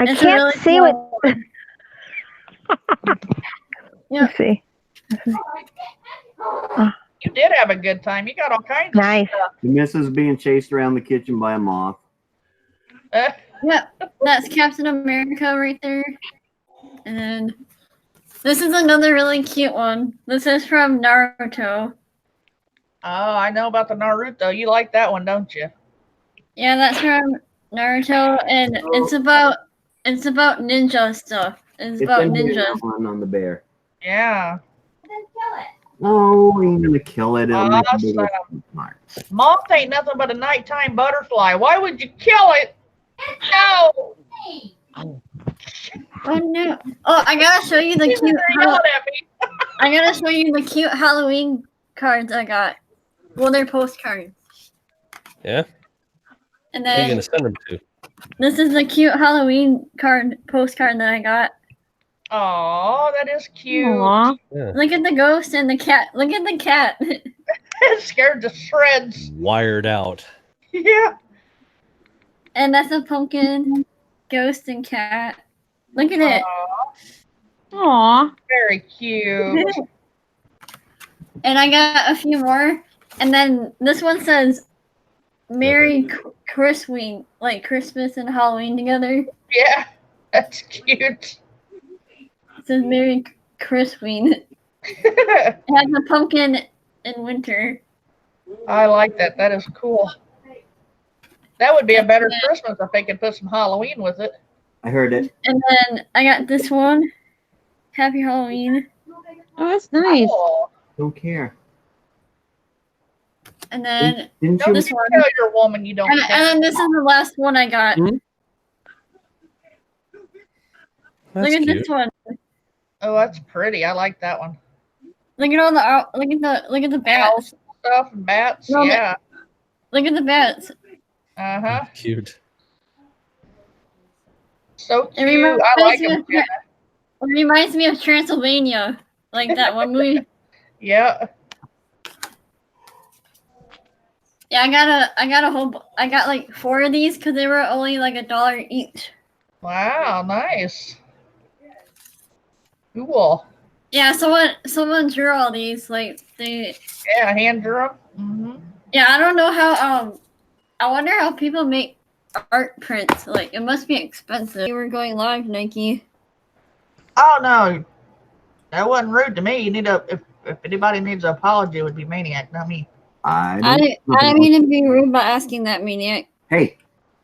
It's a can't really see cool what. Yeah. Let's see. You did have a good time. You got all kinds Nice. of stuff. The missus being chased around the kitchen by a moth. Yep, that's Captain America right there. And then This is another really cute one. This is from Naruto. Oh, I know about the Naruto. You like that one, don't you? Yeah, that's from Naruto, and it's about ninja stuff. It's about in here, ninjas. that one on the bear. Yeah. No, we ain't gonna kill it. It'll make a big old Awesome. mark. Moth ain't nothing but a nighttime butterfly. Why would you kill it? No. Oh no! Oh, I gotta show you the cute. Yelling at me. I gotta show you the cute Halloween cards I got. Well, they're postcards. Yeah. And Who are you then gonna send them to? this is the cute Halloween postcard that I got. Oh, that is cute. Aww. Yeah. Look at the ghost and the cat. Look at the cat. It's scared to shreds. Wired out. Yeah. And that's a pumpkin, ghost, and cat. Look at it. Aww. Very cute. And I got a few more. And then this one says, Merry Christmas, like Christmas and Halloween together. Yeah, that's cute. It says Merry Christmas. It has a pumpkin in winter. I like that. That is cool. That would be a better Christmas if they could put some Halloween with it. I heard it. And then I got this one. Happy Halloween. Oh, that's nice. Oh. Don't care. And then Didn't Don't this you one. tell your woman you don't And care. then this is the last one I got. That's Look at cute. this one. Oh, that's pretty. I like that one. Look at all the look at the bats. Stuff and bats. No, Yeah. Look at the bats. Uh huh. Cute. So It cute. I like them. it reminds me of Transylvania, like that one movie. Yeah. Yeah, I got like 4 of these because they were only like $1 each. Wow. Nice. Cool. Yeah, someone drew all these. Like they. Yeah, hand drew them. Mm-hmm. Yeah, I don't know how. I wonder how people make art prints. Like it must be expensive. You were going live, Nike. Oh no, that wasn't rude to me. You need if anybody needs an apology, it would be Maine-iac, not me. I didn't mean to be rude by asking that, Maine-iac. Hey,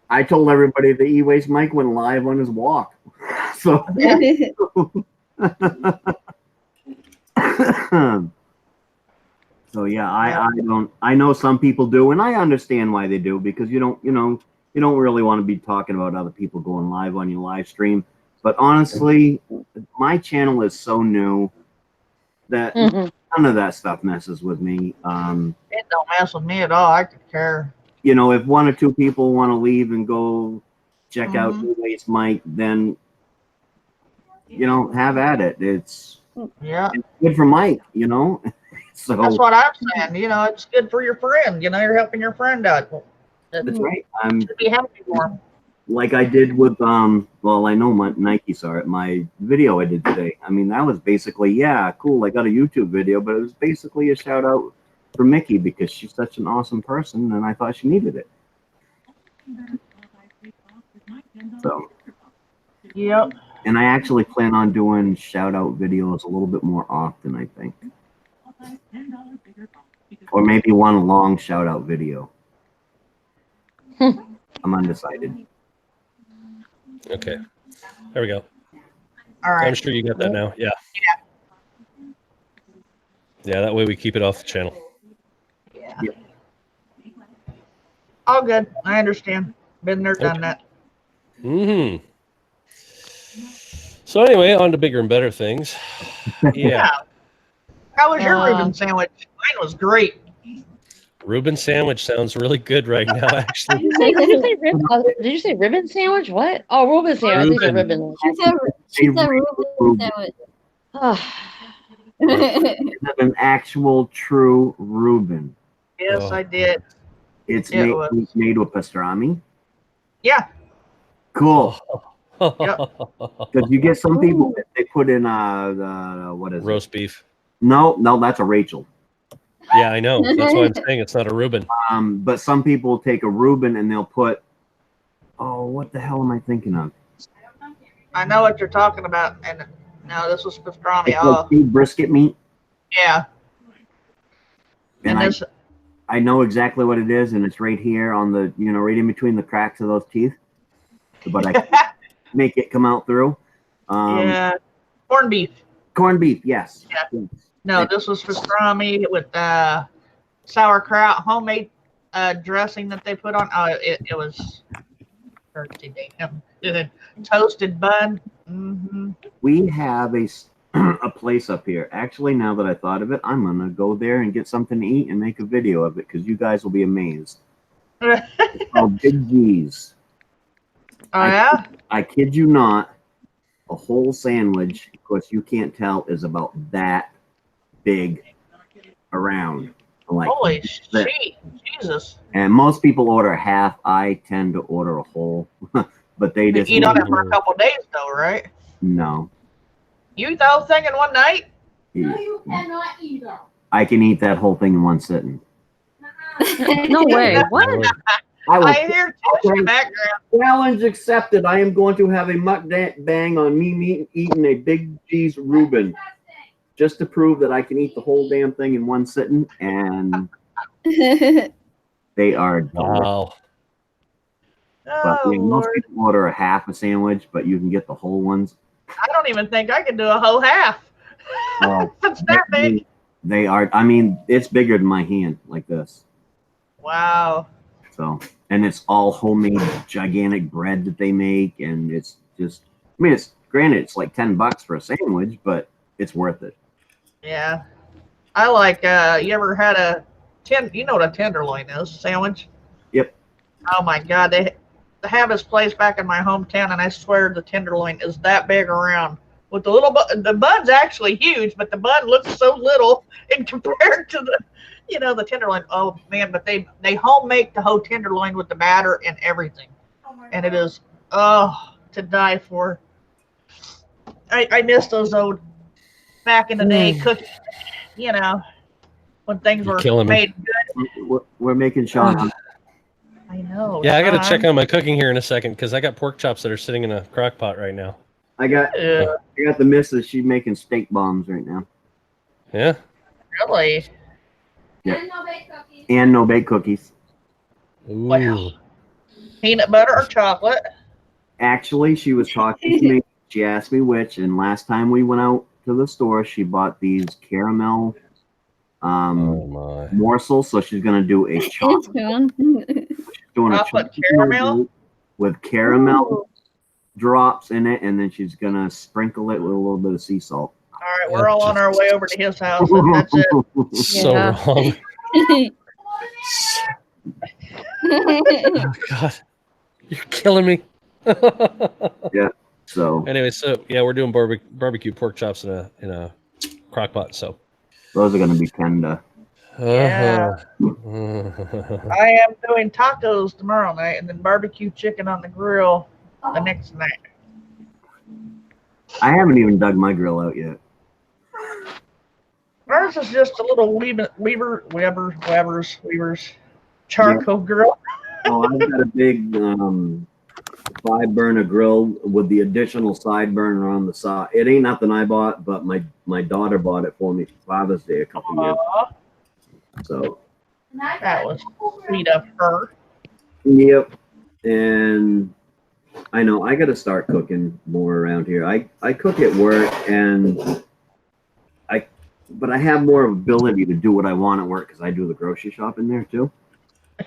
I told everybody that E-Waste Mike went live on his walk. So. So yeah, I know some people do, and I understand why they do, because you don't really want to be talking about other people going live on your live stream. But honestly, my channel is so new that none of that stuff messes with me. It don't mess with me at all. I could care. If 1 or 2 people want to leave and go check out E-Waste Mike, then have at it. It's good for Mike, So that's what I'm saying. It's good for your friend. You're helping your friend out. That's right. Should be happy for him. Like I did with well, I know Nike saw it. My video I did today. I mean, that was basically cool. I got a YouTube video, but it was basically a shout out for Mickey because she's such an awesome person, and I thought she needed it. So. Yep. And I actually plan on doing shout out videos a little bit more often, I think. Or maybe one long shout out video. I'm undecided. Okay. There we go. All right. I'm sure you got that now. Yeah. Yeah, that way we keep it off the channel. Yeah. All good. I understand. Been there, done that. Mm-hmm. So anyway, on to bigger and better things. Yeah. How was your Reuben sandwich? Mine was great. Reuben sandwich sounds really good right now, actually. Did you say ribbon sandwich? What? Oh, Reuben sandwich. These are ribbon. She said Reuben sandwich. An actual true Reuben. Yes, I did. It's made with pastrami. Yeah. Cool. Yep. Because you get some people that they put in what is roast beef. No, that's a Rachel. Yeah, I know. That's why I'm saying it's not a Reuben. But some people take a Reuben and they'll put, what the hell am I thinking of? I know what you're talking about, and No, this was pastrami. It's like beef brisket meat. Yeah. And I know exactly what it is, and it's right here on the, right in between the cracks of those teeth. But I can't make it come out through. Yeah. Corned beef. Corned beef, yes. Yeah. No, this was pastrami with sauerkraut, homemade dressing that they put on. Oh, it was pretty damn good. Toasted bun. Mm-hmm. We have a place up here. Actually, now that I thought of it, I'm going to go there and get something to eat and make a video of it because you guys will be amazed. It's called Big G's. Oh, yeah? I kid you not, a whole sandwich, of course you can't tell, is about that big around. Like, holy shit, Jesus. And most people order a half. I tend to order a whole. But they just eat on it for a couple days, though, right? No. You eat the whole thing in one night? No, you cannot eat them. I can eat that whole thing in one sitting. No way. What? I hear Tish in the background. Challenge accepted. I am going to have a mukbang on me eating a Big G's Reuben, just to prove that I can eat the whole damn thing in one sitting, and they are wow. But most people order a half a sandwich, but you can get the whole ones. I don't even think I can do a whole half. That's that big. They are. I mean, it's bigger than my hand, like this. Wow. So, and it's all homemade, gigantic bread that they make, and it's just. I mean, it's granted, it's like $10 for a sandwich, but it's worth it. Yeah, I like. You ever had you know what a tenderloin is? Sandwich. Yep. Oh my God, they have this place back in my hometown, and I swear the tenderloin is that big around. With the little the bun's actually huge, but the bun looks so little in compared to the tenderloin. Oh man, but they home make the whole tenderloin with the batter and everything, and it is to die for. I miss those old back in the day cooking, when things were made good. We're making Sean. I know. Yeah, I got to check on my cooking here in a second because I got pork chops that are sitting in a crock pot right now. I got the missus. She's making steak bombs right now. Yeah. Really? Yeah. And no bake cookies. Ooh. Wow. Peanut butter or chocolate? Actually, she was talking to me. She asked me which, and last time we went out to the store, she bought these caramel morsels. So she's gonna do a chocolate. Doing a chocolate caramel with caramel drops in it, and then she's gonna sprinkle it with a little bit of sea salt. All right, we're all on our way over to his house. That's it. So wrong. Oh God, you're killing me. Yeah. So anyway, we're doing barbecue pork chops in a crock pot. So those are gonna be tender. Yeah. I am doing tacos tomorrow night, and then barbecue chicken on the grill the next night. I haven't even dug my grill out yet. Ours is just a little Weber's charcoal grill. Oh, I've got a big 5-burner grill with the additional side burner on the side. It ain't nothing I bought, but my daughter bought it for me for Father's Day a couple years ago. So that was sweet of her. Yep. And I know I got to start cooking more around here. I cook at work, but I have more ability to do what I want at work because I do the grocery shopping there too.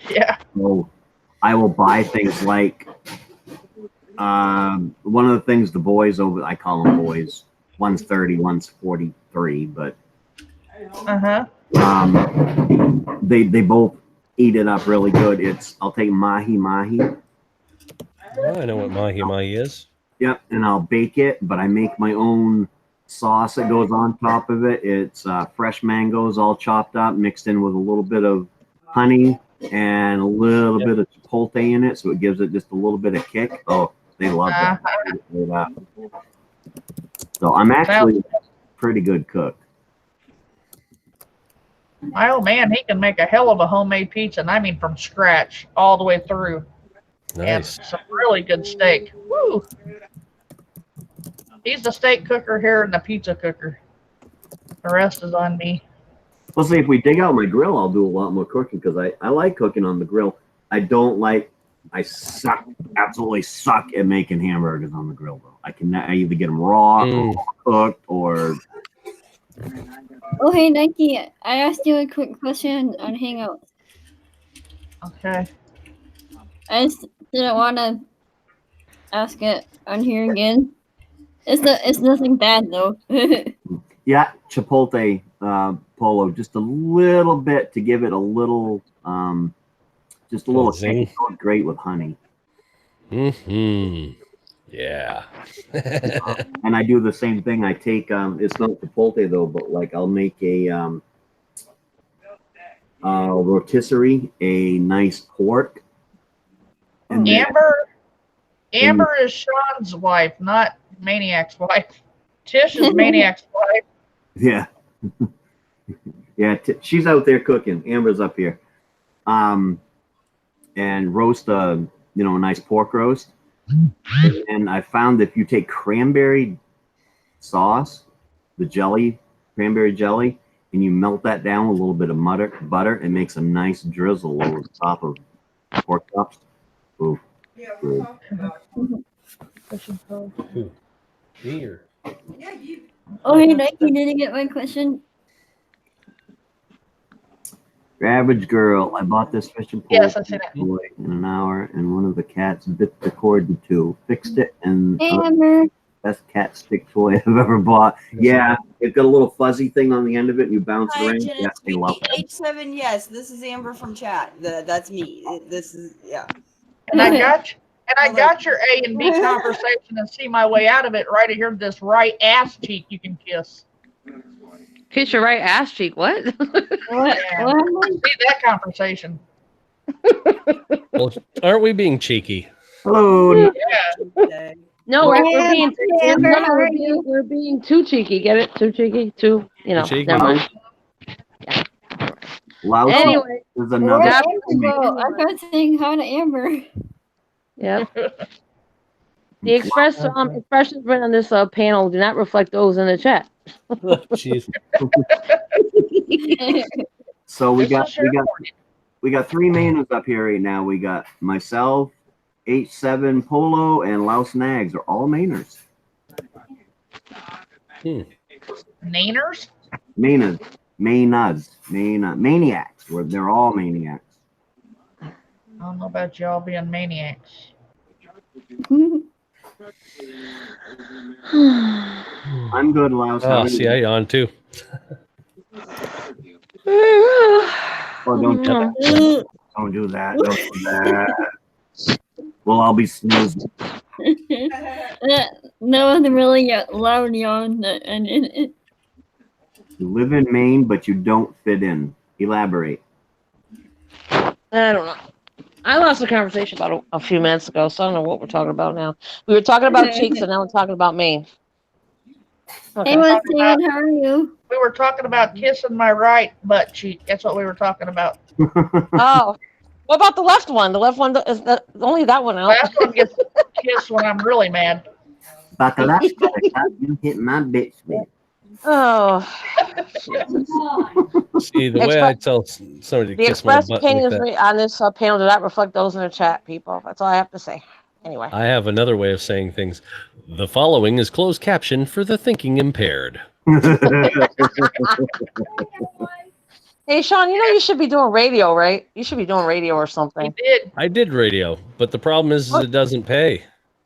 Yeah. So I will buy things like one of the things the boys over, I call them boys. One's 30, one's 43, but they both eat it up really good. I'll take mahi. Oh, I know what mahi is. Yep, and I'll bake it, but I make my own sauce that goes on top of it. It's fresh mangoes all chopped up, mixed in with a little bit of honey and a little bit of chipotle in it, so it gives it just a little bit of kick. Oh, they love that. So I'm actually a pretty good cook. My old man, he can make a hell of a homemade pizza, and I mean from scratch all the way through. Nice. And some really good steak. Woo! He's the steak cooker here and the pizza cooker. The rest is on me. Well, see, if we dig out my grill, I'll do a lot more cooking because I like cooking on the grill. I absolutely suck at making hamburgers on the grill, though. I either get them raw, or cooked, or... Oh, hey, Nike, I asked you a quick question on Hangout. Okay. I just didn't want to ask it on here again. It's nothing bad, though. Yeah, chipotle polo, just a little bit to give it a little, just a little zing. Great with honey. Yeah. And I do the same thing. I take it's not chipotle though, but like I'll make a rotisserie, a nice pork. And Amber is Sean's wife, not Maine-iac's wife. Tish is Maine-iac's wife. Yeah. Yeah, she's out there cooking. Amber's up here. And roast a nice pork roast. And I found if you take cranberry sauce, the jelly, cranberry jelly, and you melt that down with a little bit of butter, it makes a nice drizzle over the top of pork chops. Ooh. Good. Here. Oh, hey, Nike, did you get my question? Your average girl, I bought this fishing pole Yes, I see that. in an hour, and one of the cats bit the cord in two. Fixed it, and Amber. best cat stick toy I've ever bought. Yeah, it's got a little fuzzy thing on the end of it, and you bounce it Hi, around. Jen, Yeah, it's they love it. H7. Yes, this is Amber from chat. That's me. This is And I got your A and B conversation and see my way out of it right here. This right ass cheek you can kiss. Kiss your right ass cheek. What? What? See that conversation. Well, aren't we being cheeky? Hello. Yeah. No, we're being Amber, how are you? we're being too cheeky. Get it? Too cheeky. Too cheeky. Never mind. Lousy. Anyway, There's another. I'm not saying hi to Amber. Yep. The expressions written on this panel do not reflect those in the chat. Jeez. So we got 3 Mainers up here right now. We got myself, H7 Polo, and Louse Nags are all Mainers. Naners? Mainiacs. They're all Maine-iacs. I don't know about y'all being maniacs. I'm good, Louse. Oh, see, I yawn too. Don't do that. Don't do that. Well, I'll be snoozing. That was a really loud yawn. You live in Maine, but you don't fit in. Elaborate. I don't know. I lost the conversation about a few minutes ago, so I don't know what we're talking about now. We were talking about cheeks, and now we're talking about Maine. Okay. Hey, what's David? How are you? We were talking about kissing my right butt cheek. That's what we were talking about. Oh, what about the left one? The left one is only that one out. Last one gets kissed when I'm really mad. About the last time you hit my bitch with. Oh. See, the way I tell somebody to The kiss my express butt like opinions that, on this panel do not reflect those in the chat, people. That's all I have to say. Anyway. I have another way of saying things. The following is closed caption for the thinking impaired. Hey, Sean, you should be doing radio, right? You should be doing radio or something. I did radio, but the problem is it doesn't pay.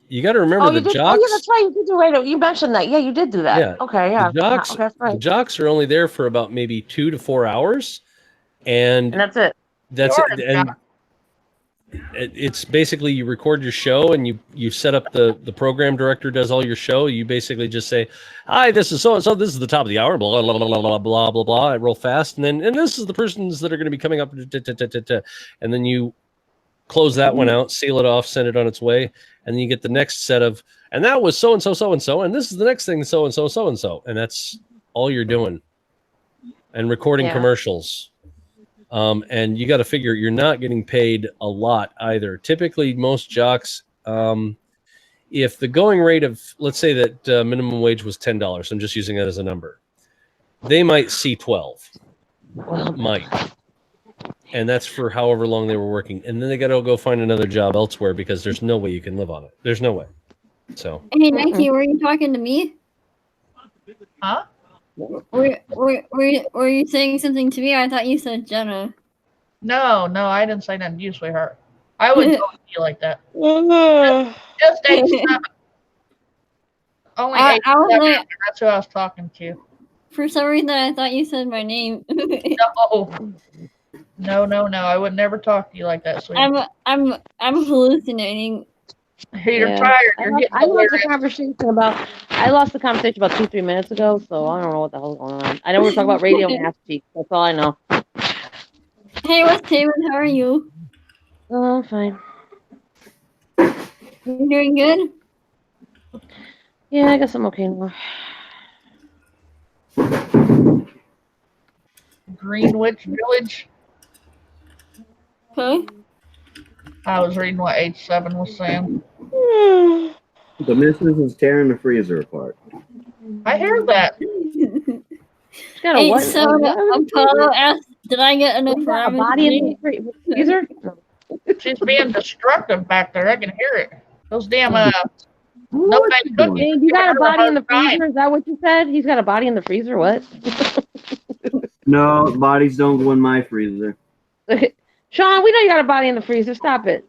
You got to remember you the did? jocks. Oh, yeah, that's right. You did do radio. You mentioned that. Yeah, you did do that. Yeah. Okay, yeah. The jocks, Okay, that's right. the jocks are only there for about maybe 2 to 4 hours, and that's it. That's it. And it's basically you record your show and you set up the program director does all your show. You basically just say, "Hi, this is so and so. This is the top of the hour." Blah blah blah blah blah blah blah blah. I roll fast, and this is the persons that are going to be coming up, and then you close that one out, seal it off, send it on its way, and then you get the next set of, and that was so and so so and so, and this is the next thing so and so so and so, and that's all you're doing, and recording commercials. And you got to figure you're not getting paid a lot either. Typically, most jocks, if the going rate of, let's say that minimum wage was $10, I'm just using that as a number, they might see 12. Might. And that's for however long they were working. And then they got to go find another job elsewhere because there's no way you can live on it. There's no way. So. Hey, Nike, were you talking to me? Huh? Were you saying something to me? I thought you said Jenna. No, I didn't say nothing to you, sweetheart. I wouldn't talk to you like that. Just age 7. Only age 7. Like, That's who I was talking to. For some reason, I thought you said my name. No. I would never talk to you like that, sweetheart. I'm hallucinating. You're tired. I lost the conversation about 2-3 minutes ago, so I don't know what the hell's going on. I know we're talking about radio and ass cheeks. That's all I know. Hey, what's Taylor? How are you? Oh, fine. You doing good? Yeah, I guess I'm okay now. Greenwich Village. Okay. I was reading what age 7 was saying. The missus is tearing the freezer apart. I hear that. Hey, so Apollo asked, did I get enough ramen? A body in the freezer? She's being destructive back there. I can hear it. Those damn nobody cooking. You got a body in the freezer? Is that what you said? He's got a body in the freezer? What? No, bodies don't go in my freezer. Sean, we know you got a body in the freezer. Stop it.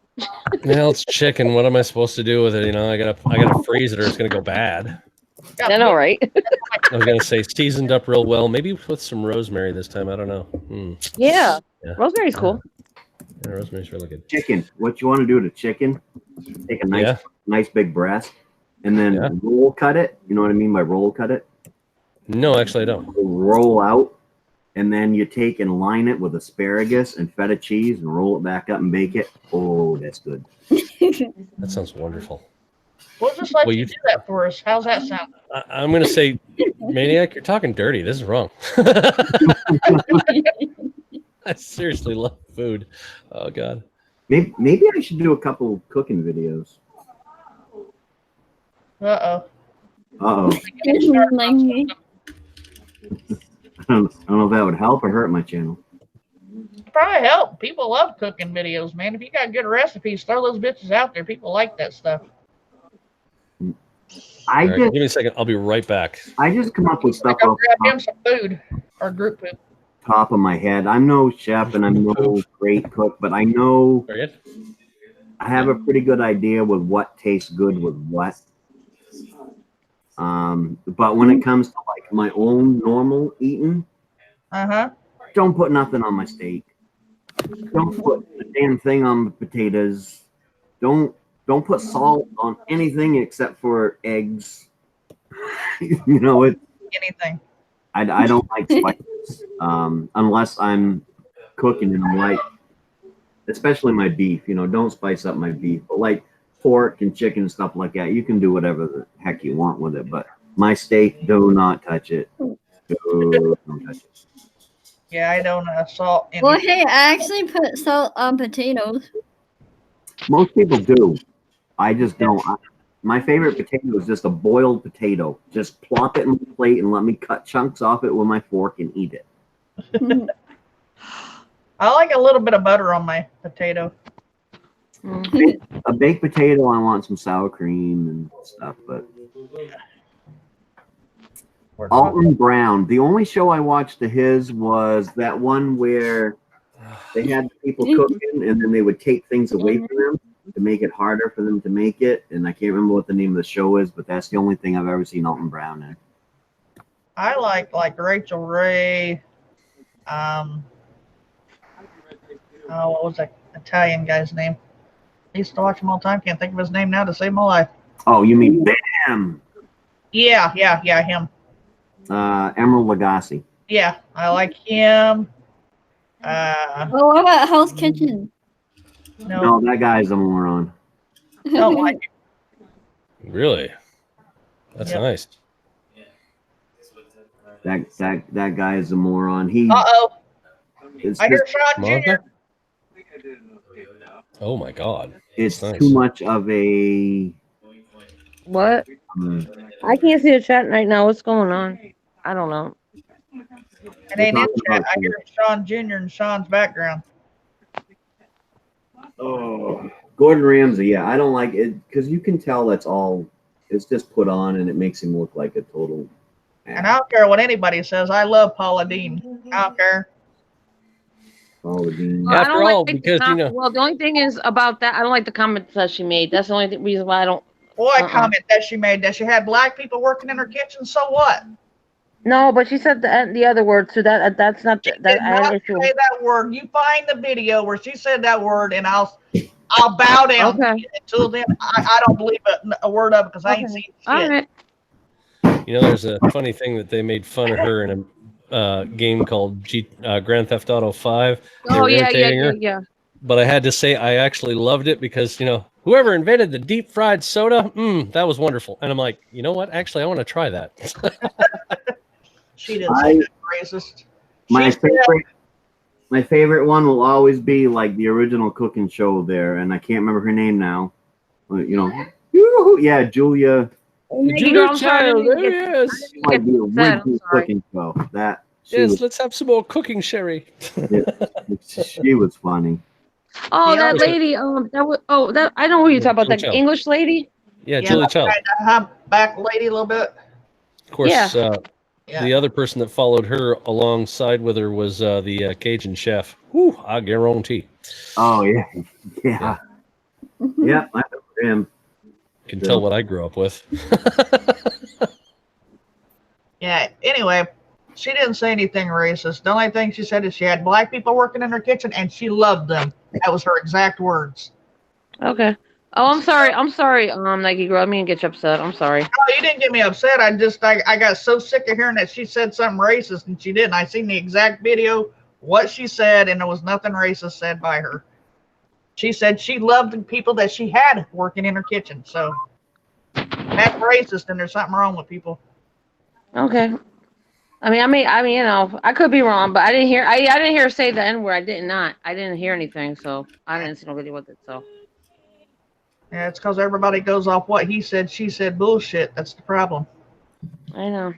Well, it's chicken. What am I supposed to do with it? You know, I gotta freeze it or it's gonna go bad. I know, right? I was gonna say seasoned up real well, maybe with some rosemary this time. I don't know. Yeah. Rosemary's cool. Yeah, rosemary's really good. Chicken. What you want to do to chicken? Take a nice big breast, and then roll cut it. You know what I mean by roll cut it? No, actually, I don't. Roll out, and then you take and line it with asparagus and feta cheese, and roll it back up and bake it. Oh, that's good. That sounds wonderful. We'll just let you do that for us. How's that sound? I'm going to say, Maine-iac, you're talking dirty. This is wrong. I seriously love food. Oh, God. Maybe I should do a couple cooking videos. Uh-oh. Uh-oh. I don't know if that would help or hurt my channel. Probably help. People love cooking videos, man. If you got good recipes, throw those bitches out there. People like that stuff. Give me a second. I'll be right back. I just come up with stuff Go off grab him some food or group food. top of my head. I'm no chef and I'm no great cook, but I know I have a pretty good idea with what tastes good with what. But when it comes to like my own normal eating, don't put nothing on my steak. Don't put a damn thing on the potatoes. Don't put salt on anything except for eggs. You know it. Anything. I don't like spices unless I'm cooking and I'm like, especially my beef. You know, don't spice up my beef. But like pork and chicken and stuff like that, you can do whatever the heck you want with it. But my steak, do not touch it. Don't touch it. Yeah, I don't salt. Well, hey, I actually put salt on potatoes. Most people do. I just don't. My favorite potato is just a boiled potato. Just plop it in the plate and let me cut chunks off it with my fork and eat it. I like a little bit of butter on my potato. A baked potato, I want some sour cream and stuff, but Alton Brown. The only show I watched of his was that one where they had people cooking and then they would take things away from them to make it harder for them to make it. And I can't remember what the name of the show is, but that's the only thing I've ever seen Alton Brown in. I like Rachel Ray. What was that Italian guy's name? I used to watch him all the time. Can't think of his name now to save my life. Oh, you mean Bam? Yeah, him. Emerald Lagasse. Yeah, I like him. What about Hell's Kitchen? No, that guy's a moron. Don't like it. Really? That's nice. That guy is a moron. He. Uh-oh. It's I hear just- Sean Jr. Oh my God. It's nice. too much of a What? I can't see the chat right now. What's going on? I don't know. It ain't in chat. I hear Sean Jr. in Sean's background. Oh, Gordon Ramsay. Yeah, I don't like it because you can tell that's all. It's just put on, and it makes him look like a total. And I don't care what anybody says. I love Paula Dean. I don't care. Paula Dean. Well, I don't all, like because, you know. Well, the only thing is about that. I don't like the comments that she made. That's the only reason why I don't. Boy, comment that she made that she had black people working in her kitchen. So what? No, but she said the other word too. That's not that. Did not say that word. You find the video where she said that word, and I'll bow down. Okay. Until then, I don't believe a word of it because I ain't seen shit. All right. You know, there's a funny thing that they made fun of her in a game called Grand Theft Auto 5. They were imitating her. Yeah. But I had to say I actually loved it because, you know, whoever invented the deep fried soda, that was wonderful. And I'm like, you know what? Actually, I want to try that. She didn't say that racist. My favorite one will always be like the original cooking show there, and I can't remember her name now. You know, yeah, Julia. Julia Child, there he is. Like the original cooking show. Let's have some more cooking, Sherry. She was funny. Oh, that lady. That I know who you're talking about. That Child. English lady. Yeah, Julia Child. Back lady a little bit. Of course, the other person that followed her alongside with her was the Cajun chef. Whew, I guarantee. Oh, yeah. Yeah. Yeah, I know him. You can tell what I grew up with. Yeah, anyway, she didn't say anything racist. The only thing she said is she had black people working in her kitchen and she loved them. That was her exact words. Okay. Oh, I'm sorry, Nike girl. I mean, get you upset. I'm sorry. Oh, you didn't get me upset. I got so sick of hearing that she said something racist and she didn't. I seen the exact video, what she said, and there was nothing racist said by her. She said she loved the people that she had working in her kitchen. So that's racist, and there's something wrong with people. Okay. I mean, you know, I could be wrong, but I didn't hear her say the N word. I didn't hear anything, so I didn't see no video with it. So. Yeah, it's because everybody goes off what he said, she said bullshit. That's the problem. I know.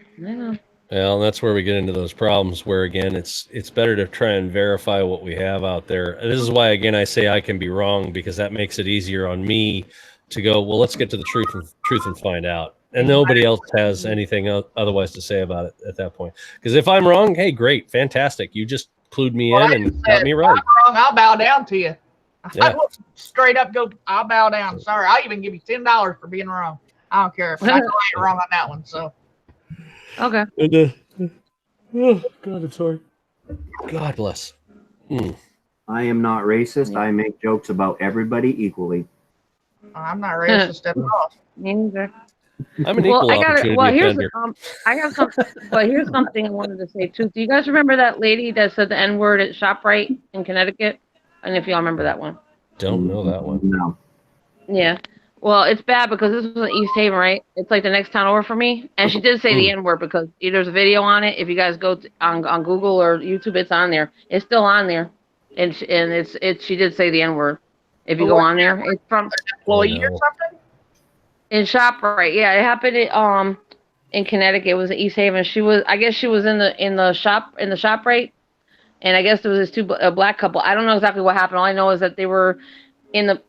Well, that's where we get into those problems where, again, it's better to try and verify what we have out there. And this is why, again, I say I can be wrong, because that makes it easier on me to go, well, let's get to the truth and find out. And nobody else has anything otherwise to say about it at that point. Because if I'm wrong, hey, great, fantastic. You just clued me in and got me right. If I'm wrong, I'll bow down to you. Yeah. I will straight up go, I'll bow down. Sorry, I'll even give you $10 for being wrong. I don't care if I know I ain't wrong on that one. So. Okay. Oh, God, I'm sorry. God bless. I am not racist. I make jokes about everybody equally. I'm not racist at all. Me neither. I'm an equal opportunity offender. Here's something I wanted to say too. Do you guys remember that lady that said the N word at ShopRite in Connecticut? And if y'all remember that one. Don't know that one. No. Yeah. Well, it's bad because this was in East Haven, right? It's like the next town over for me. And she did say the N word because there's a video on it. If you guys go on Google or YouTube, it's on there. It's still on there. And she did say the N word. If you go on there, it's from employee or something. In ShopRite, yeah, it happened in Connecticut. It was in East Haven. I guess she was in the ShopRite, and I guess there was a black couple. I don't know exactly what happened. All I know is that they were in the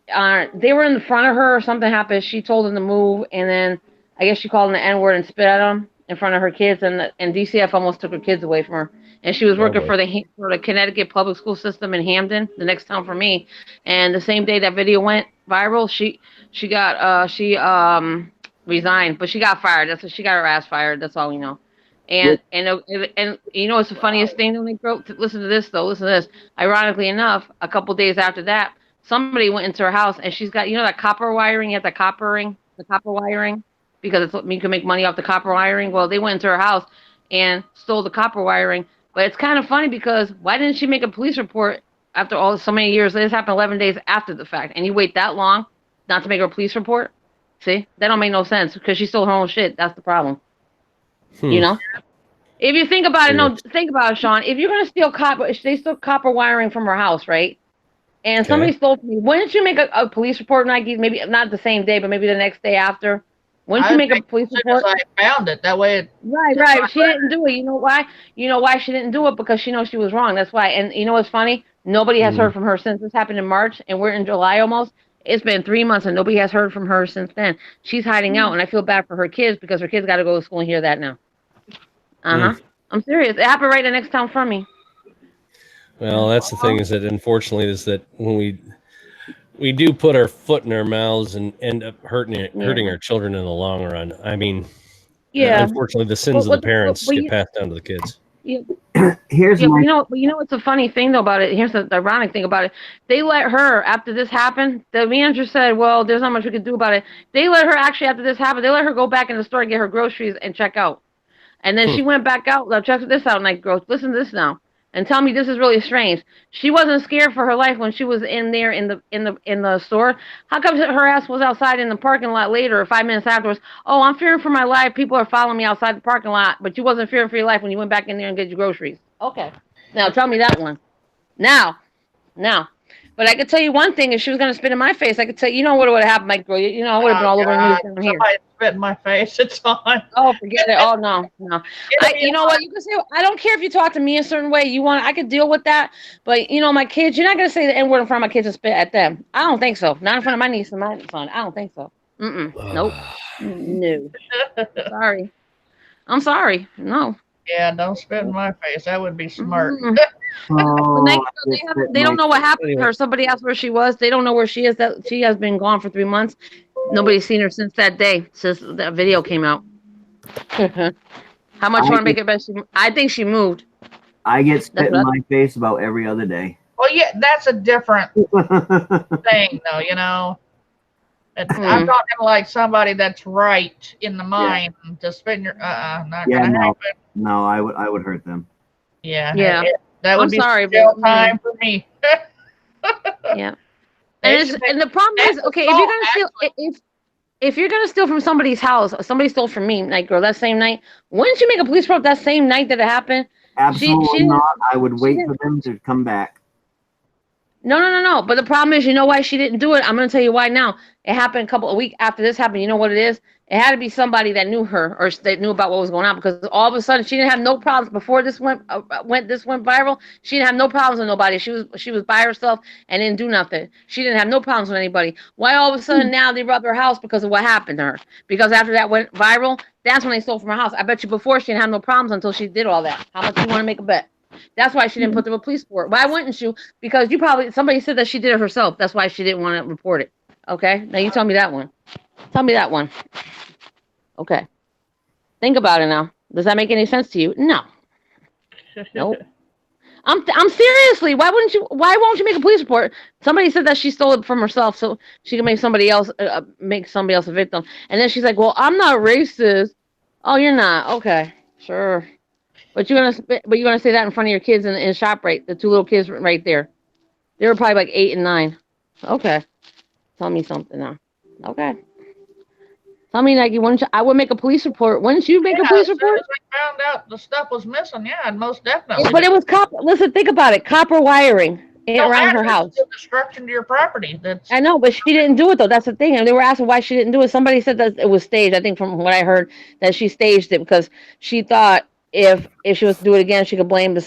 front of her or something happened. She told them to move, and then I guess she called them the N word and spit at them in front of her kids, and DCF almost took her kids away from her. And she was working for the Connecticut public school system in Hamden, the next town for me. And the same day that video went viral, she resigned, but she got fired. That's what she got her ass fired. That's all we know. And you know, it's the funniest thing when they wrote. Listen to this though. Listen to this. Ironically enough, a couple days after that, somebody went into her house and she's got, you know, that copper wiring. You have the copper wiring because you can make money off the copper wiring. Well, they went into her house and stole the copper wiring. But it's kind of funny because why didn't she make a police report after so many years? This happened 11 days after the fact, and you wait that long not to make a police report? See, that don't make no sense because she stole her own shit. That's the problem. You know, if you think about it, think about it, Sean. If you're gonna steal copper, they stole copper wiring from her house, right? And somebody stole from you. Wouldn't you make a police report? Maybe not the same day, but maybe the next day after, Once you make a police report, I found it. That way, right. She didn't do it. You know why? You know why she didn't do it? Because she knows she was wrong. That's why. And you know what's funny? Nobody has heard from her since this happened in March, and we're in July almost. It's been 3 months, and nobody has heard from her since then. She's hiding out, and I feel bad for her kids because her kids got to go to school and hear that now. I'm serious. It happened right the next town from me. Well, that's the thing is that unfortunately is that when we do put our foot in our mouths and end up hurting our children in the long run. I mean, unfortunately, the sins of the parents get passed down to the kids. Here's my... you know what's a funny thing though about it? Here's the ironic thing about it. They let her, after this happened, the manager said, well, there's not much we could do about it. They let her actually, after this happened, they let her go back in the store and get her groceries and check out. And then she went back out. Now check this out, Night Girl. Listen to this now, and tell me this is really strange. She wasn't scared for her life when she was in there in the store. How come her ass was outside in the parking lot later, or 5 minutes afterwards? Oh, I'm fearing for my life. People are following me outside the parking lot, but you wasn't fearing for your life when you went back in there and get your groceries. Okay, now tell me that one. Now. But I could tell you one thing: if she was gonna spit in my face, I could tell you know what would have happened, Mike Girl. You know, I would have been all over the news down here. Somebody spit in my face. It's on. Oh, forget it. Oh no. You know what? You can say I don't care if you talk to me a certain way. I could deal with that. But you know, my kids, you're not gonna say the N-word in front of my kids and spit at them. I don't think so. Not in front of my niece and my son. I don't think so. Nope. No. Sorry. I'm sorry. No. Yeah, don't spit in my face. That would be smart. They don't know what happened to her. Somebody asked where she was. They don't know where she is. That she has been gone for 3 months. Nobody's seen her since that day, since that video came out. How much you want to make it best? I think she moved. I get spit in my face about every other day. Well, yeah, that's a different thing, though. You know, I'm talking like somebody that's right in the mind to spit in your. Not gonna happen. No, I would hurt them. Yeah. That would be jail time for me. Yeah. And the problem is, okay, if you're gonna steal, if you're gonna steal from somebody's house, somebody stole from me, Night Girl, that same night. Wouldn't you make a police report that same night that it happened? Absolutely not. I would wait for them to come back. No. But the problem is, you know why she didn't do it? I'm gonna tell you why now. It happened a week after this happened. You know what it is? It had to be somebody that knew her or that knew about what was going on, because all of a sudden she didn't have no problems before this went viral. She didn't have no problems with nobody. She was by herself and didn't do nothing. She didn't have no problems with anybody. Why all of a sudden now they robbed her house because of what happened to her? Because after that went viral, that's when they stole from her house. I bet you before she didn't have no problems until she did all that. How much you want to make a bet? That's why she didn't put the police report. Why wouldn't you? Because somebody said that she did it herself. That's why she didn't want to report it. Okay, now you tell me that one. Tell me that one. Okay. Think about it now. Does that make any sense to you? No. Nope. I'm seriously. Why won't you make a police report? Somebody said that she stole it from herself so she can make somebody else a victim. And then she's like, "Well, I'm not racist." Oh, you're not. Okay. Sure. But you're gonna say that in front of your kids in ShopRite, the two little kids right there. They were probably like 8 and 9. Okay. Tell me something now. Okay. Tell me, Nike, I would make a police report. Wouldn't you make a police report? As soon as we found out the stuff was missing, yeah, most definitely. But it was copper. Listen, think about it. Copper wiring around her house. Destruction to your property. I know, but she didn't do it though. That's the thing. And they were asking why she didn't do it. Somebody said that it was staged. I think from what I heard that she staged it because she thought if she was to do it again, she could blame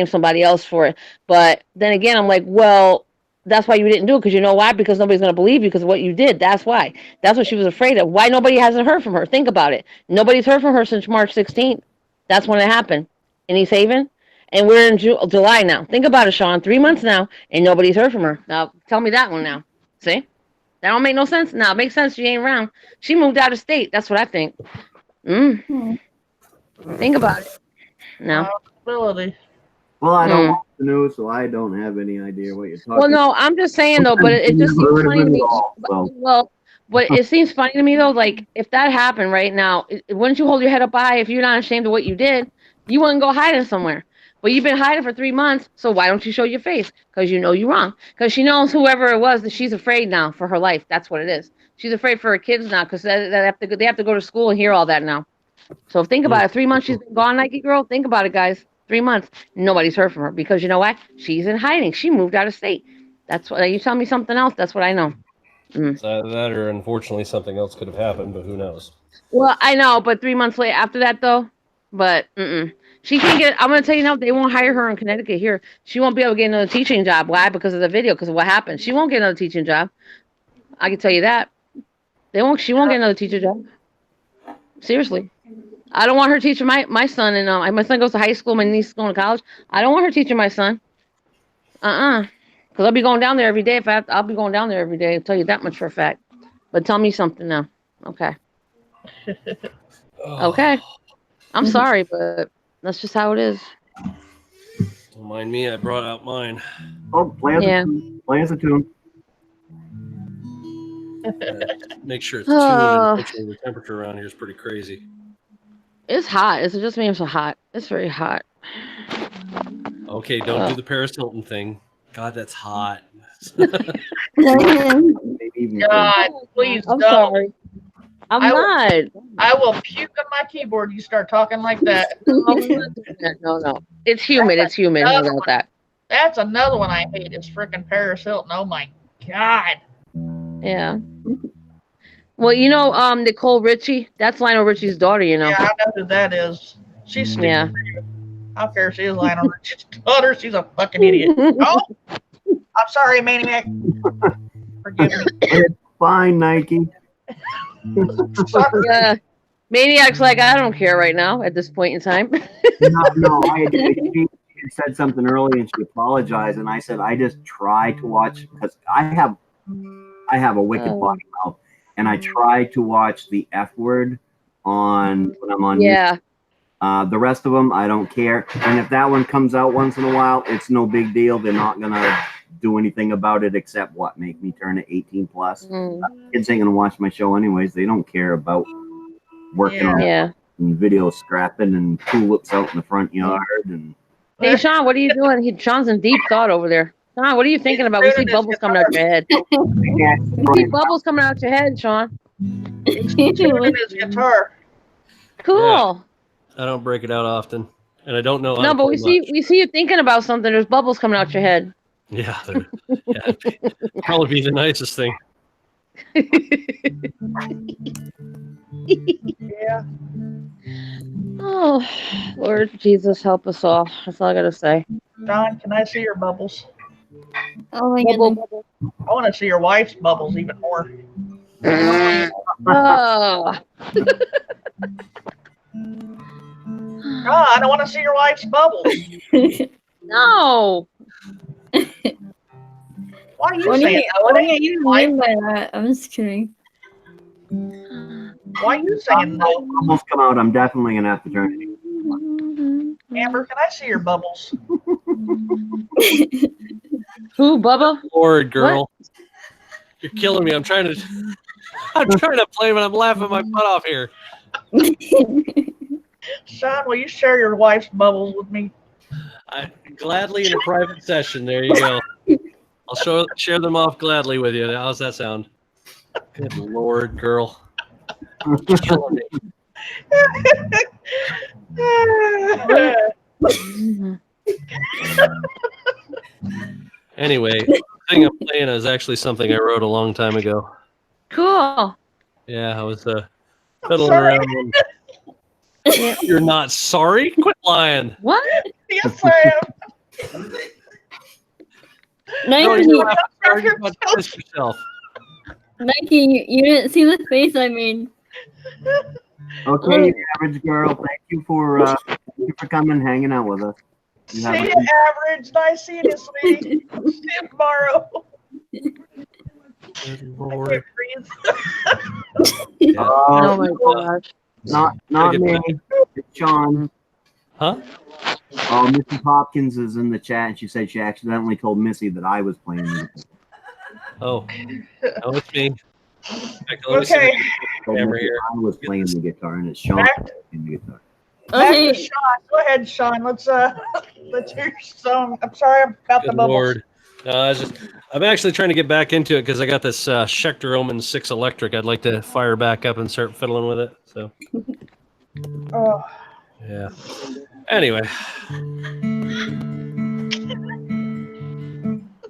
somebody else for it. But then again, I'm like, well, that's why you didn't do it, because you know why? Because nobody's going to believe you because of what you did. That's why. That's what she was afraid of. Why nobody hasn't heard from her? Think about it. Nobody's heard from her since March 16th. That's when it happened in East Haven. And we're in July now. Think about it, Sean. 3 months now, and nobody's heard from her. Now, tell me that one now. See? That don't make no sense? No, it makes sense. She ain't around. She moved out of state. That's what I think. Think about it. No. Possibility. Well, I don't watch the news, so I don't have any idea what you're talking about. Well, no, I'm just saying, though, but it just seems funny to me. But it seems funny to me, though, like, if that happened right now, wouldn't you hold your head up high if you're not ashamed of what you did? You wouldn't go hiding somewhere. But you've been hiding for 3 months, so why don't you show your face? Because you know you're wrong. Because she knows whoever it was that she's afraid now for her life. That's what it is. She's afraid for her kids now because they have to go to school and hear all that now. So think about it. 3 months she's been gone, Nike Girl. Think about it, guys. 3 months. Nobody's heard from her because you know what? She's in hiding. She moved out of state. That's what you tell me something else. That's what I know. That or unfortunately something else could have happened, but who knows? Well, I know, but 3 months later after that though, but she can't get. I'm gonna tell you now, they won't hire her in Connecticut here. She won't be able to get another teaching job. Why? Because of the video. Because of what happened. She won't get another teaching job. I can tell you that. She won't get another teacher job. Seriously. I don't want her teaching my son, and my son goes to high school, my niece is going to college. I don't want her teaching my son. Because I'll be going down there every day. I'll be going down there every day. I'll tell you that much for a fact. But tell me something now. Okay. Okay. I'm sorry, but that's just how it is. Don't mind me, I brought out mine. Oh, play us a tune. Make sure it's tuned. And make sure the temperature around here is pretty crazy. It's hot. It's just me. I'm so hot. It's very hot. Okay, don't do the Paris Hilton thing. God, that's hot. God, please I'm don't. sorry. I'm not. I will puke on my keyboard. You start talking like that. No. It's humid. It's humid. How about that? That's another one I hate. Is freaking Paris Hilton. Oh my God. Yeah. Well, you know, Nicole Richie. That's Lionel Richie's daughter. You know. Yeah, I know who that is. She's stupid. Yeah. I don't care if she is Lionel Richie's daughter. She's a fucking idiot. Oh, I'm sorry, Maine-iac. Forgive me. It's fine, Nike. Yeah. Maine-iac's like, I don't care right now at this point in time. No, she said something early and she apologized, and I said I just try to watch because I have a wicked body mouth, and I try to watch the F word when I'm on. Yeah. The rest of them, I don't care. And if that one comes out once in a while, it's no big deal. They're not gonna do anything about it except make me turn it 18 plus. Kids ain't gonna watch my show anyways. They don't care about working on video scrapping and tulips out in the front yard. And Hey, Sean, what are you doing? Sean's in deep thought over there. Sean, what are you thinking about? We see bubbles coming out your head. We see bubbles coming out your head, Sean. He's tuning his guitar. Cool. Yeah. I don't break it out often, and I don't know. No, but we see you thinking about something. There's bubbles coming out your head. Yeah, probably be the nicest thing. Yeah. Oh, Lord Jesus, help us all. That's all I gotta say. John, can I see your bubbles? Oh my Bubble. I want to see your wife's bubbles even more. Oh. God, I don't want to see your wife's bubbles. No. Why are you What do saying you, what do you mean by that? I'm just kidding. Why are you saying no? Bubbles come out, I'm definitely gonna have to turn it. Amber, can I see your bubbles? Who, Bubba? Lord, girl, you're killing me. I'm trying to play, but I'm laughing my butt off here. Sean, will you share your wife's bubbles with me? I gladly in a private session. There you go. I'll share them off gladly with you. How's that sound? Good Lord, girl. You're killing me. Anyway, the thing I'm playing is actually something I wrote a long time ago. Cool. Yeah, I was fiddling around. You're not sorry? Quit lying. What? Yes, I am. No, Nike, you're not sorry. You're about to piss yourself. Nike, you didn't see the face I made. Okay, average girl. Thank you for coming, hanging out with us. See you, Average. Nice seeing you, sweetie. See you tomorrow. Good Lord. Oh my gosh. Not me. It's Sean. Huh? Oh, Mrs. Hopkins is in the chat, and she said she accidentally told Missy that I was playing music. Oh, no, it's me. Okay. I was playing the guitar, and it's Sean playing the guitar. Okay. Sean. Go ahead, Sean. Let's hear your song. I'm sorry about the Good bubbles. Lord. I'm actually trying to get back into it because I got this Schecter Omen 6 electric. I'd like to fire back up and start fiddling with it. So, Oh. yeah. Anyway.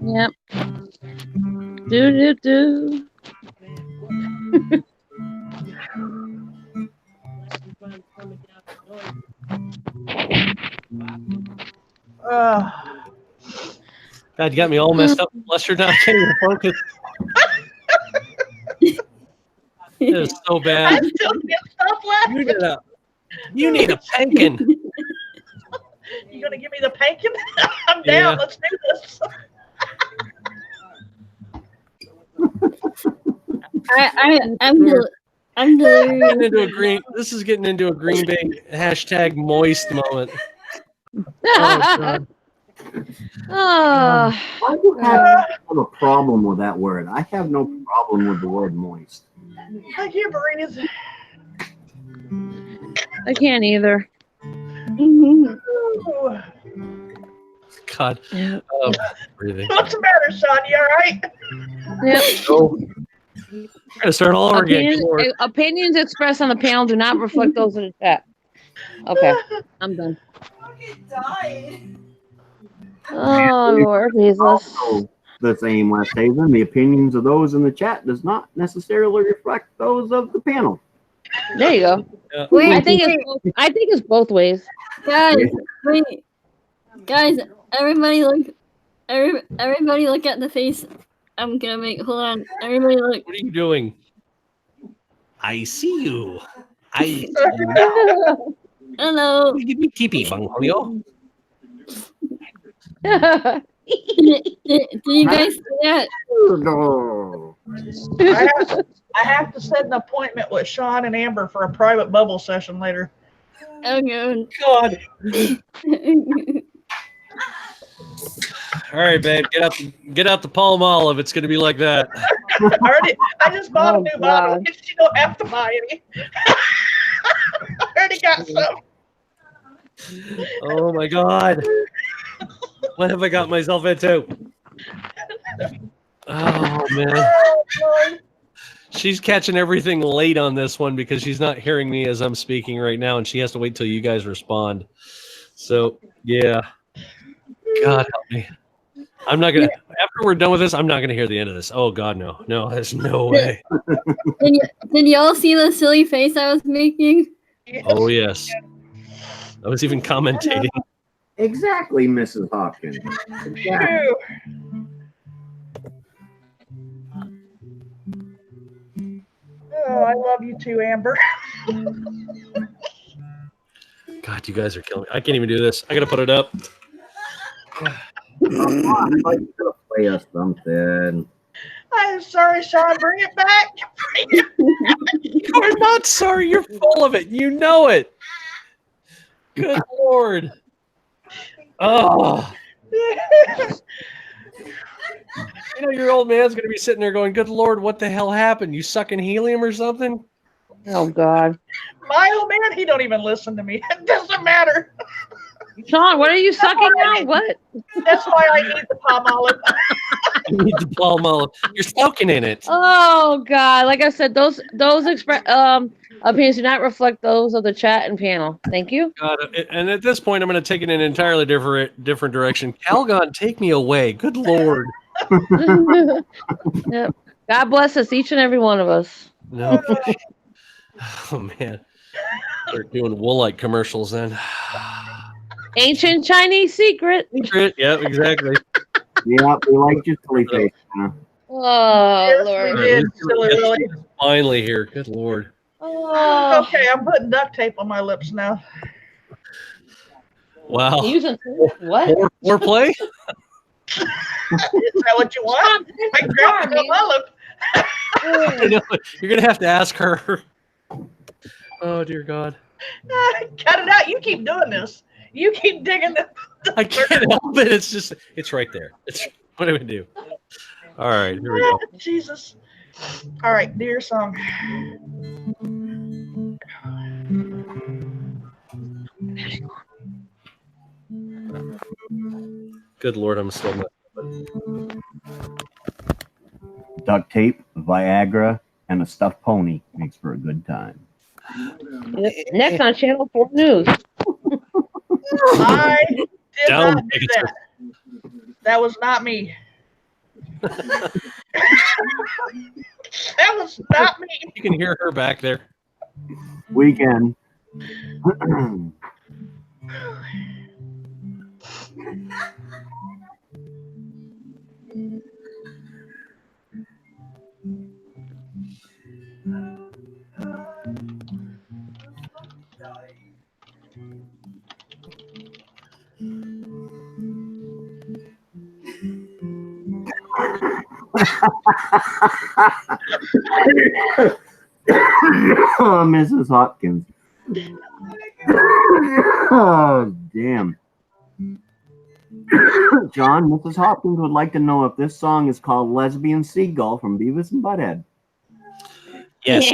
Yep. Do. God, you got me all messed up. Lester, now I can't even focus. It is so I bad. still can't stop laughing. You need a pankin. You gonna give me the pankin? I'm down. Yeah. Let's do this. I'm delirious. This is getting into a Green Bay hashtag moist moment. Oh, Why do you have a problem with that word? I have no problem with the word moist. I can't breathe. I can't either. God. Breathing. What's the matter, Sean? You all right? Yep. Oh. I'm gonna start all over again. Opinions expressed on the panel do not reflect those in the chat. Okay, I'm done. Oh, Lord Jesus. Also, the same West Haven, the opinions of those in the chat does not necessarily reflect those of the panel. There you go. Yeah. Wait, I think it's both ways. guys, wait, guys, everybody look at the face. I'm gonna make. Hold on, everybody look. What are you doing? I see you. I see you. Hello. Tippy Bangholio. Did you guys see that? No. I have to set an appointment with Sean and Amber for a private bubble session later. Oh god. God. All right, babe, get out the Palm Olive. It's gonna be like that. I just bought a new bottle. You don't have to buy any. I already got some. Oh my God. What have I got myself into? Oh man. She's catching everything late on this one because she's not hearing me as I'm speaking right now, and she has to wait till you guys respond. So yeah. God help me. I'm not gonna. After we're done with this, I'm not gonna hear the end of this. Oh God, no, there's no way. Did y'all see the silly face I was making? Oh yes, I was even commentating. Exactly, Mrs. Hopkins. Exactly. Oh, I love you too, Amber. God, you guys are killing me. I can't even do this. I gotta put it up. Come on, I thought you could play us something. I'm sorry, Sean. Bring it back. You're not sorry. You're full of it. You know it. Good Lord. Oh. You know your old man's gonna be sitting there going, "Good Lord, what the hell happened? You sucking helium or something?" Oh God. My old man, he don't even listen to me. It doesn't matter. Sean, what are you sucking now? What? That's why I need the palm olive. You need the palm olive. You're soaking in it. Oh God! Like I said, those opinions do not reflect those of the chat and panel. Thank you. God, and at this point, I'm going to take it in an entirely different direction. Calgon, take me away. Good Lord. Yep. God bless us, each and every one of us. No. Oh man. Start doing Woolite commercials then. Ancient Chinese secret. Yeah, exactly. Yeah, we like your silly face. Oh Yes, Lord. we did. Silly Willy. Finally here. Good Lord. Oh. Okay, I'm putting duct tape on my lips now. Wow. Using what? Foreplay? Is that what you want? I grabbed the olive. I know. You're going to have to ask her. Oh, dear God. Cut it out. You keep doing this. You keep digging the. I can't help it. It's right there. What do we do? All right, here we go. Jesus. All right, do your song. Good Lord, I'm still not. Duct tape, Viagra, and a stuffed pony makes for a good time. Yep. Next on Channel 4 News. I did Down, not do that. That was not me. That was not me. You can hear her back there. Weekend. Oh, Mrs. Hopkins. Oh, damn. John, Mrs. Hopkins would like to know if this song is called Lesbian Seagull from Beavis and Butthead. Yes.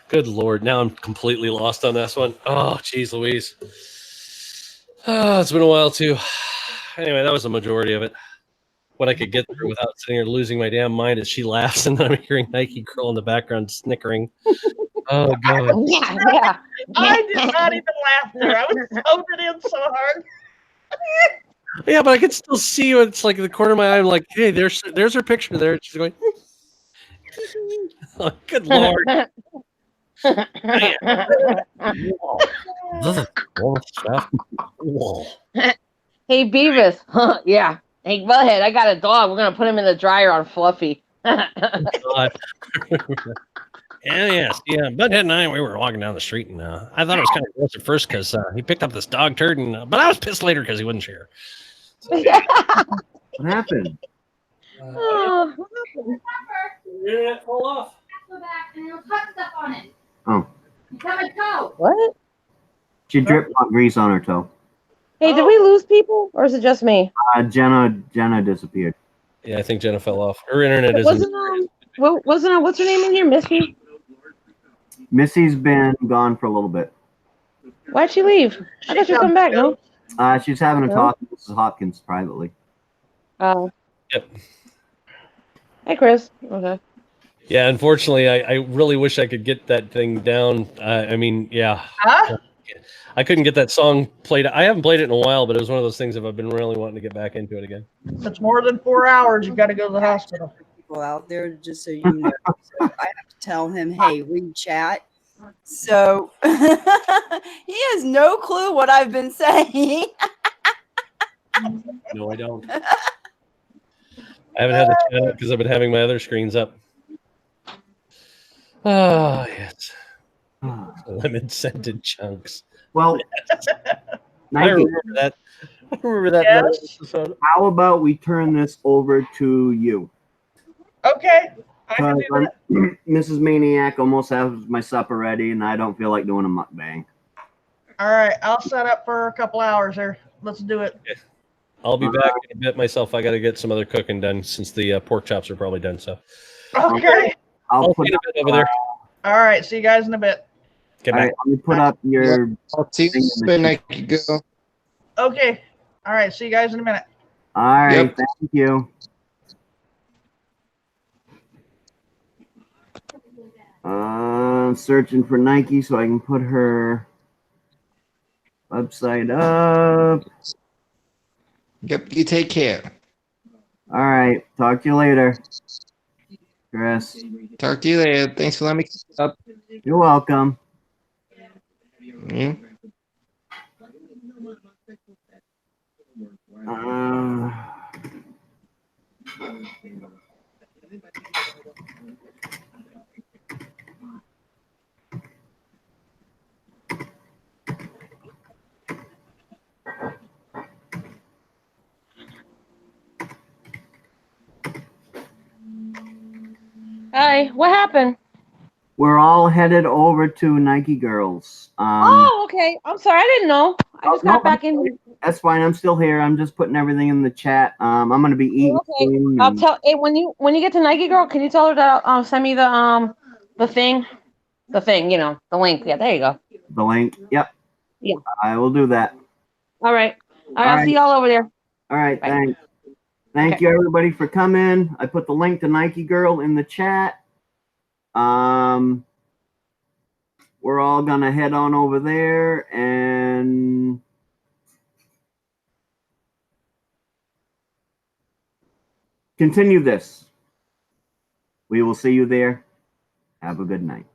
Good Lord. Now I'm completely lost on this one. Oh, geez Louise. Oh, it's been a while too. Anyway, that was the majority of it. What I could get through without sitting here losing my damn mind as she laughs and I'm hearing Nike Girl in the background snickering. Oh, God. Yeah. I did not even laugh there. I was holding it in so hard. Yeah, but I could still see you. It's like in the corner of my eye. I'm like, hey, there's her picture there. She's going, oh, good Lord. Hey, Beavis. Yeah. Hey, Butthead, I got a dog. We're going to put him in the dryer on Fluffy. God. Yeah. Butthead and I, we were walking down the street, and I thought it was kind of gross at first because he picked up this dog turd, but I was pissed later because he wouldn't share. So, yeah. What happened? Oh, what happened? The internet fell off. Go back and it'll cut stuff on it. Oh. You cut my toe. What? She dripped hot grease on her toe. Hey, did we lose people, or is it just me? Jenna disappeared. Yeah, I think Jenna fell off. Her internet isn't. What's her name in here, Missy? Missy's been gone for a little bit. Why'd she leave? I thought she'd come back, no? She's having a No? talk with Mrs. Hopkins privately. Oh. Yep. Hey, Chris. Okay. Yeah, unfortunately, I really wish I could get that thing down. I mean, yeah. Huh? I couldn't get that song played. I haven't played it in a while, but it was one of those things if I've been really wanting to get back into it again. If it's more than 4 hours, you got to go to the hospital. People out there, just so you know. So I have to tell him, hey, read chat. So he has no clue what I've been saying. No, I don't. I haven't had the chat up because I've been having my other screens up. Oh, yes. Lemon scented chunks. Well, I remember that. I remember that. Yes. Episode. How about we turn this over to you? Okay. I can do that. Mrs. Maine-iac almost has my supper ready, and I don't feel like doing a mukbang. All right. I'll set up for a couple hours here. Let's do it. Okay. I'll be back in a bit myself. I got to get some other cooking done since the pork chops are probably done. So. Okay. I'll put it over there. All right. See you guys in a bit. All right, let me put up your. I'll see you when I can go. Okay. All right. See you guys in a minute. All right. Yep. Thank you. Searching for Nike so I can put her website up. Yep, you take care. All right. Talk to you later, Chris. Talk to you later. Thanks for letting me come up. You're welcome. Yeah. Hi, what happened? We're all headed over to Nike Girls. Oh, okay. I'm sorry, I didn't know. I just got back in. That's fine. I'm still here. I'm just putting everything in the chat. I'm gonna be eating. Okay. soon I'll and- tell. Hey, when you get to Nike Girl, can you tell her to send me the thing, you know, the link. Yeah, there you go. The link. Yep. Yeah. I will do that. All right. All I'll right. see y'all over there. All right. Bye. Thanks. Thank you everybody for coming. I put the link to Nike Girl in the chat. We're all gonna head on over there and continue this. We will see you there. Have a good night.